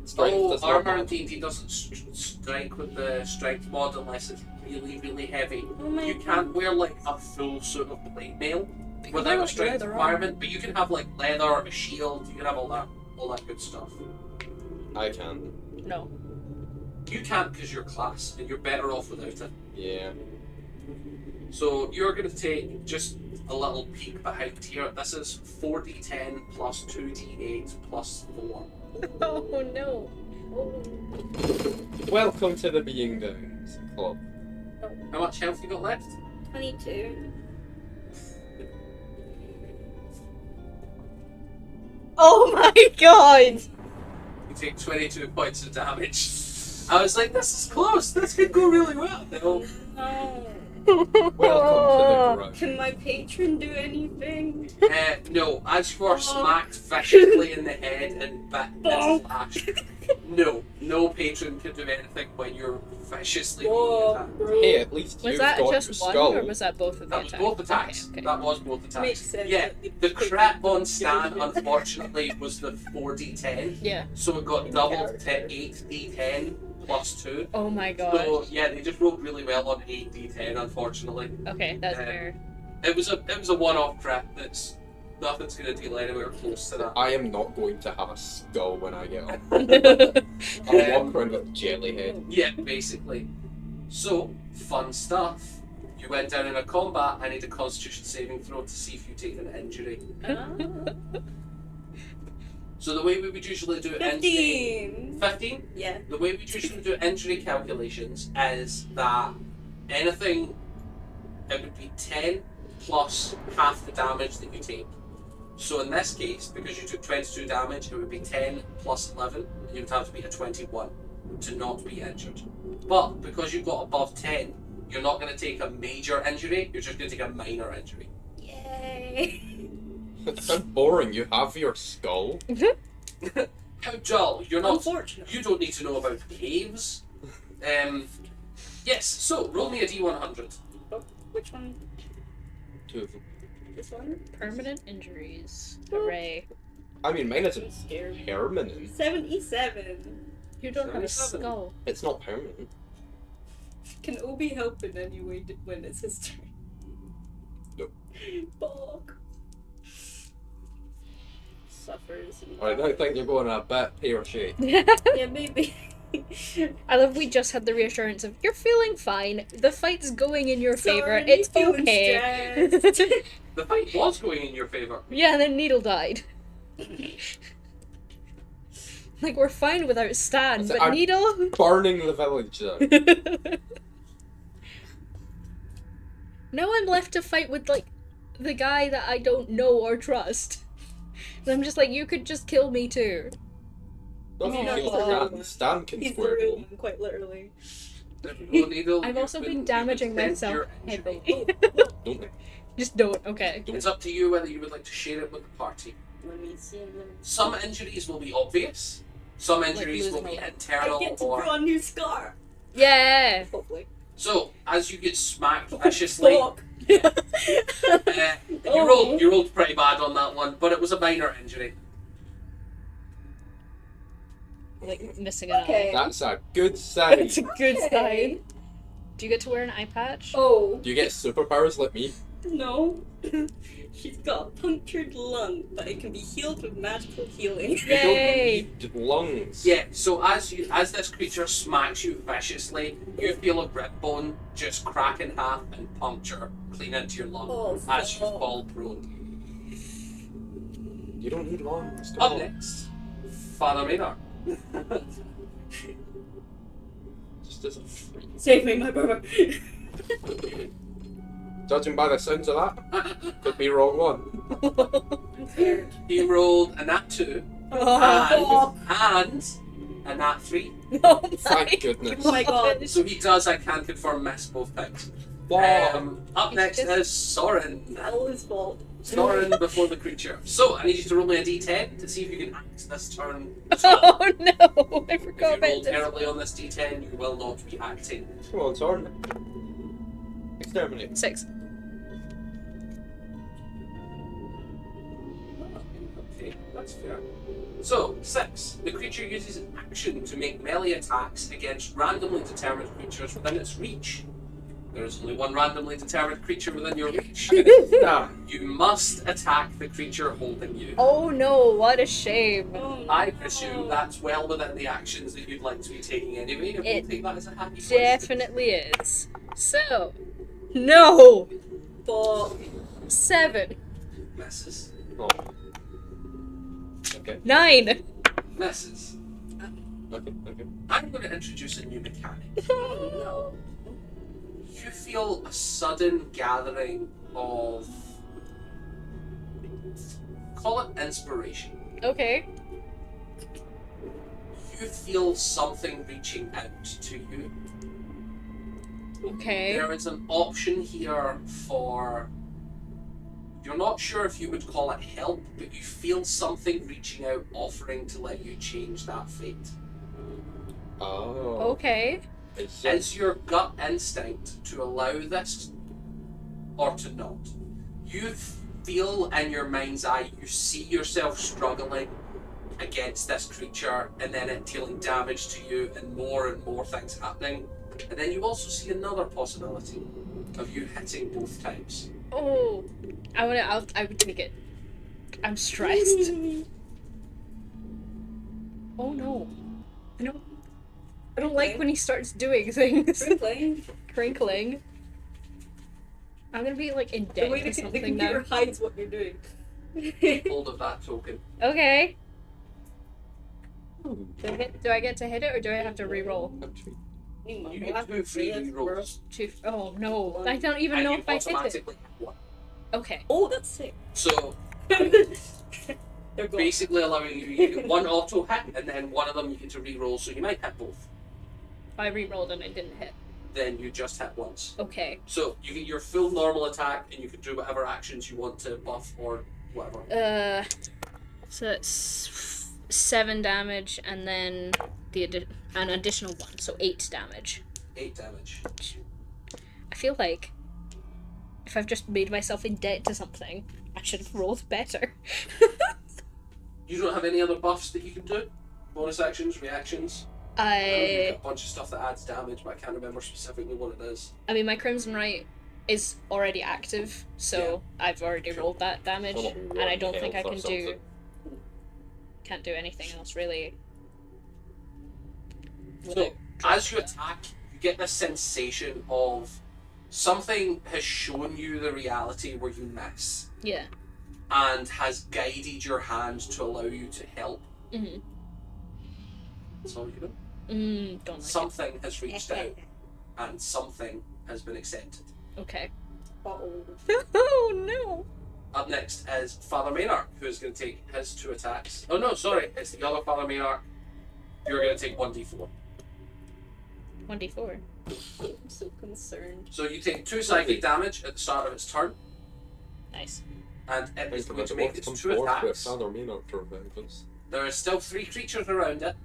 Strength
Oh,
does not
armor
matter.
in D&D doesn't strike with the strength mod unless it's really, really heavy.
Oh my
You can't wear like a full suit of plate mail
Wear,
without a
like,
strength
leather
requirement, but you can have like leather, a shield, you can have all that good stuff.
I can.
No.
You can't because you're class and you're better off without it.
Yeah.
So you're going to take just a little peek behind here. This is 4d10 plus 2d8 plus 4.
Oh no.
Welcome to the Being Downs Club.
How much health you got left?
22. Oh
my god!
You take 22 points of damage. I was like, this is close. This could go really well. No.
no.
Welcome to the garage.
Can my patron do anything?
No, as you are smacked viciously in the head and bit and
Bonk.
slashed, no patron can do anything when you're viciously being
Whoa,
attacked.
bro.
Hey, at least
Was
you've
that
got
just
your
one,
skull.
or was that both of the
That was
attacks?
both attacks.
Okay, okay.
That was both attacks.
Makes sense.
Yeah, the crit on Stan, unfortunately, was the 4d10,
Yeah.
so it got doubled to 8d10 plus 2.
Oh my god.
So yeah, they just rolled really well on 8d10, unfortunately.
Okay, that's
Uh,
fair.
It was a one-off crit. That's nothing's gonna deal anywhere close to that.
I am not going to have a skull when I get up. I'll walk around with a jelly head.
Yeah, basically. So, fun stuff. You went down in a combat. I need a Constitution saving throw to see if you take an injury. So the way we would usually do injury...
15.
15?
Yeah.
The way we usually do injury calculations is that anything, it would be 10 plus half the damage that you take. So in this case, because you took 22 damage, it would be 10 plus 11, and you would have to be a 21 to not be injured. But because you got above 10, you're not going to take a major injury, you're just going to take a minor injury.
Yay.
It's so boring. You have your skull.
How dull! You're not.
Unfortunate.
You don't need to know about caves. Yes. So roll me a d100.
Oh, which one?
2 of them.
This one?
Permanent injuries. Hooray.
I mean, mine
I'm
isn't
scared.
permanent.
77.
You don't have a
77.
skull.
It's not permanent.
Can Obi help in any way when it's his turn?
Nope.
Bog. Suffers.
I don't think you're going a bit pear-shaped.
Yeah, maybe.
I love we just had the reassurance of you're feeling fine. The fight's going in your favor.
Sorry,
It's
feeling
okay.
stressed.
The fight was going in your favor.
Yeah, and then Needle died. Like we're fine without Stan,
So
but
I'm-
Needle.
Burning the village down.
Now I'm left to fight with like the guy that I don't know or trust. And I'm just like, you could just kill me too.
Don't
Oh,
kill
no.
Stan. Stan can
He's the
square
real
him.
one, quite literally.
Needle,
I've also been
you've
damaging
spent
myself
your injury.
heavily.
Don't
Just don't. Okay.
It's up to you whether you would like to share it with the party.
Let me see.
Some injuries will be obvious. Some injuries will
losing
be
a leg.
internal
I get to
or.
draw a new scar.
Yeah.
Hopefully.
So as you get smacked viciously,
Fuck.
you rolled pretty bad on that one, but it was a minor injury.
Like missing an
Okay.
eye.
That's a good sign.
It's a good
Okay.
sign. Do you get to wear an eye patch?
Oh.
Do you get superpowers like me?
No. She's got a punctured lung, but it can be healed with magical healing.
You don't
Yay!
need lungs.
Yeah, so as this creature smacks you viciously, you feel a rib bone just crack in half and puncture clean into your lung
Oh,
as you
fuck.
fall prone.
You don't need lungs. Come
Up
on.
next, Father Maynard.
Just as
Save me, my brother.
judging by the sounds of that, could be wrong one.
I'm scared.
He rolled a nat 2
Oh,
and a nat 3.
Oh
Thank goodness.
Oh my god.
So he does, I can confirm, miss both times.
Wow.
Up next is Soren.
All his fault.
Soren before the creature. So I need you to roll me a d10 to see if you can act this turn.
Oh no! I
If
forgot
you roll
about this.
terribly on this d10, you will not be acting.
Come on, Soren. Exterminate.
6.
Okay, that's fair. So, 6. The creature uses an action to make melee attacks against randomly determined creatures within its reach. There is only one randomly determined creature within your reach.
Nah.
You must attack the creature holding you.
Oh no! What a shame.
Oh, no.
I presume that's well within the actions that you'd like to be taking anyway, and
It
we'll take that as a happy coincidence.
Definitely is. So, no.
But
7.
Misses.
Oh. Okay.
9.
Misses.
Okay.
I'm going to introduce a new mechanic.
Oh
You feel a sudden gathering of, call it inspiration.
no. Okay.
You feel something reaching out to you.
Okay.
There is an option here for, you're not sure if you would call it help, but you feel something reaching out offering to let you change that fate.
Oh.
Okay.
Is your gut instinct to allow this or to not? You feel in your mind's eye, you see yourself struggling against this creature and then it dealing damage to you and more things happening. And then you also see another possibility of you hitting both times.
Oh. I would take it. I'm stressed. Oh no. I don't like when he starts doing things.
Crinkling.
Crinkling. I'm gonna be like in
The
debt
way
or
the
something
computer
now.
hides what you're doing.
Hold of that token.
Okay.
Ooh.
Do I get to hit it or do I have to re-roll?
You get 2 free rerolls.
Oh no. I don't even
And
know
you
if I hit it.
automatically hit one.
Okay.
Oh, that's sick.
So
They're gone.
basically allowing you get one auto hit and then one of them you get to re-roll, so you might hit both.
I re-rolled and it didn't hit.
Then you just hit once.
Okay.
So you get your full normal attack and you can do whatever actions you want to buff or whatever.
So it's 7 damage and then an additional 1, so 8 damage.
8 damage.
I feel like if I've just made myself in debt to something, I should have rolled better.
You don't have any other buffs that you can do? Bonus actions, reactions? I know you've got a bunch of stuff that adds damage, but I can't remember specifically what it is.
I mean, my Crimson Right is already active, so I've already rolled that damage,
Almost
and I don't
one
think I
health or
can
something.
can't do anything else really.
So, as you attack, you get this sensation of something has shown you the reality where you miss
Yeah.
and has guided your hand to allow you to help.
Mhm.
That's all you know.
Don't like
Something has reached out and something has been accepted.
it. Okay.
Uh-oh.
Oh no.
Up next is Father Maynard, who's going to take his 2 attacks. Oh no, sorry, it's the other Father Maynard. You're going to take 1d4.
1d4.
I'm so concerned.
So you take 2 psychic damage at the start of its turn,
Nice.
and it is going to make its
Come
2
forth with
attacks.
Father Maynard to revive us.
There are still 3 creatures around it.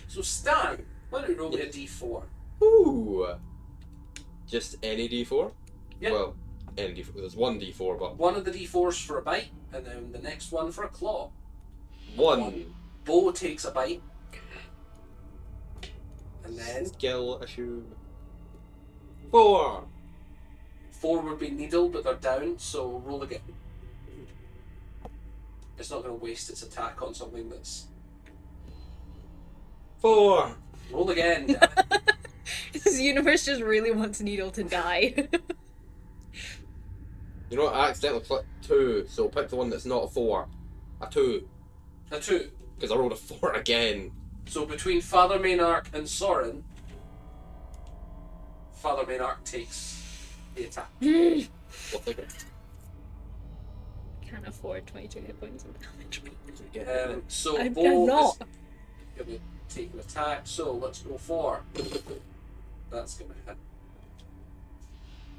So Stan, why don't you roll me a d4?
Ooh. Just any d4?
Yep.
Well, any d4. There's one d4, but
One of the d4s for a bite, and then the next one for a claw.
one.
Bo takes a bite. And then
Skill issue. 4.
4 would be needle, but they're down, so roll again. It's not going to waste its attack on something that's...
4.
Roll again, damn it.
This universe just really wants Needle to die.
You know what? I accidentally clicked 2, so pick the one that's not a 4. A 2.
A 2.
Because I rolled a 4 again.
So between Father Maynark and Soren, Father Maynark takes the attack.
What the heck?
Can't afford 22 hit points of damage.
So
I'm
Bo
not.
is going to take an attack. So let's go for. That's going to hit.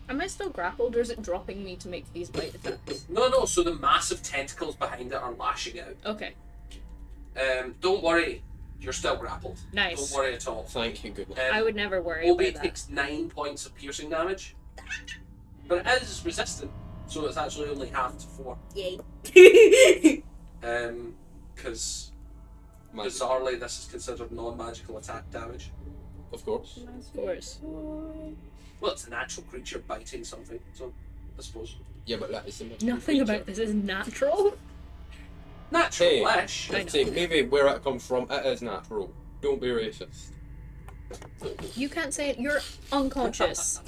Am I still grappled, or is it dropping me to make these bite attacks?
No. So the massive tentacles behind it are lashing out.
Okay,
Don't worry, you're still grappled.
nice.
Don't worry at all.
Thank you, good luck.
I would never worry
Obi
about that.
takes 9 points of piercing damage, but it is resistant, so it's actually only half to 4.
Yay.
Because
Magic.
bizarrely, this is considered non-magical attack damage.
Of course.
Of course.
Well, it's a natural creature biting something, so I suppose.
Yeah, but that is the magic
Nothing
creature.
about this is natural.
Natural
Hey.
flesh.
I
I'd
know.
say maybe where it comes from, it is natural. Don't be racist.
You can't say it. You're unconscious.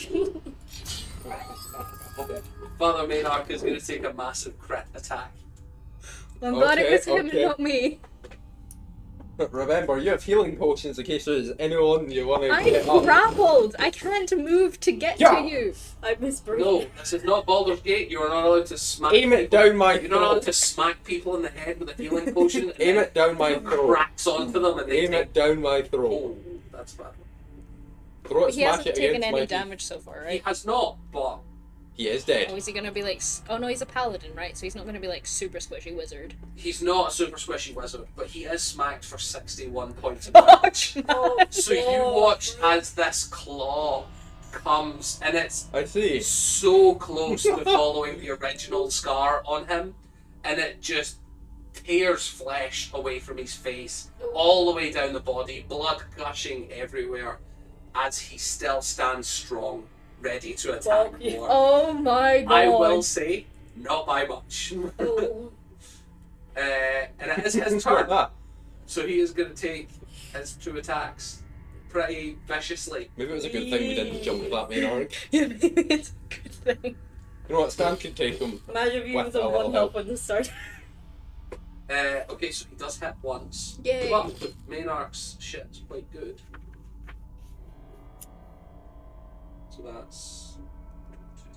Father Maynark is going to take a massive crit attack.
I'm glad it was him and
okay.
not me.
Remember, you have healing potions in case there's anyone you want to get
I'm
up.
grappled. I can't move to get
Yeah.
to you.
I misbreathed.
No, this is not Baldur's Gate. You are not allowed to smack.
Aim it
people.
down my
You're not allowed
throat.
to smack people in the head with a healing potion. And
Aim
then
it down my throat.
cracks onto them and they
Aim
take.
it down my throat.
Oh, that's bad.
Throw it,
But he
smash
hasn't
it
taken
against
any
my teeth.
damage so far,
He
right?
has not, but
He is dead.
Oh, is he gonna be like? Oh no, he's a paladin, right? So he's not gonna be like super squishy wizard.
he's not a super squishy wizard. But he is smacked for 61 points of damage.
Oh,
So you watch as this claw comes, and it's
I see.
so close to following the original scar on him, and it just tears flesh away from his face, all the way down the body, blood gushing everywhere, as he still stands strong, ready to attack
Well,
more.
Oh my god!
I will say, not by much.
Oh.
And it is his turn, so he is going to take his 2 attacks pretty viciously.
Maybe it was a good thing we didn't jump that Maynard.
Yeah, maybe it's a good thing.
You know what, Stan could take him.
Imagine if you
With
was
a
on
little
1
help.
health when this started.
Okay, so he does hit once.
Yay.
But Maynard's shit's quite good. So that's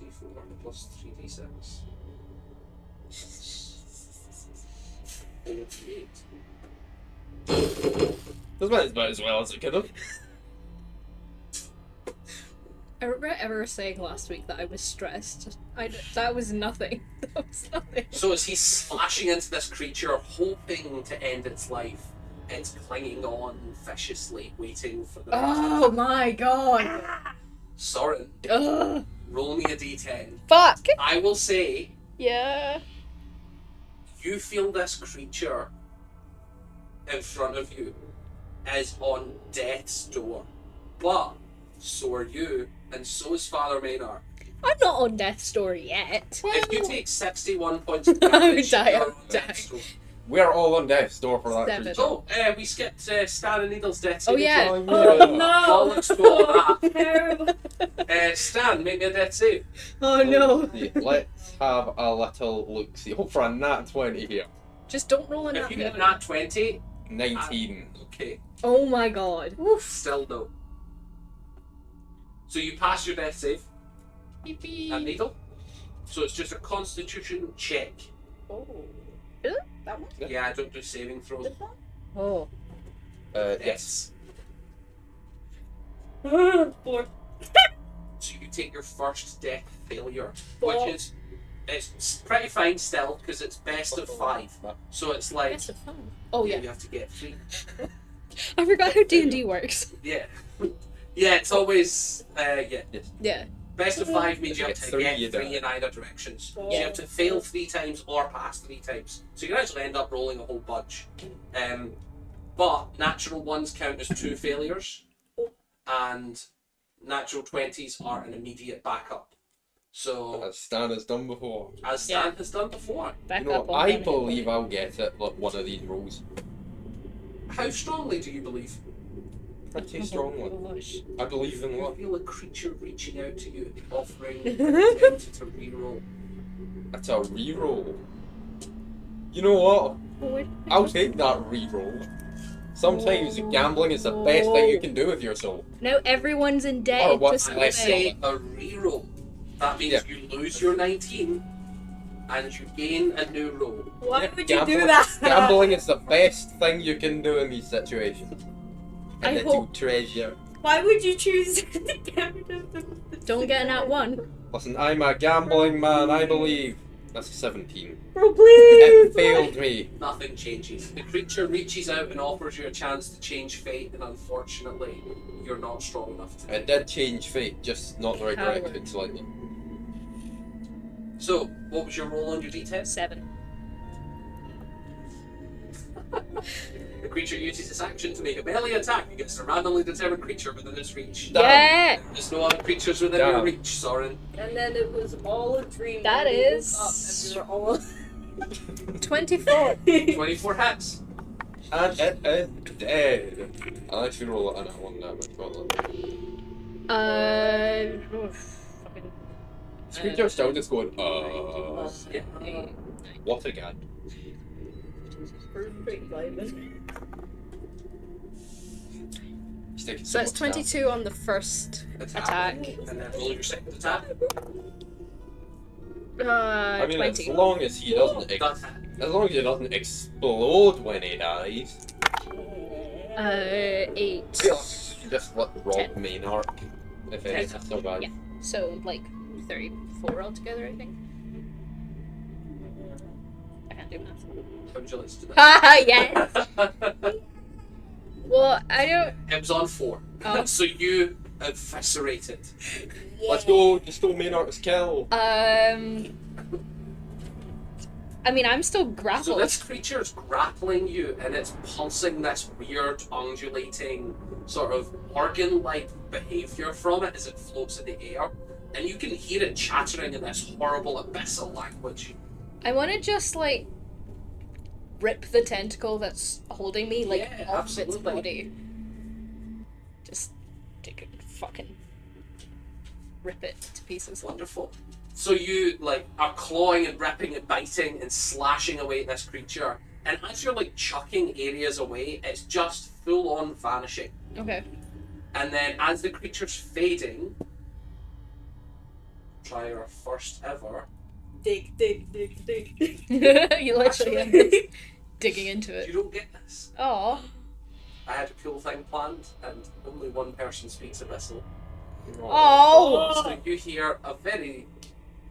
2d4 plus 3d6. 48.
That's about as well as it could have.
I regret ever saying last week that I was stressed. That was nothing. That was nothing.
So as he's slashing into this creature, hoping to end its life, it's clinging on viciously, waiting for the
Oh my god!
Soren,
Ugh.
roll me a d10.
Fuck!
I will say,
Yeah.
you feel this creature in front of you is on death's door. But so are you, and so is Father Maynard.
I'm not on death's door yet.
If you take 61 points of
I would
damage,
die,
you're
I would
on
die.
death's door.
We're all on death's door for that
7.
creature.
Oh, we skipped Stan and Needle's death
Oh,
saving
yeah.
throw.
Oh no!
Bollocks to all that.
Terrible.
Stan, make me a death save.
Oh no.
Yeah, let's have a little look. See, hope for a nat 20 here.
Just don't roll an
If you
apple.
get a nat 20,
19.
okay,
Oh my god.
still no. So you pass your death save at Needle. So it's just a constitution check.
Oh. Is it? That one?
Yeah.
Yeah, I don't do saving throws.
Oh.
Yes.
4.
So you take your first death failure,
Well-
which is it's pretty fine still because it's best of 5. So it's like
Best of fun. Oh yeah.
you have to get 3.
I forgot how D&D works.
Yeah, yeah. It's always yeah.
Yeah.
Best of 5 means you have
Get
to
3
get
you
3
die.
in either directions. So
Yeah.
you have to fail 3 times or pass 3 times. So you can actually end up rolling a whole bunch. But natural ones count as 2 failures, and natural 20s are an immediate backup. So,
As Stan has done before.
as Stan has done before.
Back
You know,
up on
I
one hit
believe
point.
I'll get it, like one of these rolls.
How strongly do you believe?
Pretty strongly.
Gosh.
I believe in
You
luck.
feel a creature reaching out to you, offering an attempt to reroll.
It's a reroll. You know what?
Forward.
I'll take that reroll. Sometimes gambling is the best thing you can do with your soul.
Now everyone's
Or
indebted to
what's
And I
left
something.
say a reroll. That means
Yeah.
you lose your 19 and you gain a new roll.
Why would you
Gambling-
do that?
Gambling is the best thing you can do in these situations.
I
A little
hope-
treasure.
Why would you choose to get rid of the
Don't get an at one.
Listen, I'm a gambling man, I believe. That's a 17.
Bro, please!
It failed me.
Nothing changes. The creature reaches out and offers you a chance to change fate, and unfortunately, you're not strong enough to.
It did change fate, just not the right
Coward.
direction slightly.
So, what was your roll on your d10?
7.
The creature uses its action to make a melee attack against a randomly determined creature within its reach.
Damn.
Yeah!
There's no other creatures within your
Damn.
reach, Soren.
And then it was all a dream.
That
and we woke
is-
up and we were all
24.
24 hits.
And it is dead. I'll actually roll it on that one damage, but
Fucking.
this creature's still just going,
Yeah.
what a guy.
perfect vibing.
He's taking
So it's
much damage.
22 on the first attack.
And then roll your second attack.
I mean,
20.
as long as he doesn't,
That's it.
as long as he doesn't explode when he dies,
8.
just let Rob
10.
Maynard if he survives.
Yeah. So, like, 34 altogether, I think. I can't do math.
How would you like to do that?
Ah, yes! Well, I don't.
It was on 4.
Oh.
So you eviscerated.
Let's go, just go Maynard's kill.
I mean, I'm still
So
grappled.
this creature's grappling you and it's pulsing this weird, undulating, sort of organ-like behaviour from it as it floats in the air. And you can hear it chattering in this horrible abyssal language.
I want to just, like, rip the tentacle that's holding me, like,
Yeah,
off its
absolutely.
body. Just take it, fucking rip it to pieces.
Wonderful. So you like are clawing and ripping and biting and slashing away at this creature, and as you're like chucking areas away, it's just full on vanishing.
Okay.
And then as the creature's fading, try our first ever.
Dig.
You literally end up digging into
You
it.
don't get this.
Oh.
I had a cool thing planned, and only one person speaks Abyssal.
Oh.
So you hear a very,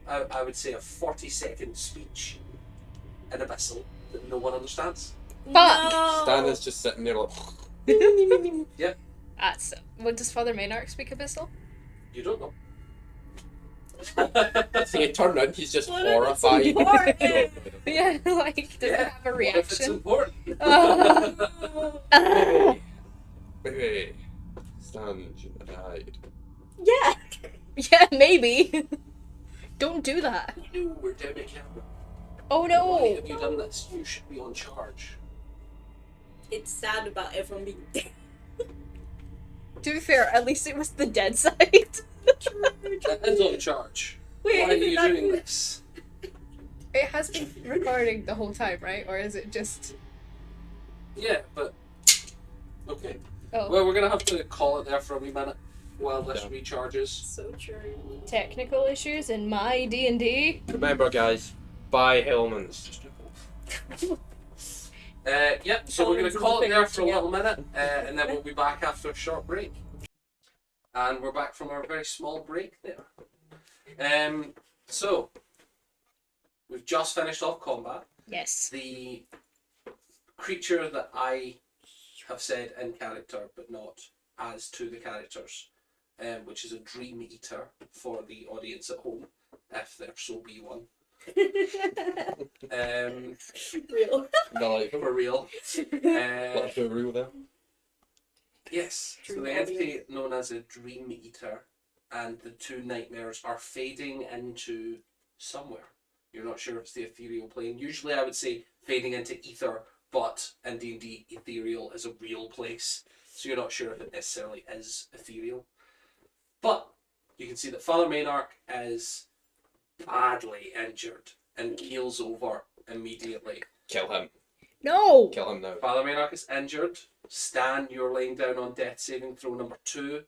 I would say, a 40-second speech in Abyssal that no one understands.
Fuck.
Stan is just sitting there like,
That's. What does Father Maynard speak Abyssal?
You don't know.
so you turn around, he's just
What if it's
horrified.
important?
Yeah, like, does it have a
What if it's
reaction?
important?
Baby, baby, Stan should have died.
Yeah.
Yeah, maybe. Don't do that.
You we're down at camera.
Oh
Why
no.
have you done this? You should be on charge.
It's sad about everyone being dead.
To be fair, at least it was the dead side.
That is on charge.
Wait,
Why are you
that-
doing this?
It has been recording the whole time, right? Or is it just?
Yeah, but okay.
Oh,
Well, we're gonna have to call it there for a wee minute while this
Yeah.
recharges.
So true.
technical issues in my D&D.
Remember, guys, buy Hellman's.
Yep. So we're gonna call it there for a little minute, and then we'll be back after a short break. And we're back from our very small break there. So we've just finished off combat.
Yes.
The creature that I have said in character, but not as to the characters, which is a dream eater for the audience at home, if there so be one.
Real.
No, like,
For real.
let's go real there.
Yes. So
Dream
the entity known as a dream eater and the two nightmares are fading into somewhere. You're not sure if it's the ethereal plane. Usually I would say fading into ether, but in D&D, ethereal is a real place. So you're not sure if it necessarily is ethereal. But you can see that Father Maynark is badly injured and keels over immediately.
Kill him.
No!
Kill him now.
Father Maynark is injured. Stan, you're laying down on death saving throw number 2.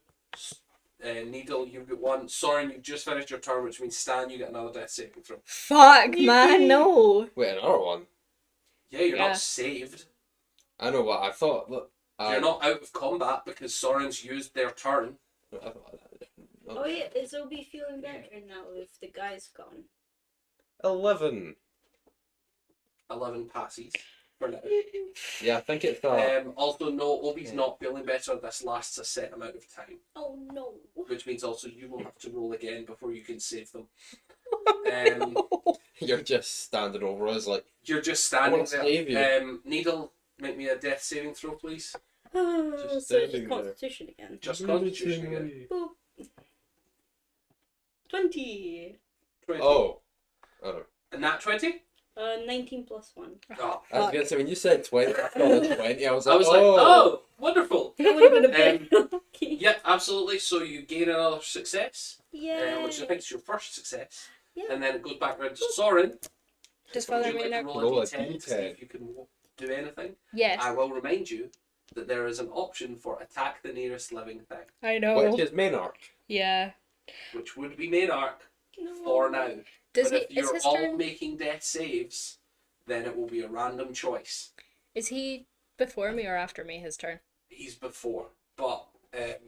Needle, you've got 1. Soren, you've just finished your turn, which means Stan, you get another death saving throw.
Fuck, man, no!
Wait, another one?
Yeah, you're
Yeah.
not saved.
I know what I thought. Look,
You're not out of combat because Soren's used their turn.
Oh yeah, is Obi feeling better now if the guy's gone?
11.
11 passes for now.
Yeah, I think it's
Also, no, Obi's
Yeah.
not feeling better. This lasts a set amount of time,
Oh no.
which means also you will have to roll again before you can save them.
You're just standing over us like,
You're just
I
standing
wanna save
there.
you.
Needle, make me a death saving throw, please.
So it's
standing there.
Constitution again.
Just Constitution again.
Boop. 20.
20.
Oh. I don't.
And that 20?
19 plus 1.
Oh.
I was gonna say, when you said 20, I thought it was 20. I was like,
Oh, wonderful.
That would have been a bit lucky.
Yeah, absolutely. So you gain another success,
Yeah.
which I think is your first success.
Yeah.
And then it goes back around to Soren.
Does
Would
Father
you like to
Maynard...
Roll a
D10 to see
D10.
if you can do anything?
Yes,
I will remind you that there is an option for attack the nearest living thing,
I know.
which is Maynark.
Yeah.
which would be Maynark
No.
for now.
Does
But
he...
if
Is
you're
his
all
turn...
making death saves, then it will be a random choice.
Is he before me or after me, his turn?
He's before, but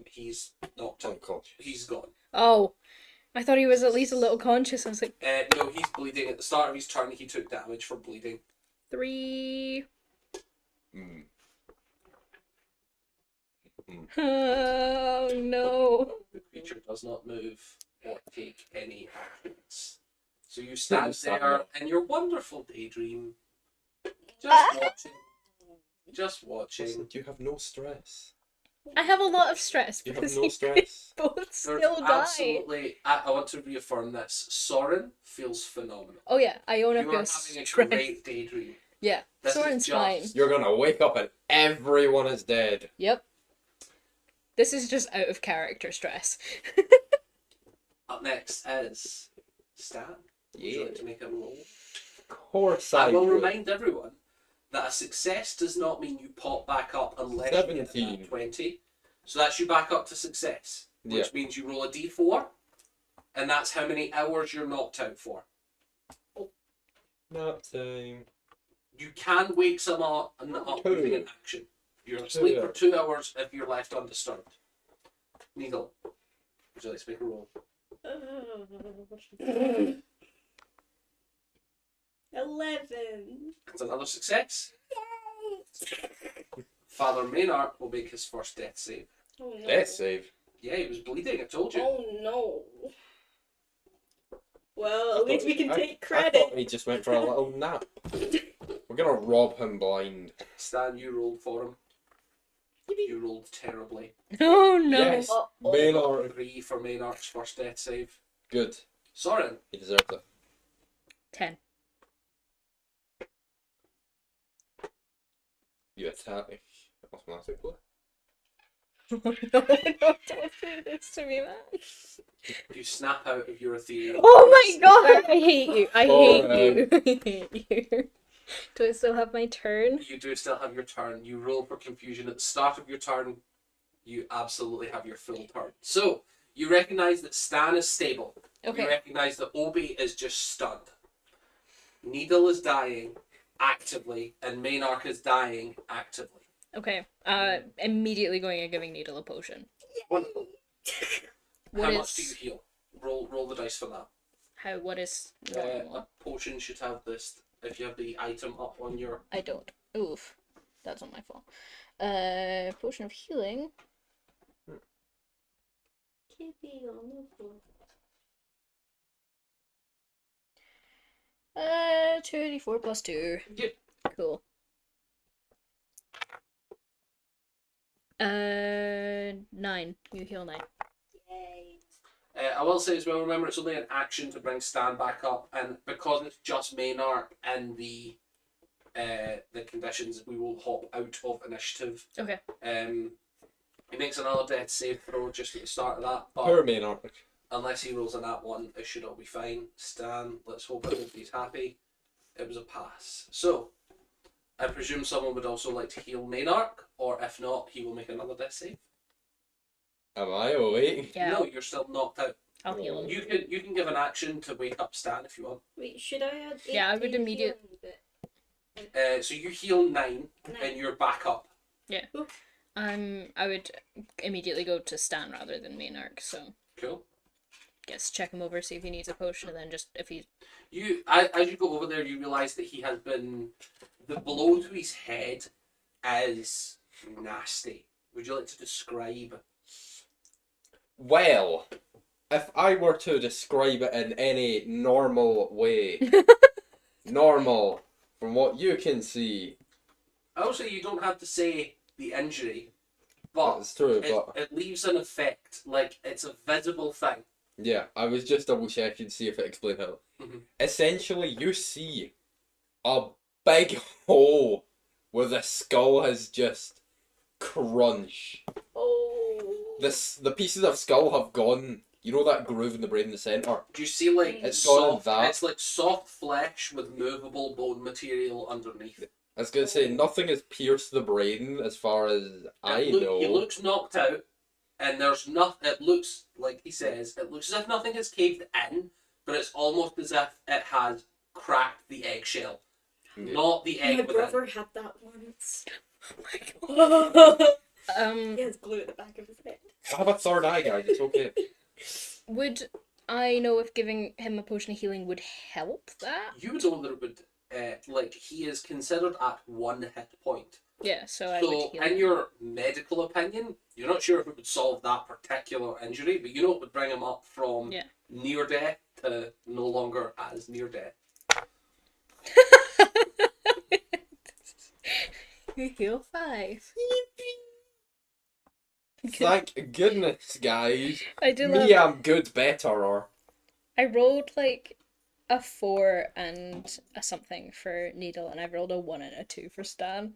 he's not.
Unconscious.
He's gone.
Oh. I thought he was at least a little conscious. I was like,
No, he's bleeding. At the start of his turn, he took damage for bleeding.
3...
Mm.
Oh, no.
The creature does not move or take any actions. So you stand
Just stand
there
there.
in your wonderful daydream, just watching. Just watching.
Listen, you have no stress.
I have a lot of stress
You have
because
no
he
stress.
both
There's
still die.
absolutely. I want to reaffirm this. Soren feels phenomenal.
Oh yeah, Iona
You are
feels
having a
stressed.
great daydream.
Yeah,
This is
Soren's
just-
fine.
You're gonna wake up and everyone is dead.
Yep. This is just out of character stress.
Up next is Stan. Would you
Yeah.
like to make a roll?
Of course
I will
would.
remind everyone that a success does not mean you pop back up unless you get
17.
that 20. So that's you back up to success, which
Yeah.
means you roll a d4, and that's how many hours you're knocked out for.
Nap time.
You can wake someone up
Two.
using an action. You're asleep for
hours.
2 hours if you're left undisturbed. Needle, would you like to make a roll?
11.
That's another success. Father Maynard will make his first death save.
Oh no.
Death save.
Yeah, he was bleeding, I told you.
Oh no. Well,
I
at least
thought-
we can take
I
credit.
thought he just went for a little nap. We're gonna rob him blind.
Stan, you rolled for him. You rolled terribly.
Oh no.
Yes.
Uh-oh.
Maynard.
3 for Maynard's first death save.
Good.
Soren,
He deserves it.
10.
You attack automatically.
No, don't do this to me, man.
you snap out of your ethereal.
Oh my god! I hate you. I
Oh,
hate you. I hate you. Do I still have my turn?
You do still have your turn. You roll for confusion at the start of your turn. You absolutely have your full turn. So, you recognise that Stan is stable. You
Okay.
recognise that Obi is just stunned. Needle is dying actively, and Maynard is dying actively.
Okay. Immediately going and giving Needle a potion.
Wonderful.
What
How
is...
much do you heal? Roll the dice for that.
What is...
A potion should have this. If you have the item up on your.
I don't. Oof. That's not my fault. Potion of healing.
Kitty on the floor.
2d4 plus 2.
Yep.
Cool. 9. You heal 9.
Yay.
I will say as well, remember it's only an action to bring Stan back up, and because it's just Maynard and the conditions, we will hop out of initiative.
Okay.
He makes another death save throw just at the start of that,
Poor
but
Maynard.
unless he rolls a nat 1, it should all be fine. Stan, let's hope everybody's happy. It was a pass. So, I presume someone would also like to heal Maynard, or if not, he will make another death save.
Am I awake?
Yeah.
No, you're still knocked out.
I'll heal him.
You can give an action to wake up Stan if you want.
Wait, should I add 8
Yeah, I
to
would
your
immediate-
healing bit?
So you heal 9, and
9.
you're back up.
I would immediately go to Stan rather than Maynard, so
Cool.
guess check him over, see if he needs a potion, and then just if he's
As you go over there, you realise that he has been. The blow to his head is nasty. Would you like to describe?
Well, if I were to describe it in any normal way, normal, from what you can see,
I will say you don't have to say the injury, but
that's true, but
it leaves an effect. Like it's a visible thing.
yeah, I was just double checking to see if it explained how.
Mhm.
Essentially, you see a big hole where the skull has just crunched.
Oh.
The pieces of skull have gone. You know that groove in the brain in the center?
Do you see like
It's gone
soft?
that.
It's like soft flesh with movable bone material underneath.
I was gonna say nothing has pierced the brain as far as I know.
He looks knocked out, and there's nothing. It looks like he says. It looks as if nothing has caved in, but it's almost as if it has cracked the eggshell,
Yeah.
not the egg
My
within.
brother had that once. He has glue at the back of his head.
I have a third eye, guys. It's okay.
would I know if giving him a potion of healing would help that?
You would know that it would. Like he is considered at 1 hit point.
Yeah, so I would
So,
heal
in
him.
your medical opinion, you're not sure if it would solve that particular injury, but you know it would bring him up from
Yeah.
near death to no longer as near death.
Heal 5.
Thank goodness, guys.
I do love
Me, I'm good, better, or
I rolled like a 4 and a something for Needle, and I rolled a 1 and a 2 for Stan.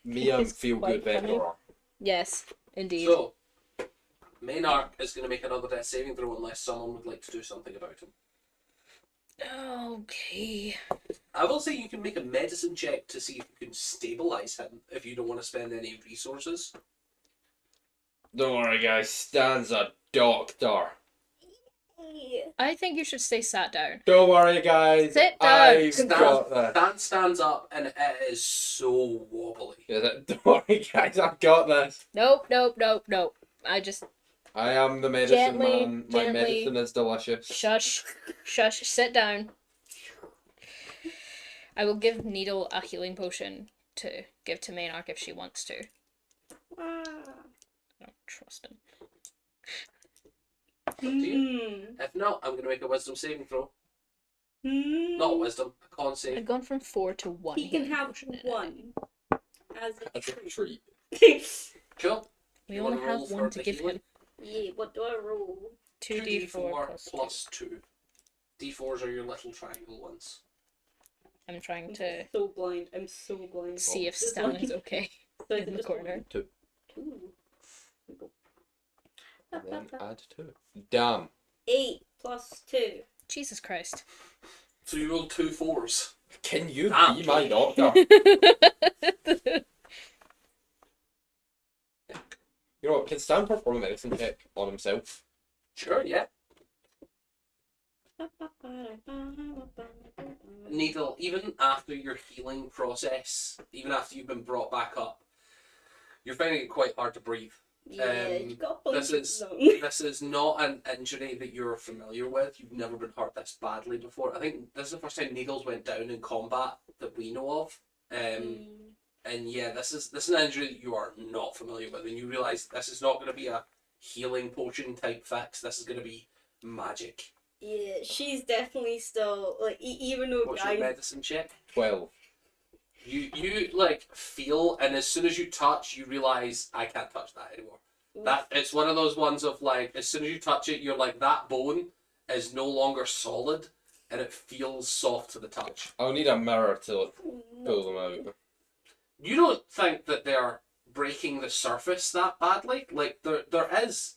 me, I'm
It's
feel
quite
good, better.
funny.
Or.
Yes, indeed.
So, Maynard is going to make another death saving throw unless someone would like to do something about him.
Okay.
I will say you can make a medicine check to see if you can stabilize him if you don't want to spend any resources.
Don't worry, guys. Stan's a doctor.
I think you should stay sat down.
Don't worry, guys.
Sit down.
I've got this.
Stan stands up and it is so wobbly.
Don't worry, guys. I've got this.
Nope. I just
I am the medicine
Gently,
man. My
gently.
medicine is delicious.
shush, sit down. I will give Needle a healing potion to give to Maynard if she wants to. I don't trust him.
Up to you. If not, I'm going to make a wisdom saving throw. Not a wisdom, a con
I've
save.
gone from 4 to 1.
He can
healing
have
potion in it.
one as a
That's a
treat.
treat.
Cool.
We
You
only
wanna roll
have
for
one to
the
give
healing?
him.
Yeah, what do I roll?
2d4 plus 2.
plus 2. D4s are your little triangle ones.
I'm trying to
So blind. I'm so blind.
see if
This
Stan
one-
is okay
So is
in
it
the
just
corner.
Two.
Two. We go.
And then add two. Damn.
8 plus 2.
Jesus Christ.
So you rolled 2 4s.
Can you
Damn.
be my doctor? You know what? Can Stan perform a medicine check on himself?
Sure, yeah. Needle, even after your healing process, even after you've been brought back up, you're finding it quite hard to breathe.
Yeah, you got a bunch
This
of
is
them.
this is not an injury that you're familiar with. You've never been hurt this badly before. I think this is the first time Needles went down in combat that we know of. And yeah, this is an injury that you are not familiar with, and you realise this is not going to be a healing potion type fix. This is going to be magic.
Yeah, she's definitely still like even though
What's your
guys.
medicine check?
12.
You like feel, and as soon as you touch, you realise I can't touch that anymore. That it's one of those ones of like, as soon as you touch it, you're like, that bone is no longer solid, and it feels soft to the touch.
I'll need a mirror to
No.
pull them out.
You don't think that they're breaking the surface that badly? Like there is.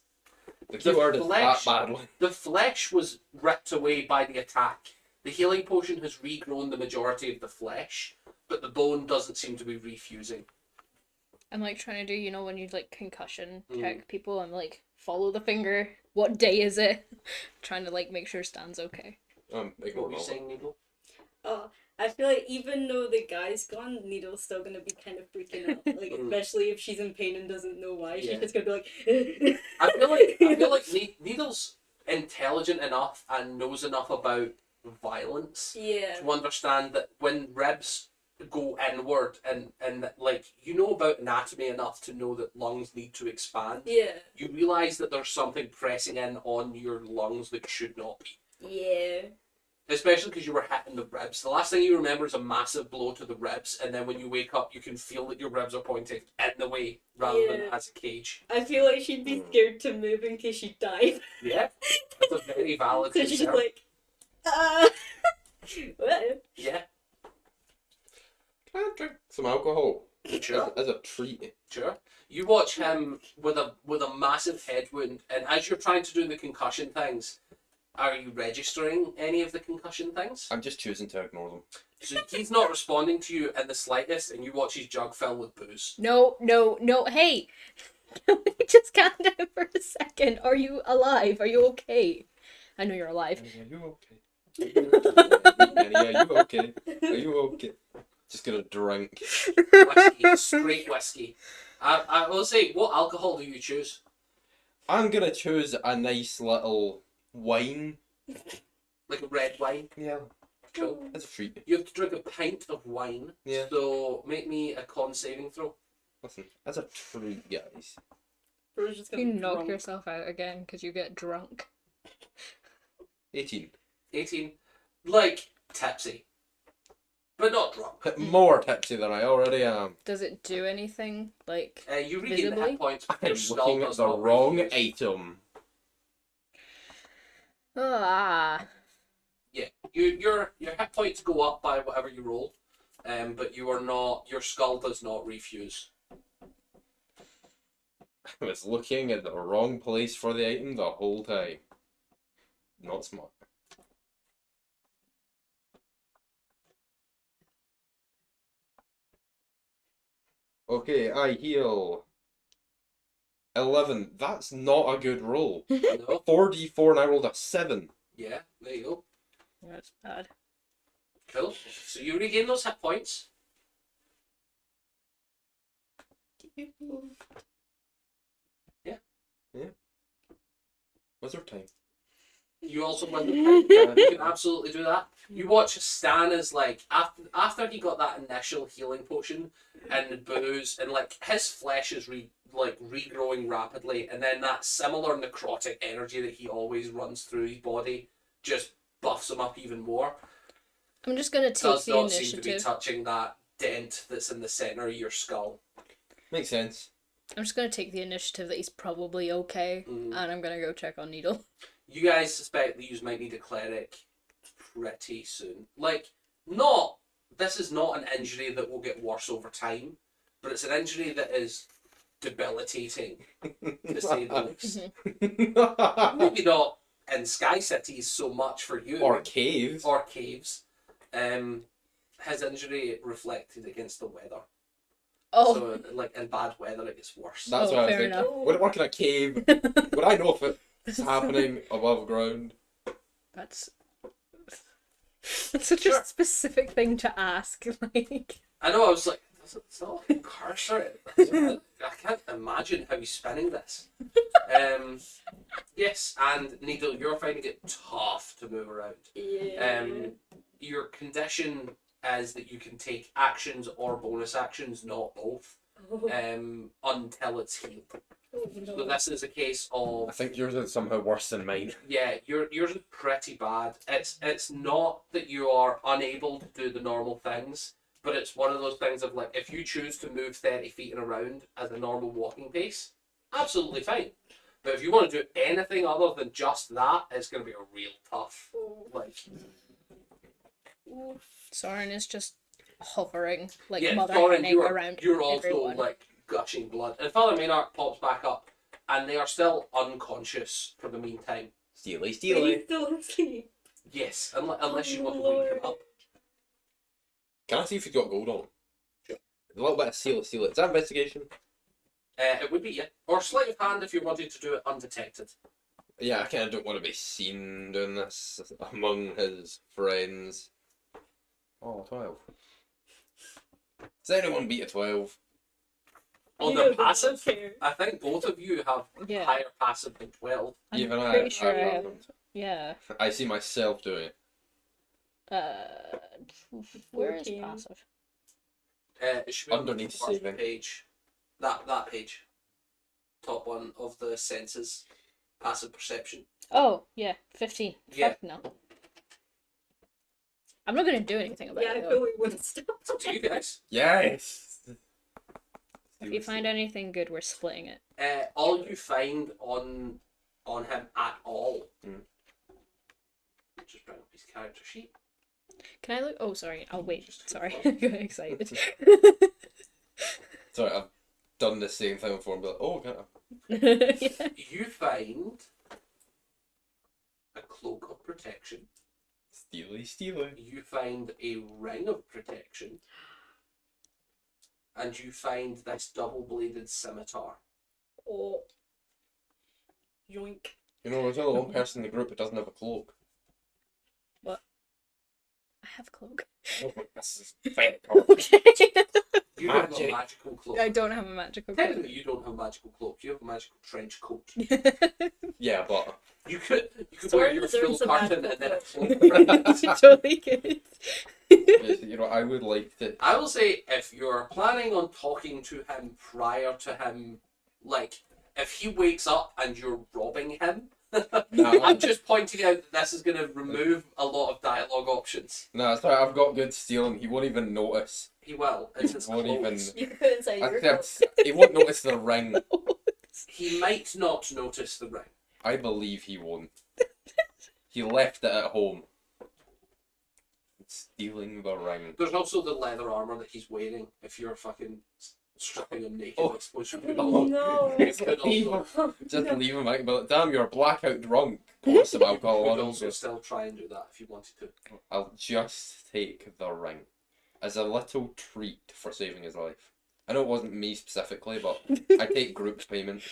The key
The
word is
flesh-
that badly.
The flesh was ripped away by the attack. The healing potion has regrown the majority of the flesh, but the bone doesn't seem to be refusing.
I'm like trying to do, you know, when you like concussion
Mm.
check people, I'm like, follow the finger. What day is it? Trying to like make sure Stan's okay.
What
Ignore
were you
all
saying, Needle?
I feel like even though the guy's gone, Needle's still gonna be kind of freaking out. Like, especially if she's in pain and doesn't know why. She's
Yeah.
just gonna be like.
I feel like Needle's intelligent enough and knows enough about violence
Yeah.
to understand that when ribs go inward and like you know about anatomy enough to know that lungs need to expand,
Yeah.
you realise that there's something pressing in on your lungs that should not be.
Yeah.
Especially because you were hitting the ribs. The last thing you remember is a massive blow to the ribs, and then when you wake up, you can feel that your ribs are pointing in the way rather than
Yeah.
as a cage.
I feel like she'd be scared to move in case she died.
Yeah, that's a very valid
So she's just
concern.
like, what?
Yeah,
Can I drink some alcohol?
sure,
As a treat.
sure. You watch him with a massive head wound, and as you're trying to do the concussion things, are you registering any of the concussion things?
I'm just choosing to ignore them.
So he's not responding to you in the slightest, and you watch his jug fill with booze.
No, hey! Can we just calm down for a second? Are you alive? Are you okay? I know you're alive.
Are you okay? Are you okay? Are you okay? Just gonna drink.
Whiskey, straight whiskey. I will say, what alcohol do you choose?
I'm gonna choose a nice little wine.
Like a red wine?
Yeah.
Cool.
As a treat.
You have to drink a pint of wine.
Yeah.
So make me a con saving throw.
Listen, as a treat, guys.
Bro's just gonna
You
be
knock
drunk.
yourself out again because you get drunk.
18.
18. Like, tipsy. But not drunk.
More tipsy than I already am.
Does it do anything? Like,
You regain the
Visibly?
hit points, but
I'm
your skull
looking at
does
the
not
wrong
refuse.
item.
ah.
Yeah. Your hit points go up by whatever you roll. But you are not, your skull does not refuse.
I was looking at the wrong place for the item the whole time. Not smart. Okay, I heal 11. That's not a good roll.
No?
4d4 and I rolled a 7.
Yeah, there you go.
That's bad.
Cool. So you regain those hit points.
Wizard time.
You also win the pint. You can absolutely do that. You watch Stan as like after he got that initial healing potion and the booze and like his flesh is regrowing rapidly, and then that similar necrotic energy that he always runs through his body just buffs him up even more.
I'm just gonna take
Does
the
not seem to be
initiative.
touching that dent that's in the center of your skull.
Makes sense.
I'm just gonna take the initiative that he's probably okay,
Mm.
and I'm gonna go check on Needle.
You guys suspect that you might need a cleric pretty soon. Like, not, this is not an injury that will get worse over time, but it's an injury that is debilitating, to say the least. Maybe not in Sky Cities so much for you.
Or caves.
Or caves. His injury reflected against the weather.
Oh,
So, like, in bad weather, it gets worse.
That's
Oh,
what I was
fair
thinking.
enough.
Would it work in a cave? Would I know if it's happening above ground?
that's such
Sure.
a specific thing to ask. Like,
I know, I was like, it's not a cursor. I can't imagine how he's spinning this. Yes, and Needle, you're finding it tough to move around.
Yeah.
Your condition is that you can take actions or bonus actions, not both, until it's healed. So this is a case
I
of,
think yours is somehow worse than mine.
yeah, yours is pretty bad. It's not that you are unable to do the normal things, but it's one of those things of like, if you choose to move 30 feet and around as a normal walking pace, absolutely fine. But if you want to do anything other than just that, it's going to be a real tough. Like,
Soren is just hovering, like
yeah,
mother
Thorin,
henning around
you're also
everyone.
like gushing blood. And Father Maynard pops back up, and they are still unconscious for the meantime.
Steely,
But
steely.
he's still asleep.
Yes, unless you want to
Lord.
wake him up.
Can I see if he's got gold on?
Sure.
A little bit of seal. Is that investigation?
It would be, yeah. Or sleight of hand if you wanted to do it undetected.
Yeah, I kind of don't want to be seen doing this among his friends. Oh, 12. Does anyone beat a 12?
On
Nito
their
does not
passive,
care.
I think both of you have
Yeah.
higher passive than 12.
I'm
Even
pretty sure I have.
haven't.
Yeah.
I see myself doing it.
Where is
14.
passive?
It should be on the
Underneath
first
saving.
page. That page. Top one of the senses. Passive perception.
Oh, yeah, 15.
Yeah.
Fuck no. I'm not gonna do anything about
Yeah, I
it
feel
though.
we wouldn't stop.
It's up to you guys.
Yes!
If you find anything good, we're splitting it.
All you find on him at all.
Mm.
Just bring up his character sheet.
Can I look? Oh, sorry. I'll wait.
Just-
Sorry. I got excited.
Sorry, I've done the same thing before and be like, oh, can I?
Yeah.
You find a cloak of protection.
Steely, steely.
You find a ring of protection. And you find this double-bladed scimitar.
Oh. Yoink.
You know, there's only one person in the group that doesn't have a cloak.
I have a cloak.
Oh, this is very cool.
Okay.
You don't have a
Magic.
magical cloak.
I don't have a magical cloak.
Technically, you don't have a magical cloak. You have a magical trench coat.
Yeah, but
You could
Soren
wear your
deserves
full
a
curtain
magical
and then a
cloak.
cloak around.
You totally could.
you know, I would like to.
I will say, if you're planning on talking to him prior to him, like, if he wakes up and you're robbing him,
No,
I'm just pointing out that this is going to remove a lot of dialogue options.
no, it's alright. I've got good stealing. He won't even notice.
He will. It's his
Won't even-
clothes.
You could put it inside your
Except he won't notice the ring.
He might not notice the ring.
I believe he won't. He left it at home. Stealing the ring.
There's also the leather armor that he's wearing. If you're fucking stripping him naked,
Oh.
exposed to
Oh, no.
It could also,
Just leave him out. But damn, you're blackout drunk. Pour some alcohol
could
on him.
also still try and do that if you wanted to.
I'll just take the ring as a little treat for saving his life. I know it wasn't me specifically, but I take group payment.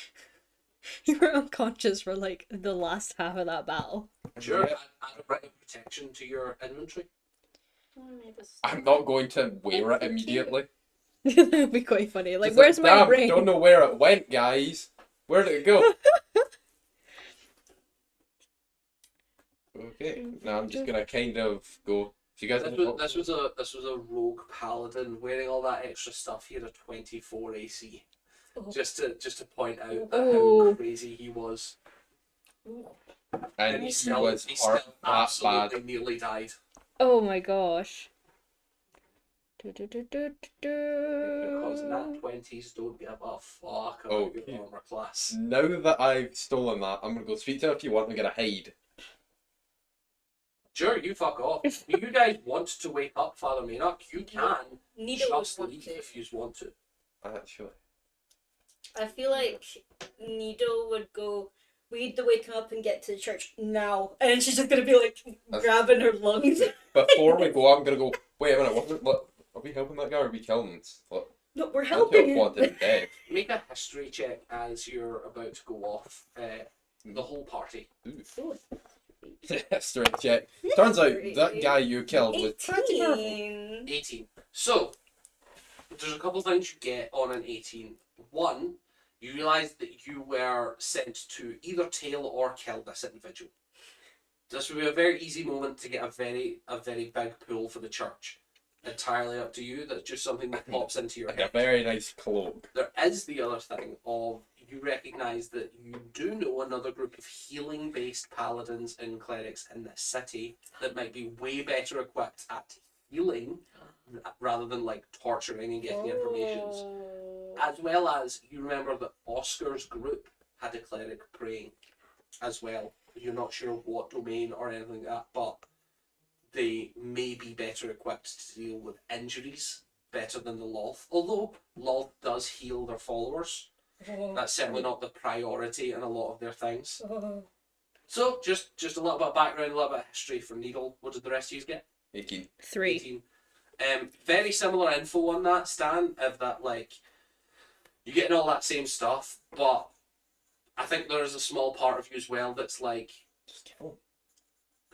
You were unconscious for like the last half of that battle.
Sure,
Yeah.
add a ring of protection to your inventory.
I'm not going to wear it immediately.
That would be quite funny. Like,
Just
where's my
damn,
ring?
Don't know where it went, guys. Where did it go? Okay, now I'm just gonna kind of go. If you guys
This was a rogue paladin wearing all that extra stuff. He had a 24 AC.
Oh.
Just to point out
Oh.
how crazy he was.
and
He
he
still,
was
he
hurt
still
that
absolutely
bad.
nearly died.
Oh my gosh.
Because nat 20s don't give a fuck about
Okay.
your armor class.
Now that I've stolen that, I'm gonna go speak to him if you want. I'm gonna hide.
Sure, you fuck off. If you guys want to wake up Father Maynard, you can
Nito
just
would want
leave
to.
if you want to.
Actually,
I feel like Nito would go, we need to wake him up and get to the church now. And then she's just gonna be like grabbing her lungs.
before we go, I'm gonna go. Wait a minute. What? Are we helping that guy? Or are we killing him? What?
No, we're
I
helping him.
wanted him dead.
Make a history check as you're about to go off. The whole party.
History check. Turns out that guy you killed was pretty powerful.
18.
18. So, there's a couple things you get on an 18. One, you realise that you were sent to either tail or kill this individual. This would be a very easy moment to get a very big pull for the church. Entirely up to you. That's just something that pops into your
Like a
head.
very nice cloak.
There is the other thing of you recognise that you do know another group of healing based paladins and clerics in this city that might be way better equipped at healing rather than like torturing and getting information. As well as, you remember that Oscar's group had a cleric praying as well. You're not sure what domain or anything like that, but they may be better equipped to deal with injuries better than the Loth. Although Loth does heal their followers, that's certainly not the priority in a lot of their things. So, just a little bit of background, a little bit of history for Needle. What did the rest of you get?
18.
3.
18. Very similar info on that, Stan, of that, like, you're getting all that same stuff, but I think there is a small part of you as well that's like,
Just kill him.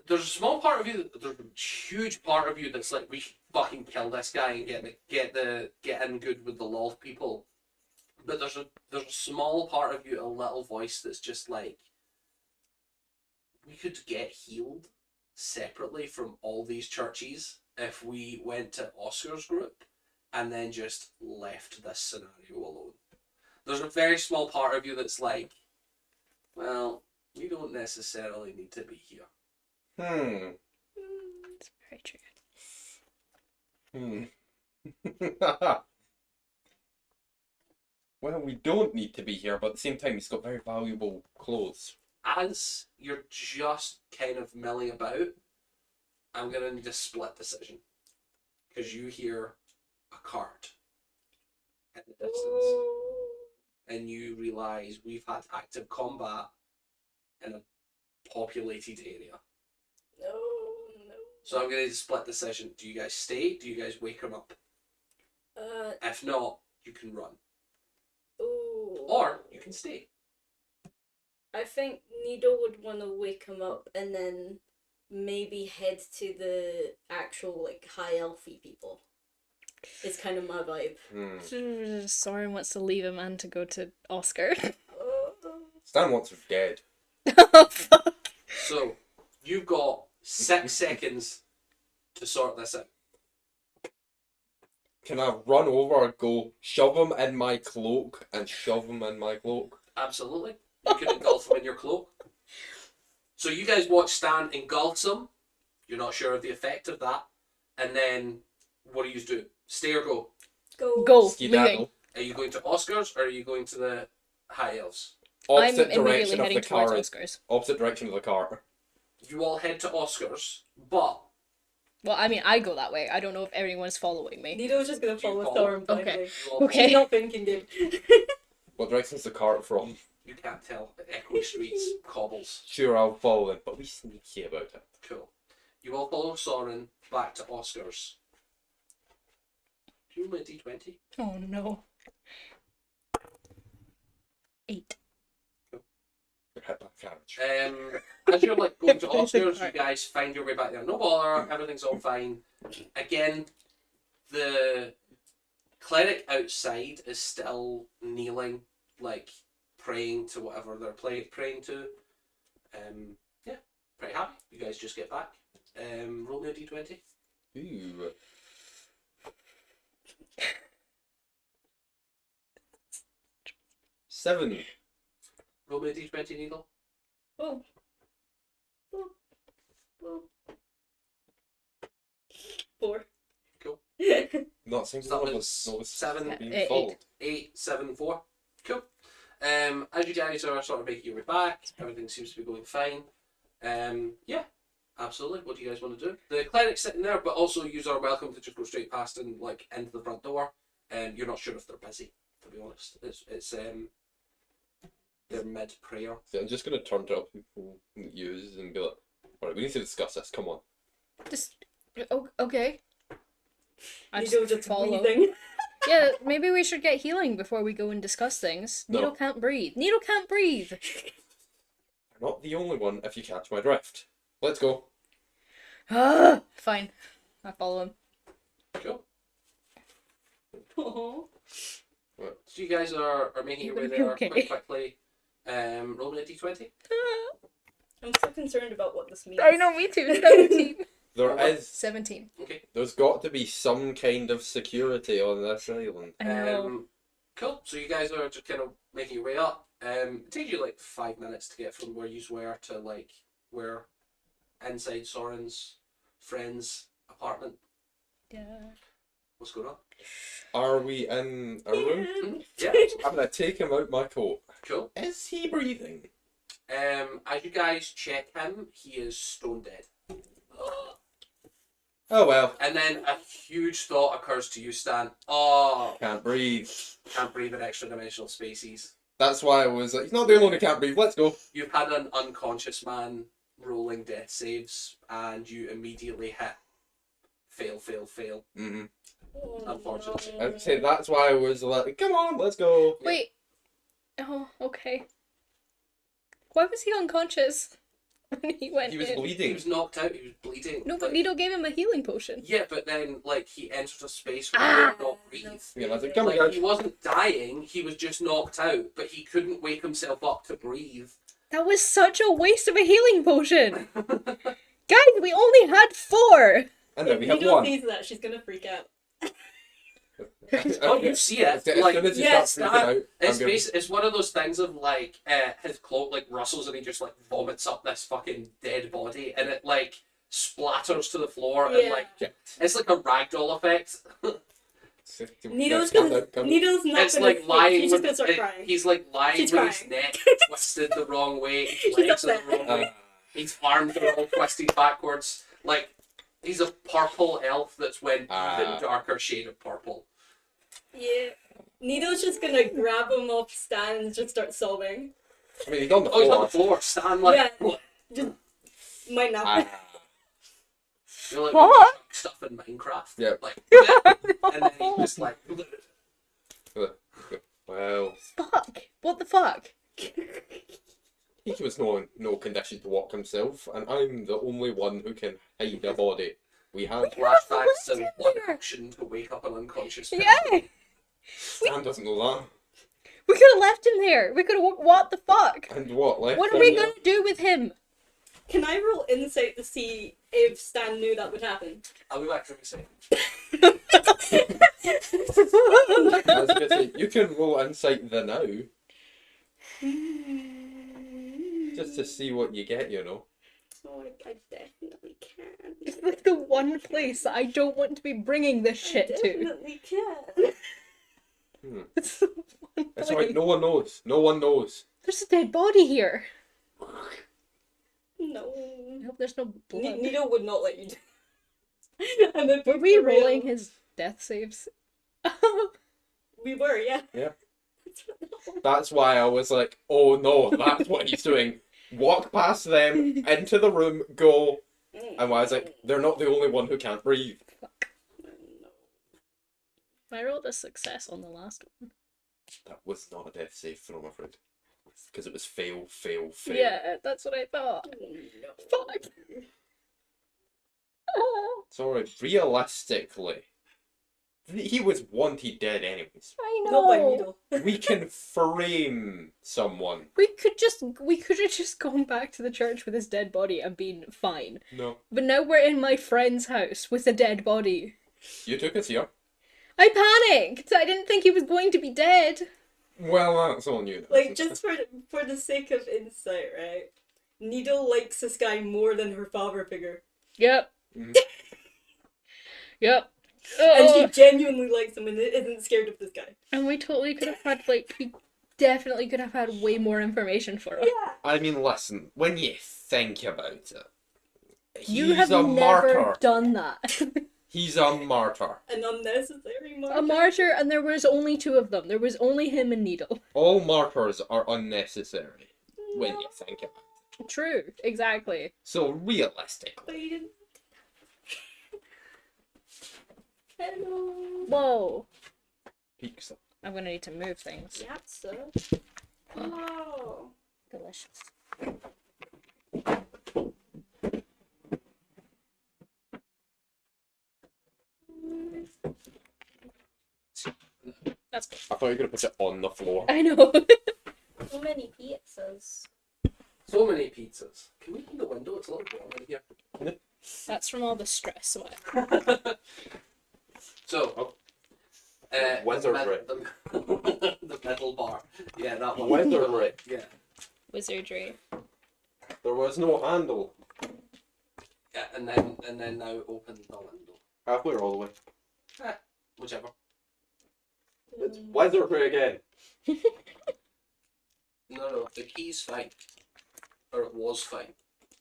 there's a small part of you, there's a huge part of you that's like, we should fucking kill this guy and get in good with the Loth people. But there's a small part of you, a little voice that's just like, we could get healed separately from all these churches if we went to Oscar's group and then just left this scenario alone. There's a very small part of you that's like, well, we don't necessarily need to be here.
That's very true.
Well, we don't need to be here, but at the same time, he's got very valuable clothes.
As you're just kind of milling about, I'm going to need a split decision. Because you hear a cart in the distance. And you realise we've had active combat in a populated area.
No.
So I'm going to need a split decision. Do you guys stay? Do you guys wake him up? If not, you can run.
Ooh.
Or you can stay.
I think Nido would want to wake him up and then maybe head to the actual, like, high elfy people. It's kind of my vibe.
Soren wants to leave him and to go to Oscar.
Stan wants her dead.
Oh, fuck.
So, you've got 6 seconds to sort this out.
Can I run over, go shove him in my cloak, and shove him in my cloak?
Absolutely. You can engulf him in your cloak. So you guys watch Stan engulfs him. You're not sure of the effect of that. And then, what do you do? Stay or go?
Go.
Skedaddle.
Leaving.
Are you going to Oscars or are you going to the High Elves?
I'm
Opposite
immediately
direction of
heading
the
towards
car.
Oscar's.
Opposite direction of the car.
You all head to Oscars, but
Well, I mean, I go that way. I don't know if everyone's following me.
Nido's just gonna follow
follow?
Thorn
Okay.
blindly.
you all
Okay.
She's not thinking it.
What direction's the cart from?
You can't tell. Echoey streets, cobbles.
Sure, I'll follow him, but be sneaky about it.
Cool. You all follow Soren back to Oscars. Do you roll a d20?
Oh no. 8.
You're hit by a carriage.
As you're like going to Oscars, you guys find your way back there. No bother, everything's all fine. Again, the cleric outside is still kneeling, like praying to whatever they're praying to. Yeah, pretty happy. You guys just get back. Roll me a d20.
Ooh. Seven.
Roll me a d20, Needle.
Oh. Boop. Boop. 4.
Cool.
Not single
So
one
that
of
was
us knows
7,
being
8.
followed.
8, 7, 4. Cool. As you guys are sort of making your way back, everything seems to be going fine. Yeah, absolutely. What do you guys want to do? The cleric's sitting there, but also you are welcome to just go straight past and like into the front door. You're not sure if they're busy, to be honest. It's they're mid prayer.
So I'm just gonna turn to people use and be like, alright, we need to discuss this, come on.
Just okay. I
Nido
just
just
follow.
breathing.
Yeah, maybe we should get healing before we go and discuss things.
No.
Needle can't breathe. Needle can't breathe.
You're not the only one if you catch my drift. Let's go.
Fine. I follow him.
Cool.
Aw.
So you guys are making your way
You're
there
okay.
quite quickly. Roll me a d20.
I'm so concerned about what this means.
I know, me too. 17.
There is
17.
Okay.
there's got to be some kind of security on this island.
I know.
Cool. So you guys are just kind of making your way up. It takes you like 5 minutes to get from where you were to like where inside Soren's friend's apartment.
Yeah.
What's going on?
Are we in a room?
Mhm. Yeah,
I'm gonna take him out my coat.
cool.
Is he breathing?
As you guys check him, he is stone dead.
Oh well.
And then a huge thought occurs to you, Stan. Oh,
Can't breathe.
can't breathe in extra dimensional spaces.
That's why I was like, he's not the only one who can't breathe. Let's go.
You've had an unconscious man rolling death saves, and you immediately hit fail, fail, fail.
Mm-hmm.
Unfortunately.
I'd say that's why I was like, come on, let's go.
Wait. Oh, okay. Why was he unconscious when he went
He was
in?
He
bleeding.
was knocked out. He was bleeding.
No, but
like,
Nito gave him a healing potion.
yeah, but then like he entered a space where he
Ah.
could not breathe.
Yeah, I was like, come on,
Like
guys.
he wasn't dying. He was just knocked out, but he couldn't wake himself up to breathe.
That was such a waste of a healing potion. Guys, we only had 4.
And then
If
we have
Needle
one.
sees that, she's gonna freak out.
Oh, you see it.
As soon
Like,
as you
yeah,
start freaking out,
it's one of those things of like his cloak like rustles and he just like vomits up this fucking dead body and it like splatters to the floor and
Yeah.
like it's like a ragdoll effect.
Needle's
Calm
gonna.
down, calm down.
Needle's not
It's
gonna.
like lying.
She's just
with-
gonna start crying.
He's like lying
She's
with his
crying.
neck twisted the wrong way. His
She's
legs are the
upset.
wrong way. His arms are all twisted backwards. Like he's a purple elf that's went even darker shade of purple.
Yeah. Needle's just gonna grab him off Stan and just start sobbing.
I mean, he's on the
Oh, he's on
floor.
the floor. Stand like
Yeah. Just might not.
Ah.
you know, like
What?
when you chuck stuff in Minecraft.
Yeah.
Like, and then he's just like.
Well,
Fuck. What the fuck?
he was no condition to walk himself, and I'm the only one who can hide a body. We have
Flashbacks to
What's in
one
there?
action to wake up an unconscious person.
Yeah.
Stan doesn't know that.
We could have left him there. We could have. What the fuck?
And what left?
What are
him
we
there?
gonna do with him?
Can I roll insight to see if Stan knew that would happen?
I'll be back for a second.
I was gonna say, you can roll insight the now, just to see what you get, you know.
Oh, I definitely can.
It's like the one place that I don't want to be bringing this shit
I
to.
definitely can.
It's the one
It's
place.
alright, no one knows. No one knows.
There's a dead body here.
No.
I hope there's no blood.
Needle would not let you do. And then
Were we
for real.
rolling his death saves?
We were, yeah.
Yeah. That's why I was like, oh no, that's what he's doing. Walk past them, into the room, go. And I was like, they're not the only one who can't breathe.
I rolled a success on the last one.
That was not a death save throw, I'm afraid. Because it was fail, fail, fail.
Yeah, that's what I thought. Fuck.
Sorry, realistically, he was wanted dead anyways.
I know.
Not by Needle.
We can frame someone.
We could have just gone back to the church with his dead body and been fine.
No.
But now we're in my friend's house with a dead body.
You took us here.
I panicked. I didn't think he was going to be dead.
Well, that's on you.
Like, just for the sake of insight, right? Needle likes this guy more than her father figure.
Yep.
Mhm.
Yep.
And she
Ugh.
genuinely likes him and isn't scared of this guy.
And we totally could have had, like, we definitely could have had way more information for us.
Yeah.
I mean, listen, when you think about it,
You
he's
have
a
never
martyr.
done that.
He's a martyr.
An unnecessary martyr.
A martyr, and there was only 2 of them. There was only him and Needle.
All martyrs are unnecessary when you think about it.
True, exactly.
So realistically,
But you didn't. Hello.
Whoa.
peaks.
I'm gonna need to move things.
Yeah, so. Oh.
Delicious. That's good.
I thought you were gonna put it on the floor.
I know.
So many pizzas.
So many pizzas. Can we open the window? It's a little warm in here.
That's from all the stress sweat.
So,
Wizardry.
the metal bar. Yeah, that one.
Wizardry.
Yeah,
Wizardry.
There was no handle.
yeah, and then now open the window.
Halfway or all the way?
Whichever.
It's wizardry again.
No, the key's fine. Or it was fine. Oh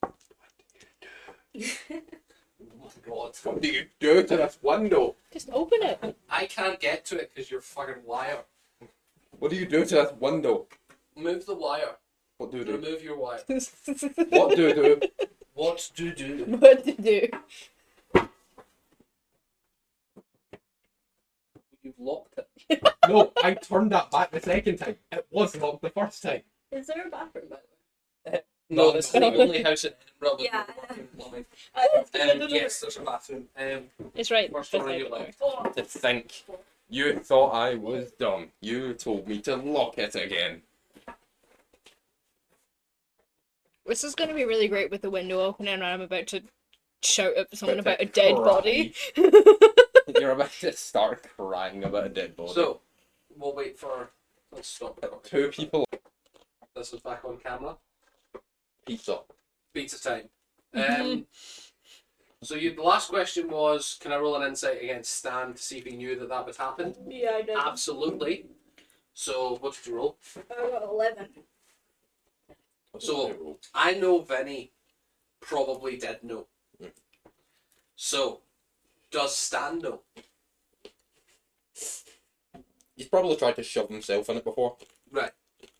my god.
What do you do to this window?
Just open it.
I can't get to it because you're fucking wire.
What do you do to this window?
Move the wire.
What do you do?
Remove your wire.
What do you do?
What do?
What to do?
You've locked it.
No, I turned that back the second time. It was locked the first time.
Is there a bathroom, by the way?
No, this is the only house in Edinburgh with
Yeah,
no fucking plumbing.
It's
Yes, there's a bathroom.
It's right.
First one on your left.
To think. You thought I was dumb. You told me to lock it again.
This is going to be really great with the window open, and I'm about to shout at someone
About
about
to
a dead
cry.
body.
You're about to start crying about a dead body.
So, we'll wait for. Let's stop it.
Two people.
This is back on camera.
Pizza.
Pizza time. So the last question was, can I roll an insight against Stan to see if he knew that that would happen?
Yeah, I did.
Absolutely. So what did you roll?
I got 11.
So I know Vinny probably did know. So does Stan know?
He's probably tried to shove himself in it before.
Right.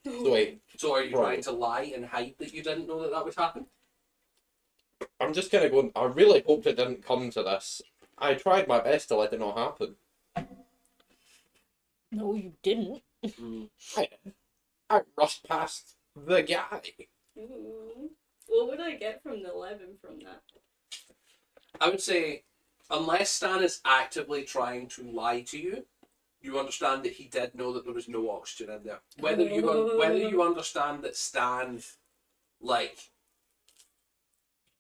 So wait,
So are you
Probably.
trying to lie and hide that you didn't know that that would happen?
I'm just kind of going, I really hoped it didn't come to this. I tried my best to let it not happen.
No, you didn't.
I rushed past the guy.
Ooh. What would I get from the 11 from that?
I would say, unless Stan is actively trying to lie to you, you understand that he did know that there was no oxygen in there. Whether you understand that Stan, like,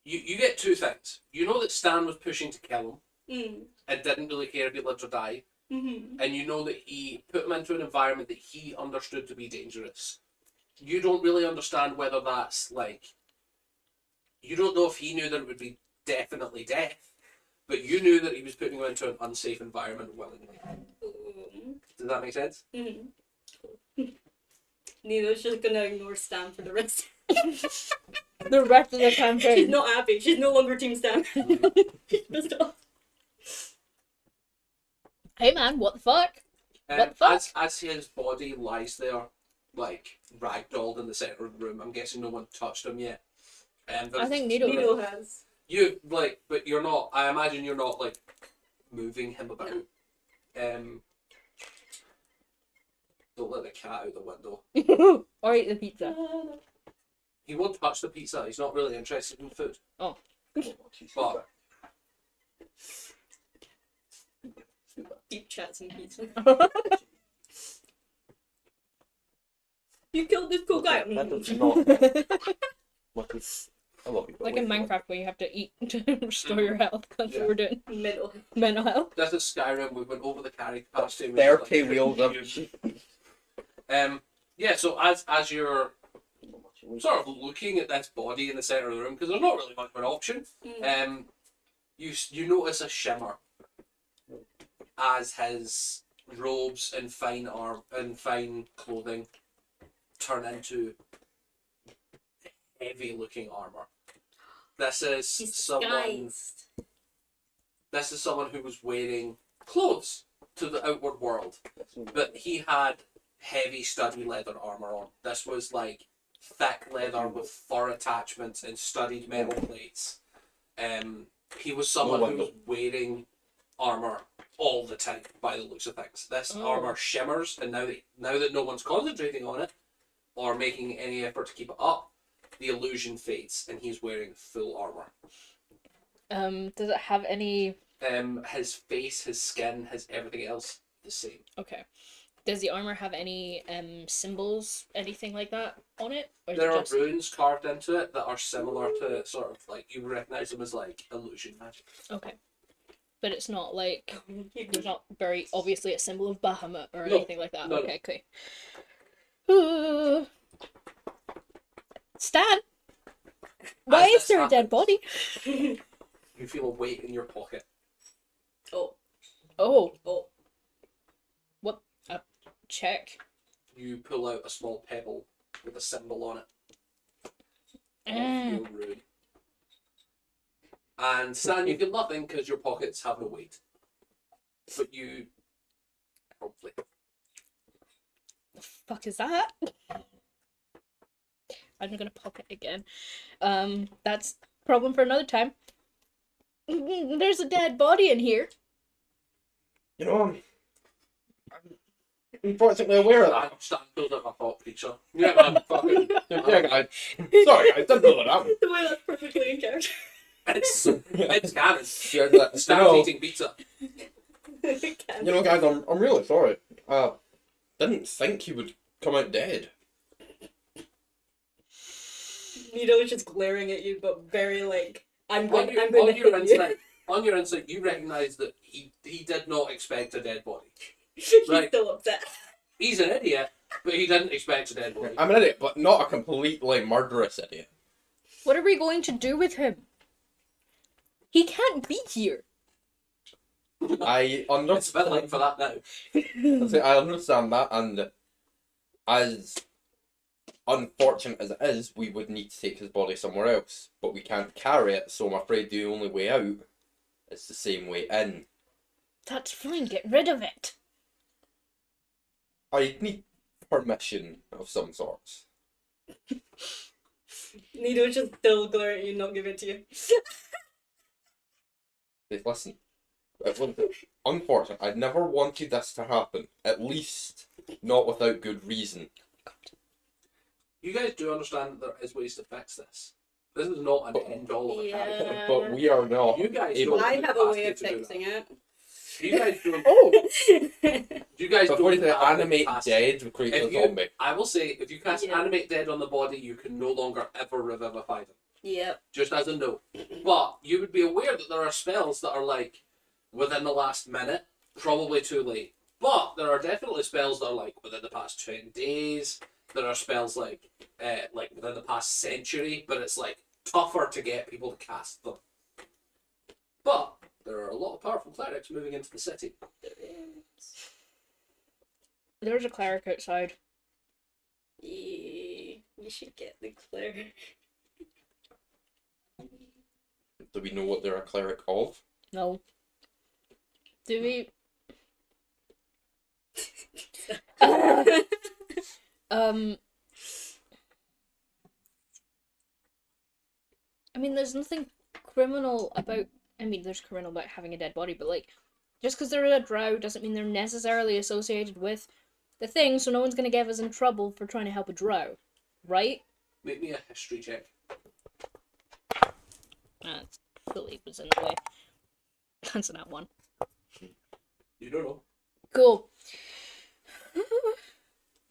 you get two things. You know that Stan was pushing to kill him and didn't really care if he lived or died, and you know that he put him into an environment that he understood to be dangerous. You don't really understand whether that's like. You don't know if he knew that it would be definitely death, but you knew that he was putting him into an unsafe environment willingly. Does that make sense?
Nina's just gonna ignore Stan for the rest.
The rest of the
She's
campaign.
not happy. She's no longer Team Stan. She's pissed off.
Hey man, what the fuck? What the fuck?
As his body lies there, like ragdolled in the center of the room, I'm guessing no one touched him yet.
I think Needle.
Nino has.
You like, but you're not. I imagine you're not like moving him about. Don't let the cat out the window.
Or eat the pizza.
He won't touch the pizza. He's not really interested in food.
Oh.
But
Deep chats and pizza. You killed this cool guy.
That does not. What is? I love you. but
Like
wait
in
for it.
Minecraft where you have to eat to restore your health. That's what we're doing.
Middle.
Mental health.
this is Skyrim. We went over the carry capacity. We
30
just,
wheels of.
Yeah. So as you're sort of looking at this body in the center of the room, because there's not really much of an option. You notice a shimmer as his robes and fine arm and fine clothing turn into heavy looking armor. This is
He's
someone.
disguised.
This is someone who was wearing clothes to the outward world, but he had heavy studded leather armor on. This was like thick leather with fur attachments and studded metal plates. He was someone who was wearing armor all the time by the looks of things. This armor shimmers, and now that no one's concentrating on it or making any effort to keep it up, the illusion fades and he's wearing full armor.
Does it have any...
His face, his skin, his everything else the same.
Okay. Does the armor have any symbols, anything like that on it? Or is
There
it
are
just...
runes carved into it that are similar to sort of like, you recognize them as like illusion magic.
Okay. But it's not like... There's not very obviously a symbol of Bahamut or
No.
anything like that.
No, no.
Okay, cool. Stan! Why
As
is
this
there a dead body?
You feel a weight in your pocket.
Oh.
Oh.
Oh.
check.
You pull out a small pebble with a symbol on it. Of
Mm.
your rune. And Stan, you feel nothing because your pockets have no weight. But you... Hopefully.
The fuck is that? I'm gonna pop it again. That's a problem for another time. There's a dead body in here.
You know, I'm unfortunately aware of that.
Stan pulls out my thought creature. Yeah, man, fucking...
Yeah, guys. Sorry, guys, didn't know that happened.
The way that's perfectly in character.
It's canon.
Yeah, that, you
Stan's
know,
eating pizza.
you know, guys, I'm really sorry. Didn't think he would come out dead.
Nito is just glaring at you, but very like, I'm
On
going to
your
hit you.
insight, on your insight, you recognise that he did not expect a dead body.
He's
Right.
still upset.
He's an idiot, but he didn't expect a dead body.
I'm an idiot, but not a completely murderous idiot.
What are we going to do with him? He can't be here.
I
It's a bit
understand.
late for that now.
I understand that, and as unfortunate as it is, we would need to take his body somewhere else, but we can't carry it, so I'm afraid the only way out is the same way in.
That's fine, get rid of it.
I need permission of some sorts.
Nito is just still glaring at you, not give it to you.
Listen, it was unfortunate. I never wanted this to happen, at least not without good reason.
You guys do understand that there is ways to fix this. This is not an end all of a character.
Yeah.
But we are not.
You guys
able
don't
I
have
have
the
a way of
capacity to do
fixing it.
that. You guys don't.
Oh!
You guys
Before
don't
you
have the
animate
capacity.
dead, create
If
a
you-
zombie.
I will say, if you cast
Yeah.
animate dead on the body, you can no longer ever revivify them.
Yep.
Just as a note. But you would be aware that there are spells that are like within the last minute, probably too late. But there are definitely spells that are like within the past 10 days. There are spells like within the past century, but it's like tougher to get people to cast them. But there are a lot of powerful clerics moving into the city.
There's a cleric outside.
Yeah, you should get the cleric.
Do we know what they're a cleric of?
No. Do we? I mean, there's nothing criminal about. I mean, there's criminal about having a dead body, but like, just because they're a drow doesn't mean they're necessarily associated with the thing. So no one's gonna get us in trouble for trying to help a drow, right?
Make me a history check.
That's Philly was in the way. That's an one.
You don't know.
Cool.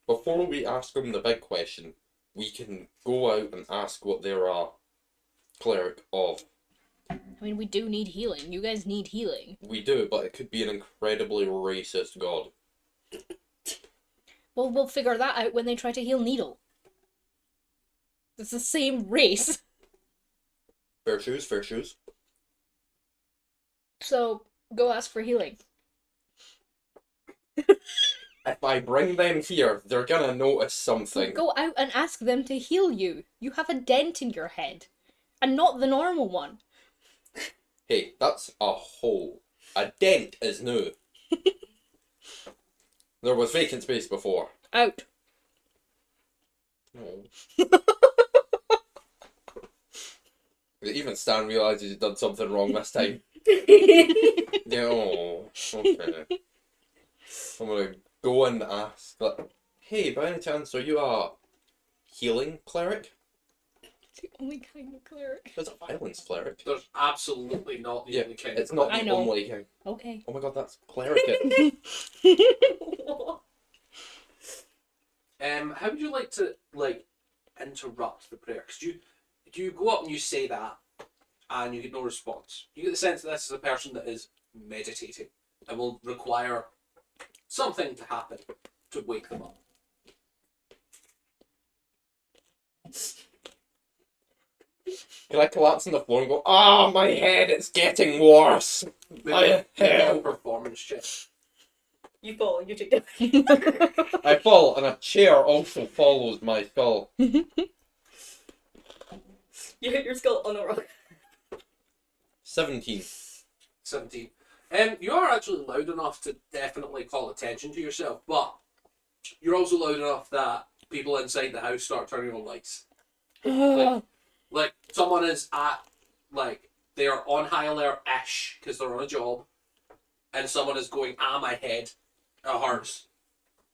Before we ask them the big question, we can go out and ask what they're a cleric of.
I mean, we do need healing. You guys need healing.
We do, but it could be an incredibly racist god.
Well, we'll figure that out when they try to heal Needle. It's the same race.
Fair shoes, fair shoes.
So, go ask for healing.
If I bring them here, they're gonna notice something.
Go out and ask them to heal you. You have a dent in your head. And not the normal one.
Hey, that's a hole. A dent is new. There was vacant space before.
Out.
No. Even Stan realises he's done something wrong this time. Yeah, oh, okay. I'm gonna go and ask, like, hey, by any chance, are you a healing cleric?
It's the only kind of cleric.
There's a violence cleric.
There's absolutely not the
Yeah,
only kind
it's
of
not
I
the
know.
only kind.
Okay.
Oh my god, that's cleric.
How would you like to interrupt the prayer? Because you go up and you say that, and you get no response. You get the sense that this is a person that is meditating and will require something to happen to wake them up.
Can I collapse on the floor and go, ah, my head, it's getting worse.
Maybe a
Hell.
performance check.
You fall, you take damage.
I fall, and a chair also follows my skull.
You hit your skull on a rock.
17.
17. You are actually loud enough to definitely call attention to yourself, but you're also loud enough that people inside the house start turning on lights. Like someone is at, like, they are on high alert-ish because they're on a job, and someone is going, my head, it hurts.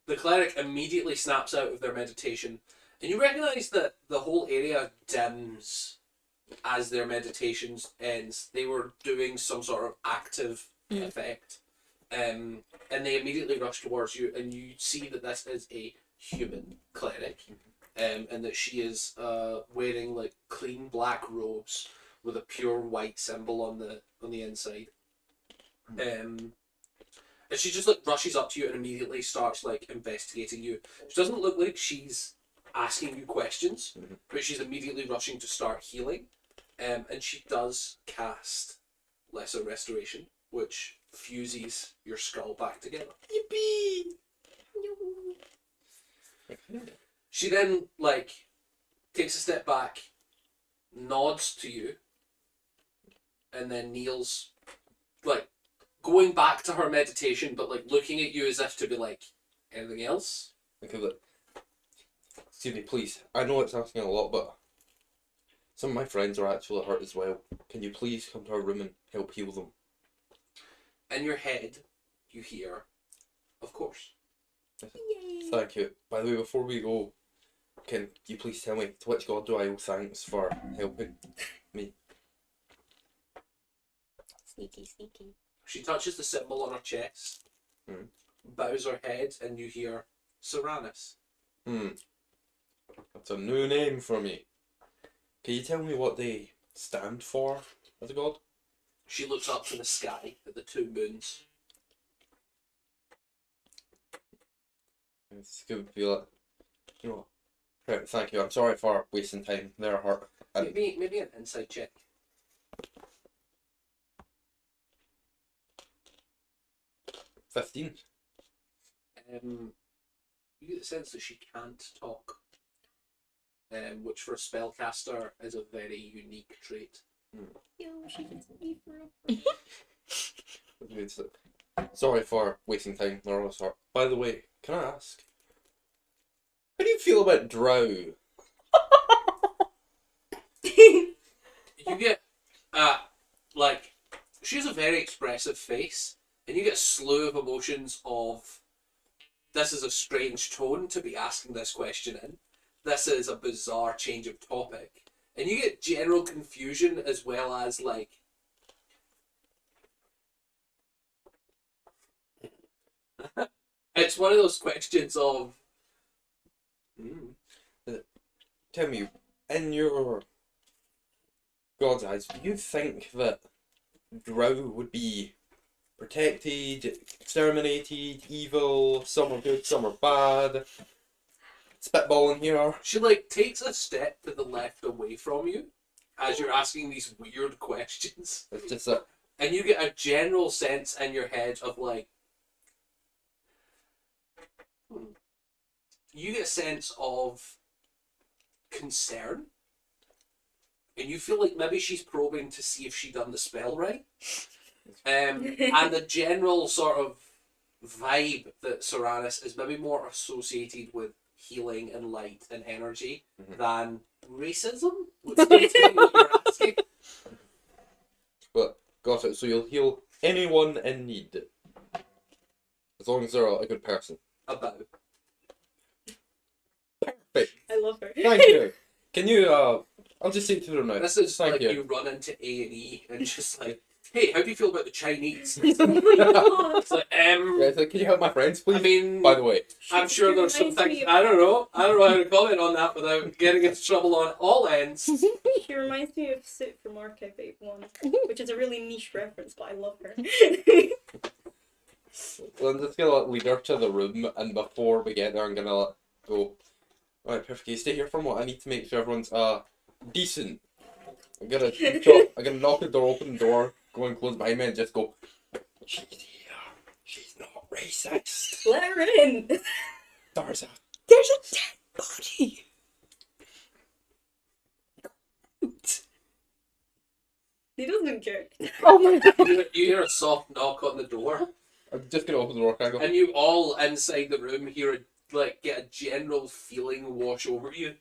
The cleric immediately snaps out of their meditation, and you recognise that the whole area dims as their meditations ends. They were doing some sort of active effect, and they immediately rush towards you, and you see that this is a human cleric, and that she is wearing like clean black robes with a pure white symbol on the inside. And she just like rushes up to you and immediately starts like investigating you. She doesn't look like she's asking you questions, but she's immediately rushing to start healing. And she does cast Lesser Restoration, which fuses your skull back together. Yippee! She then like takes a step back, nods to you, and then kneels, like going back to her meditation, but like looking at you as if to be like, anything else?
Okay, look. Excuse me, please. I know it's asking a lot, but some of my friends are actually hurt as well. Can you please come to our room and help heal them?
In your head, you hear, of course.
Yay.
Thank you. By the way, before we go, can you please tell me, to which god do I owe thanks for helping me?
Sneaky, sneaky.
She touches the symbol on her chest, bows her head, and you hear Serranus.
That's a new name for me. Can you tell me what they stand for as a god?
She looks up to the sky at the two moons.
It's good to feel it. You know, right, thank you. I'm sorry for wasting time. They're hurt. And
Maybe an insight check.
15.
You get the sense that she can't talk, which for a spellcaster is a very unique trait.
Yo, she gets me for
It's sorry for wasting time. They're always hurt. By the way, can I ask, how do you feel about Drow?
You get, like, she has a very expressive face, and you get a slew of emotions of, this is a strange tone to be asking this question in. This is a bizarre change of topic. And you get general confusion as well as, like, it's one of those questions of,
Tell me, in your God's eyes, do you think that Drow would be protected, exterminated, evil, some are good, some are bad? Spitballing here.
she, like, takes a step to the left away from you as you're asking these weird questions.
It's just that.
And you get a general sense in your head of, like, you get a sense of concern. And you feel like maybe she's probing to see if she done the spell right. And the general sort of vibe that Serranus is maybe more associated with healing and light and energy than racism, which seems to be what you're asking.
But got it. So you'll heal anyone in need, as long as they're a good person.
About.
Perfect.
I love her.
Thank you. Can you? I'll just say to them now.
This is
Thank
like
you.
you run into A&E and just like, hey, how do you feel about the Chinese?
Oh my god.
It's like,
Yeah, it's like, can you help my friends, please?
I mean,
By the way,
I'm sure there's some
reminds me
things,
of-
I don't know how to comment on that without getting into trouble on all ends.
She reminds me of Sit from Ep.4, which is a really niche reference, but I love her.
well, I'm just gonna lead her to the room, and before we get there, I'm gonna go. Alright, perfect. You stay here for a moment. I need to make sure everyone's decent. I'm gonna knock the door, open the door, go and close behind me, and just go. She's here. She's not racist. racist.
Let her in.
There's a
There's a dead body.
He doesn't care.
Oh my god.
You hear a soft knock on the door,
I'm just gonna open the door, can I go?
and you all inside the room get a general feeling wash over you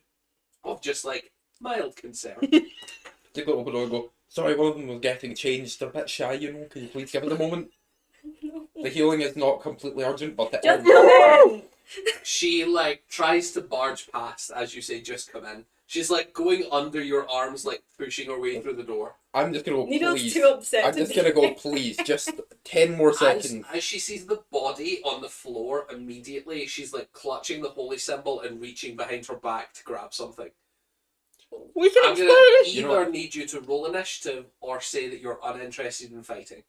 of just like mild concern.
Just gonna open the door and go, sorry, one of them was getting changed. They're a bit shy, you know. Can you please give it a moment?
No.
The healing is not completely urgent, but it
Just
is.
come in.
She like tries to barge past as you say, just come in. She's like going under your arms, like pushing her way through the door.
I'm just gonna go,
Needle's
please.
too upset.
I'm
to
just
be
gonna go,
there.
please. Just 10 more seconds.
As she sees the body on the floor, immediately she's like clutching the holy symbol and reaching behind her back to grab something.
We can
I'm
explain
gonna
it.
either
You know what?
need you to roll initiative or say that you're uninterested in fighting.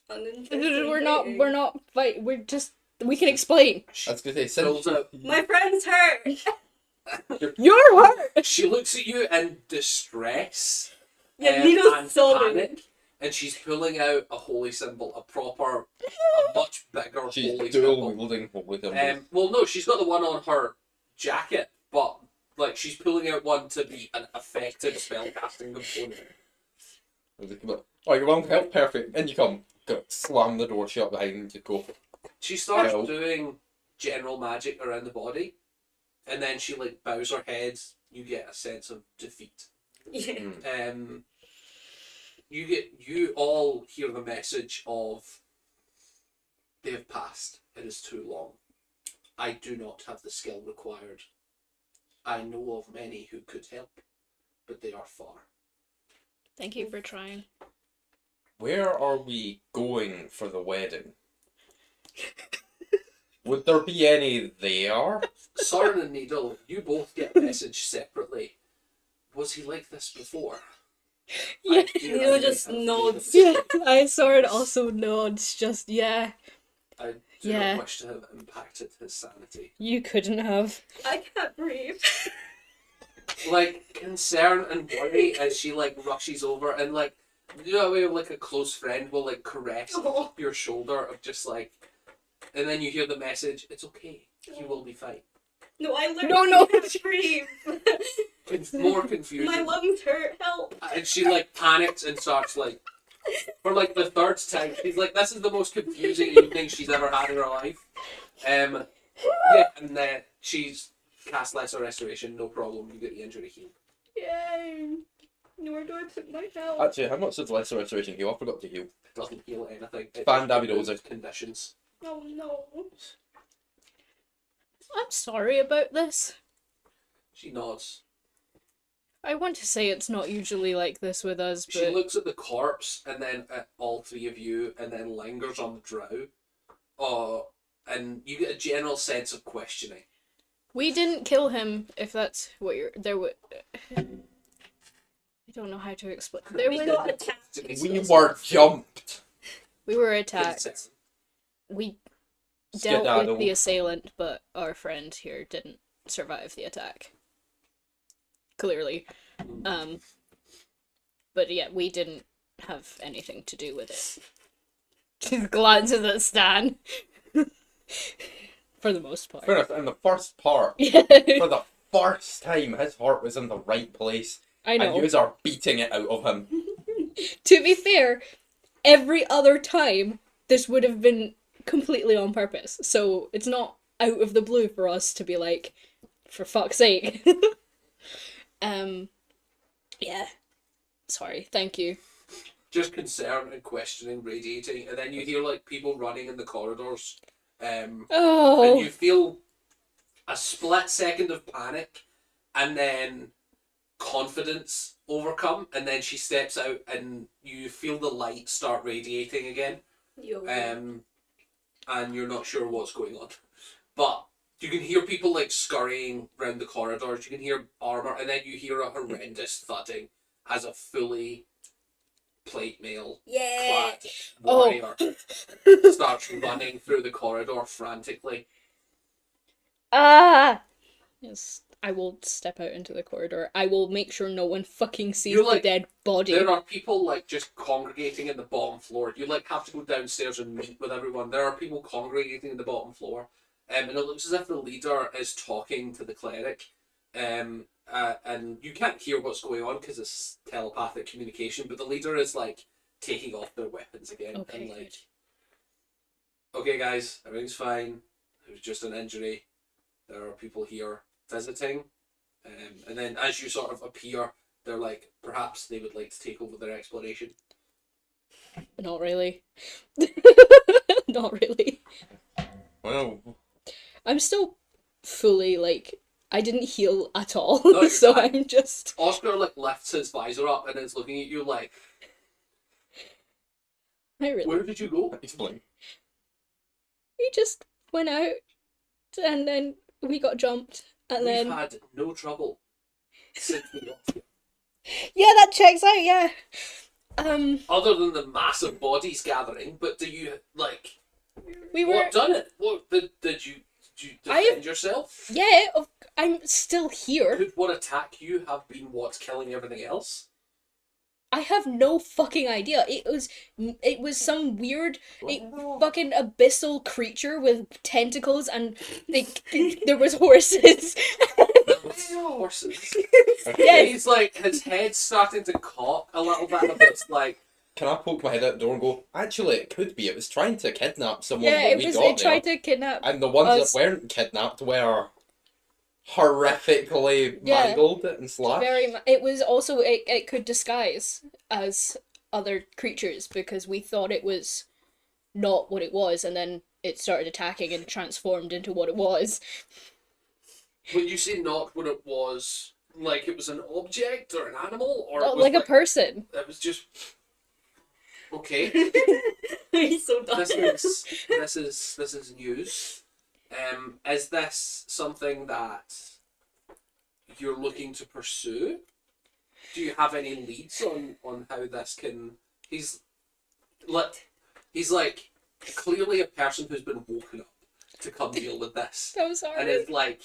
Uninterested
We're
fighting.
not fight. We're just. We can explain.
I was gonna say,
Pulls out.
My friend's hurt.
You're hurt.
She looks at you in distress
Yeah,
and
Needle's sobbing.
panic, and she's pulling out a holy symbol, a much bigger
she's
holy
dual
symbol.
wielding holy symbols.
Well, no, she's got the one on her jacket, but like she's pulling out one to be an effective spellcasting component.
Oh, you want help? Perfect. In you come. Go, slam the door shut behind you. Just go.
She starts
Help.
doing general magic around the body, and then she like bows her head. You get a sense of defeat.
Yeah.
You all hear the message of they have passed. It is too long. I do not have the skill required. I know of many who could help, but they are far.
Thank you for trying.
Where are we going for the wedding? Would there be any there?
Soren and Needle, you both get a message separately. Was he like this before?
Yeah.
I fear
Needle
I may
just
have made a
nods.
Yeah,
mistake.
I saw it also nods. Just yeah,
I do
Yeah.
not wish to have impacted his sanity.
you couldn't have.
I can't breathe.
Like concern and worry as she like rushes over and like you know how like a close friend will like caress
Oh.
your shoulder of just like, and then you hear the message, it's okay, you will be fine.
No, I literally
No.
can't breathe.
It's more confusion.
My lungs hurt. Help.
And she like panics and starts like, for like the third time, she's like, this is the most confusing evening she's ever had in her life. Yeah, and then she's cast Lesser Restoration, no problem, you get the injury healed.
Yay. Where do I put my health?
Actually, how much does Lesser Restoration heal? I forgot to heal.
It doesn't heal anything. It
Fan
just
Davido's
removes conditions.
Oh no.
I'm sorry about this.
She nods.
I want to say it's not usually like this with us,
She
but
looks at the corpse and then at all three of you and then lingers on the drow. And you get a general sense of questioning.
we didn't kill him. If that's what you're there would. I don't know how to explain. There
We
was
got attacked.
We were jumped.
we were attacked.
Concern.
We dealt
Skedaddle.
with the assailant, but our friend here didn't survive the attack. Clearly. But yeah, we didn't have anything to do with it. Just glances at Stan. For the most part.
Fair enough. In the first part,
Yeah.
for the first time, his heart was in the right place.
I know.
And you are beating it out of him.
To be fair, every other time this would have been completely on purpose. So it's not out of the blue for us to be like, for fuck's sake. Yeah. Sorry, thank you.
Just concern and questioning radiating, and then you hear like people running in the corridors. And
Oh.
you feel a split second of panic, and then confidence overcome, and then she steps out, and you feel the light start radiating again.
Yo.
And you're not sure what's going on, but you can hear people like scurrying around the corridors. You can hear armor, and then you hear a horrendous thudding as a fully plate mail
Yeah.
clad
Oh.
warrior starts running through the corridor frantically.
Ah! Yes, I will step out into the corridor. I will make sure no one fucking sees
You're
the
like-
dead body.
There are people like just congregating in the bottom floor. You like have to go downstairs and meet with everyone. There are people congregating in the bottom floor, and it looks as if the leader is talking to the cleric, and you can't hear what's going on because it's telepathic communication. But the leader is like taking off their weapons again,
Okay,
and like,
good.
okay, guys, everything's fine. It was just an injury. There are people here visiting, and then as you sort of appear, they're like, perhaps they would like to take over their exploration.
Not really. Not really.
Well,
I'm still fully like I didn't heal at all,
No, you're
so
fine.
I'm just.
Oscar like lifts his visor up and is looking at you like,
I really.
where did you go?
explain.
We just went out, and then we got jumped, and
We've
then
had no trouble since we got here.
yeah, that checks out. Yeah.
Other than the massive bodies gathering, but do you like
We were.
what done it? What did you
I-
defend yourself?
Yeah, I'm still here.
Could what attack you have been what's killing everything else?
I have no fucking idea. It was some weird, fucking abyssal creature with tentacles, and there was horses.
Horses.
Yeah.
He's like his head's starting to cock a little bit, but it's like
Can I poke my head out the door and go, actually, it could be. It was trying to kidnap someone
Yeah,
when
it
we
was.
got
It
there.
tried to kidnap.
And the ones
us.
that weren't kidnapped were horrifically
Yeah.
mangled and slashed.
It was also it could disguise as other creatures because we thought it was not what it was, and then it started attacking and transformed into what it was.
when you say not what it was, like it was an object or an animal, or it
Not
was
like a person.
It was just okay.
He's so dumb.
This is news. Is this something that you're looking to pursue? Do you have any leads on how this can? He's like clearly a person who's been woken up to come deal with this,
I'm sorry.
and it's like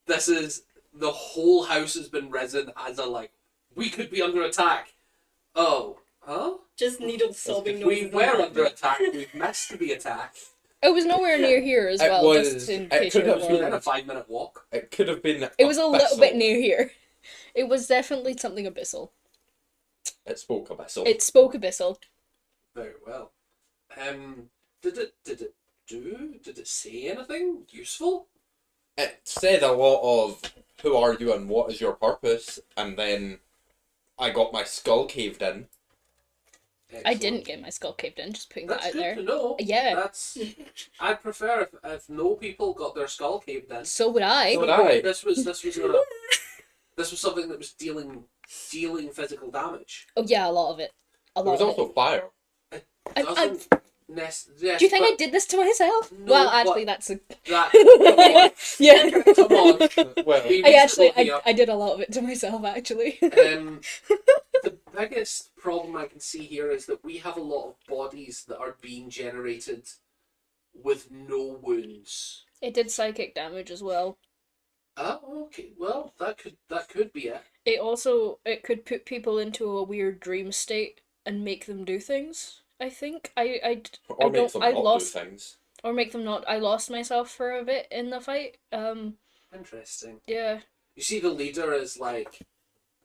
this is the whole house has been risen as a like we could be under attack. Oh, huh?
Just Needle sobbing.
We were under attack. We've missed the attack.
It was nowhere near here as
It
well.
was-
Just in
it
case
could
you're
have
It
been
was
wondering.
a 5-minute walk.
It could have been.
It was a little bit
abyssal.
near here. It was definitely something abyssal.
It spoke abyssal.
It spoke abyssal.
Very well. Did it say anything useful?
It said a lot of who are you and what is your purpose, and then I got my skull caved in.
I
Excellent.
didn't get my skull caved in, just putting
That's
that out
good
there.
to know.
Yeah.
That's. I'd prefer if no people got their skull caved in.
So would I.
So would I.
This was something that was dealing physical damage.
Oh yeah, a lot of it. A
There
lot
was
of
also fire.
It
I-
doesn't.
it.
Yes,
Do you think
but
I did this to myself?
No,
well,
but-
actually, that's a.
that?
Yeah.
Come on.
Well,
Be
I actually,
reasonable here.
I did a lot of it to myself, actually.
The biggest problem I can see here is that we have a lot of bodies that are being generated with no wounds.
It did psychic damage as well.
Oh, okay. Well, that could be it.
It could put people into a weird dream state and make them do things. I think I
or make them
I
not
lost
do things.
or make them not. I lost myself for a bit in the fight.
Interesting.
Yeah.
You see, the leader is like,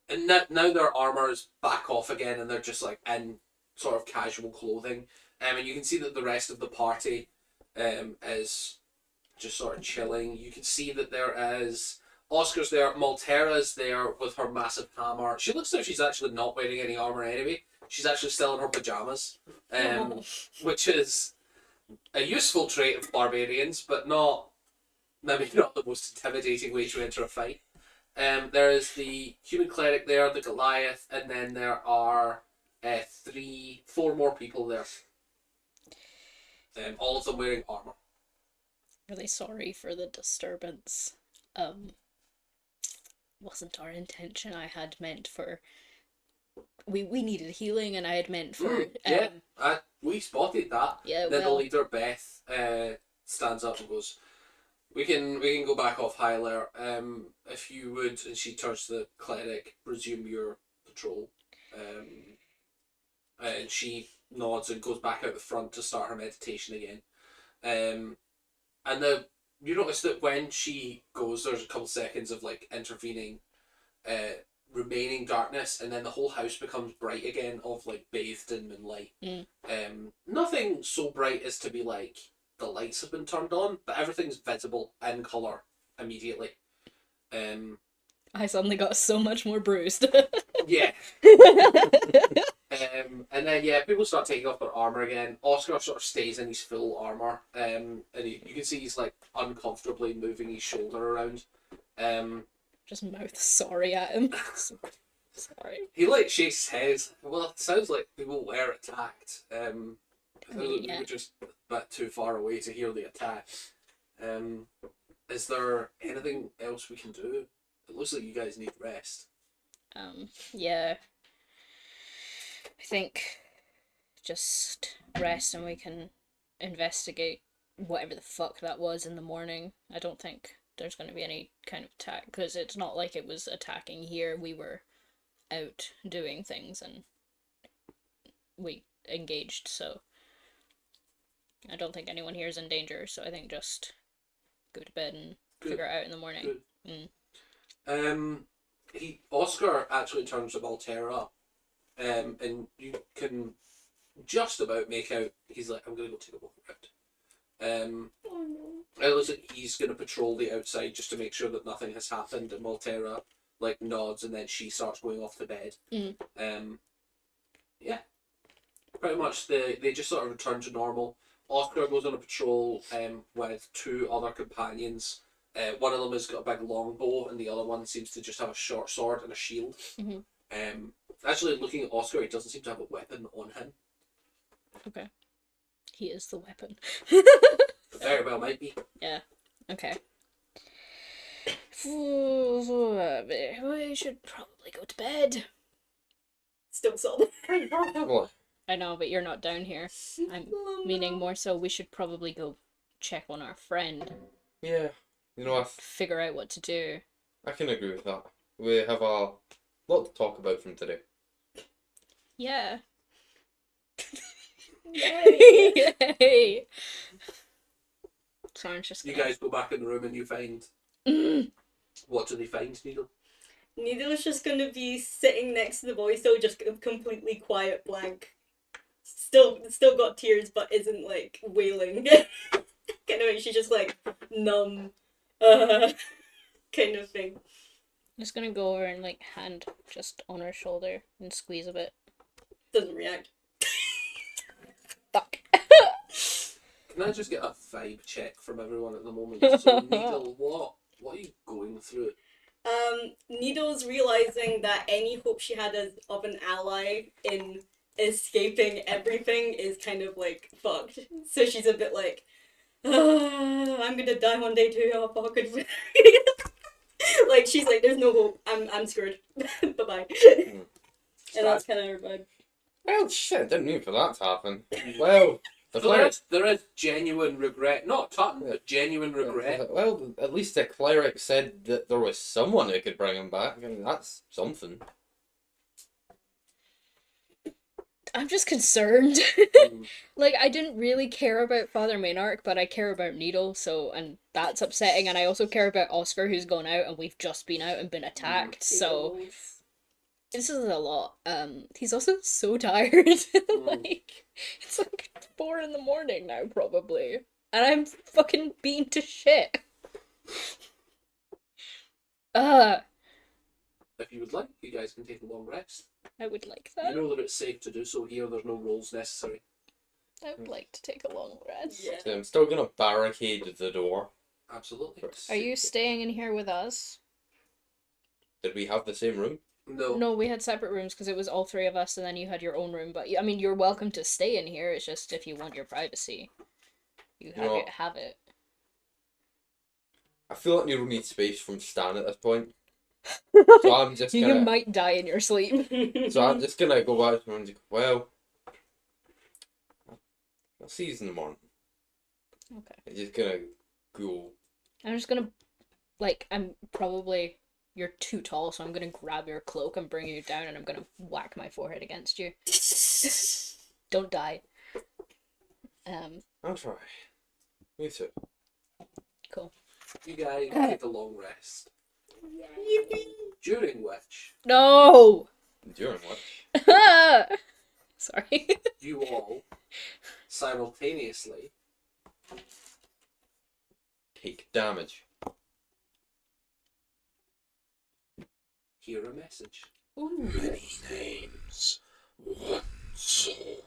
and now their armor is back off again, and they're just like in sort of casual clothing. And you can see that the rest of the party, is just sort of chilling. You can see that there is Oscar's there, Maltera's there with her massive hammer. She looks like she's actually not wearing any armor anyway. She's actually still in her pajamas, which is a useful trait of barbarians, but maybe not the most intimidating way to enter a fight. There is the human cleric there, the Goliath, and then there are 4 more people there. All of them wearing armor.
Really sorry for the disturbance. Wasn't our intention. I had meant for. We needed healing, and I had meant for.
We spotted that.
Yeah,
Then
well.
the leader, Beth, stands up and goes, We can go back off high alert. If you would, and she turns to the cleric, resume your patrol. And she nods and goes back out the front to start her meditation again. And you notice that when she goes, there's a couple seconds of like intervening, remaining darkness, and then the whole house becomes bright again, of like bathed in moonlight. Nothing so bright as to be like the lights have been turned on, but everything's visible in colour immediately.
I suddenly got so much more bruised.
Yeah. And then people start taking off their armour again. Oscar sort of stays in his full armour. And you can see he's like uncomfortably moving his shoulder around.
Just mouth sorry at him. Sorry.
He like shakes his head. Well, it sounds like people were attacked. I think we were just a bit too far away to hear the attack. Is there anything else we can do? It looks like you guys need rest.
Yeah. I think just rest and we can investigate whatever the fuck that was in the morning. I don't think there's going to be any kind of attack, because it's not like it was attacking here. We were out doing things and we engaged, so I don't think anyone here is in danger, so I think just go to bed and figure it out in the morning.
Oscar actually turns to Volterra, and you can just about make out he's like, I'm gonna go take a walk around. It looks like he's gonna patrol the outside just to make sure that nothing has happened, and Volterra like nods, and then she starts going off to bed. Pretty much they just sort of return to normal. Oscar goes on a patrol with two other companions. One of them has got a big longbow, and the other one seems to just have a short sword and a shield. Actually, looking at Oscar, he doesn't seem to have a weapon on him.
Okay. He is the weapon.
Very well might be.
Yeah. Okay. We should probably go to bed.
Still solid.
I know, but you're not down here. I'm meaning more so we should probably go check on our friend.
Yeah. You know,
Figure out what to do.
I can agree with that. We have a lot to talk about from today.
Yeah.
Yay!
Yay! Soren's just
You
gonna...
guys go back in the room and you find... What do they find, Needle?
Needle's just gonna be sitting next to the boy, still just completely quiet, blank. Still got tears, but isn't like wailing. Kind of, she's just like numb, kind of thing.
I'm just gonna go over and like hand just on her shoulder and squeeze a bit.
Doesn't react.
Fuck.
Can I just get a vibe check from everyone at the moment? So, Needle, what are you going through?
Needle's realizing that any hope she had of an ally in escaping everything is kind of like fucked. So she's a bit like, I'm gonna die one day too. Oh fuck it. Like she's like, there's no hope. I'm screwed. Bye bye. And that's kind of her vibe.
Well, shit, didn't mean for that to happen. Well,
There is genuine regret. Not ton, but genuine regret.
Well, at least the cleric said that there was someone who could bring him back. I mean, that's something.
I'm just concerned. Like, I didn't really care about Father Maynarch, but I care about Needle, so, and that's upsetting, and I also care about Oscar, who's gone out, and we've just been out and been attacked, so... This is a lot. He's also so tired. Like, it's like 4 in the morning now, probably. And I'm fucking beaten to shit.
If you would like, you guys can take a long rest.
I would like that.
You know that it's safe to do so here. There's no rolls necessary.
I would like to take a long rest.
Yeah.
So I'm still gonna barricade the door.
Absolutely.
Are you staying in here with us?
Did we have the same room?
No.
No, we had separate rooms because it was all 3 of us, and then you had your own room. But I mean, you're welcome to stay in here. It's just if you want your privacy, you have it. Have it.
I feel like you need space from Stan at this point. So I'm just
You
gonna.
might die in your sleep.
So I'm just gonna go back to him and go, well, I'll see you in the morning.
Okay.
I'm just gonna go
I'm just gonna, I'm probably, you're too tall, so I'm gonna grab your cloak and bring you down, and I'm gonna whack my forehead against you. Don't die.
I'll try. Me too.
Cool.
You guys take a long rest. During which
No!
During which,
Sorry.
you all simultaneously
take damage.
hear a message.
Ooh.
Many names, one soul.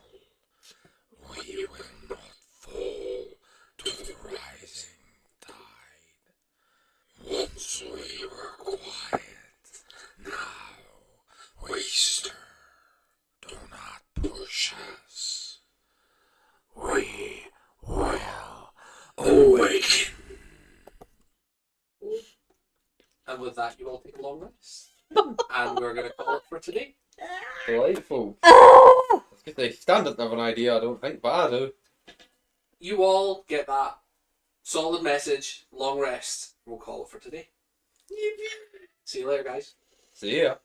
We will not fall to the rising tide. Once we were quiet, now we stir. Do not push us. We will awaken.
And with that, you all take a long rest. And we're going to call it for today.
Delightful. I was gonna say, Stan doesn't have an idea, I don't think, but I do.
You all get that solid message, long rest. We'll call it for today. See you later, guys.
See ya.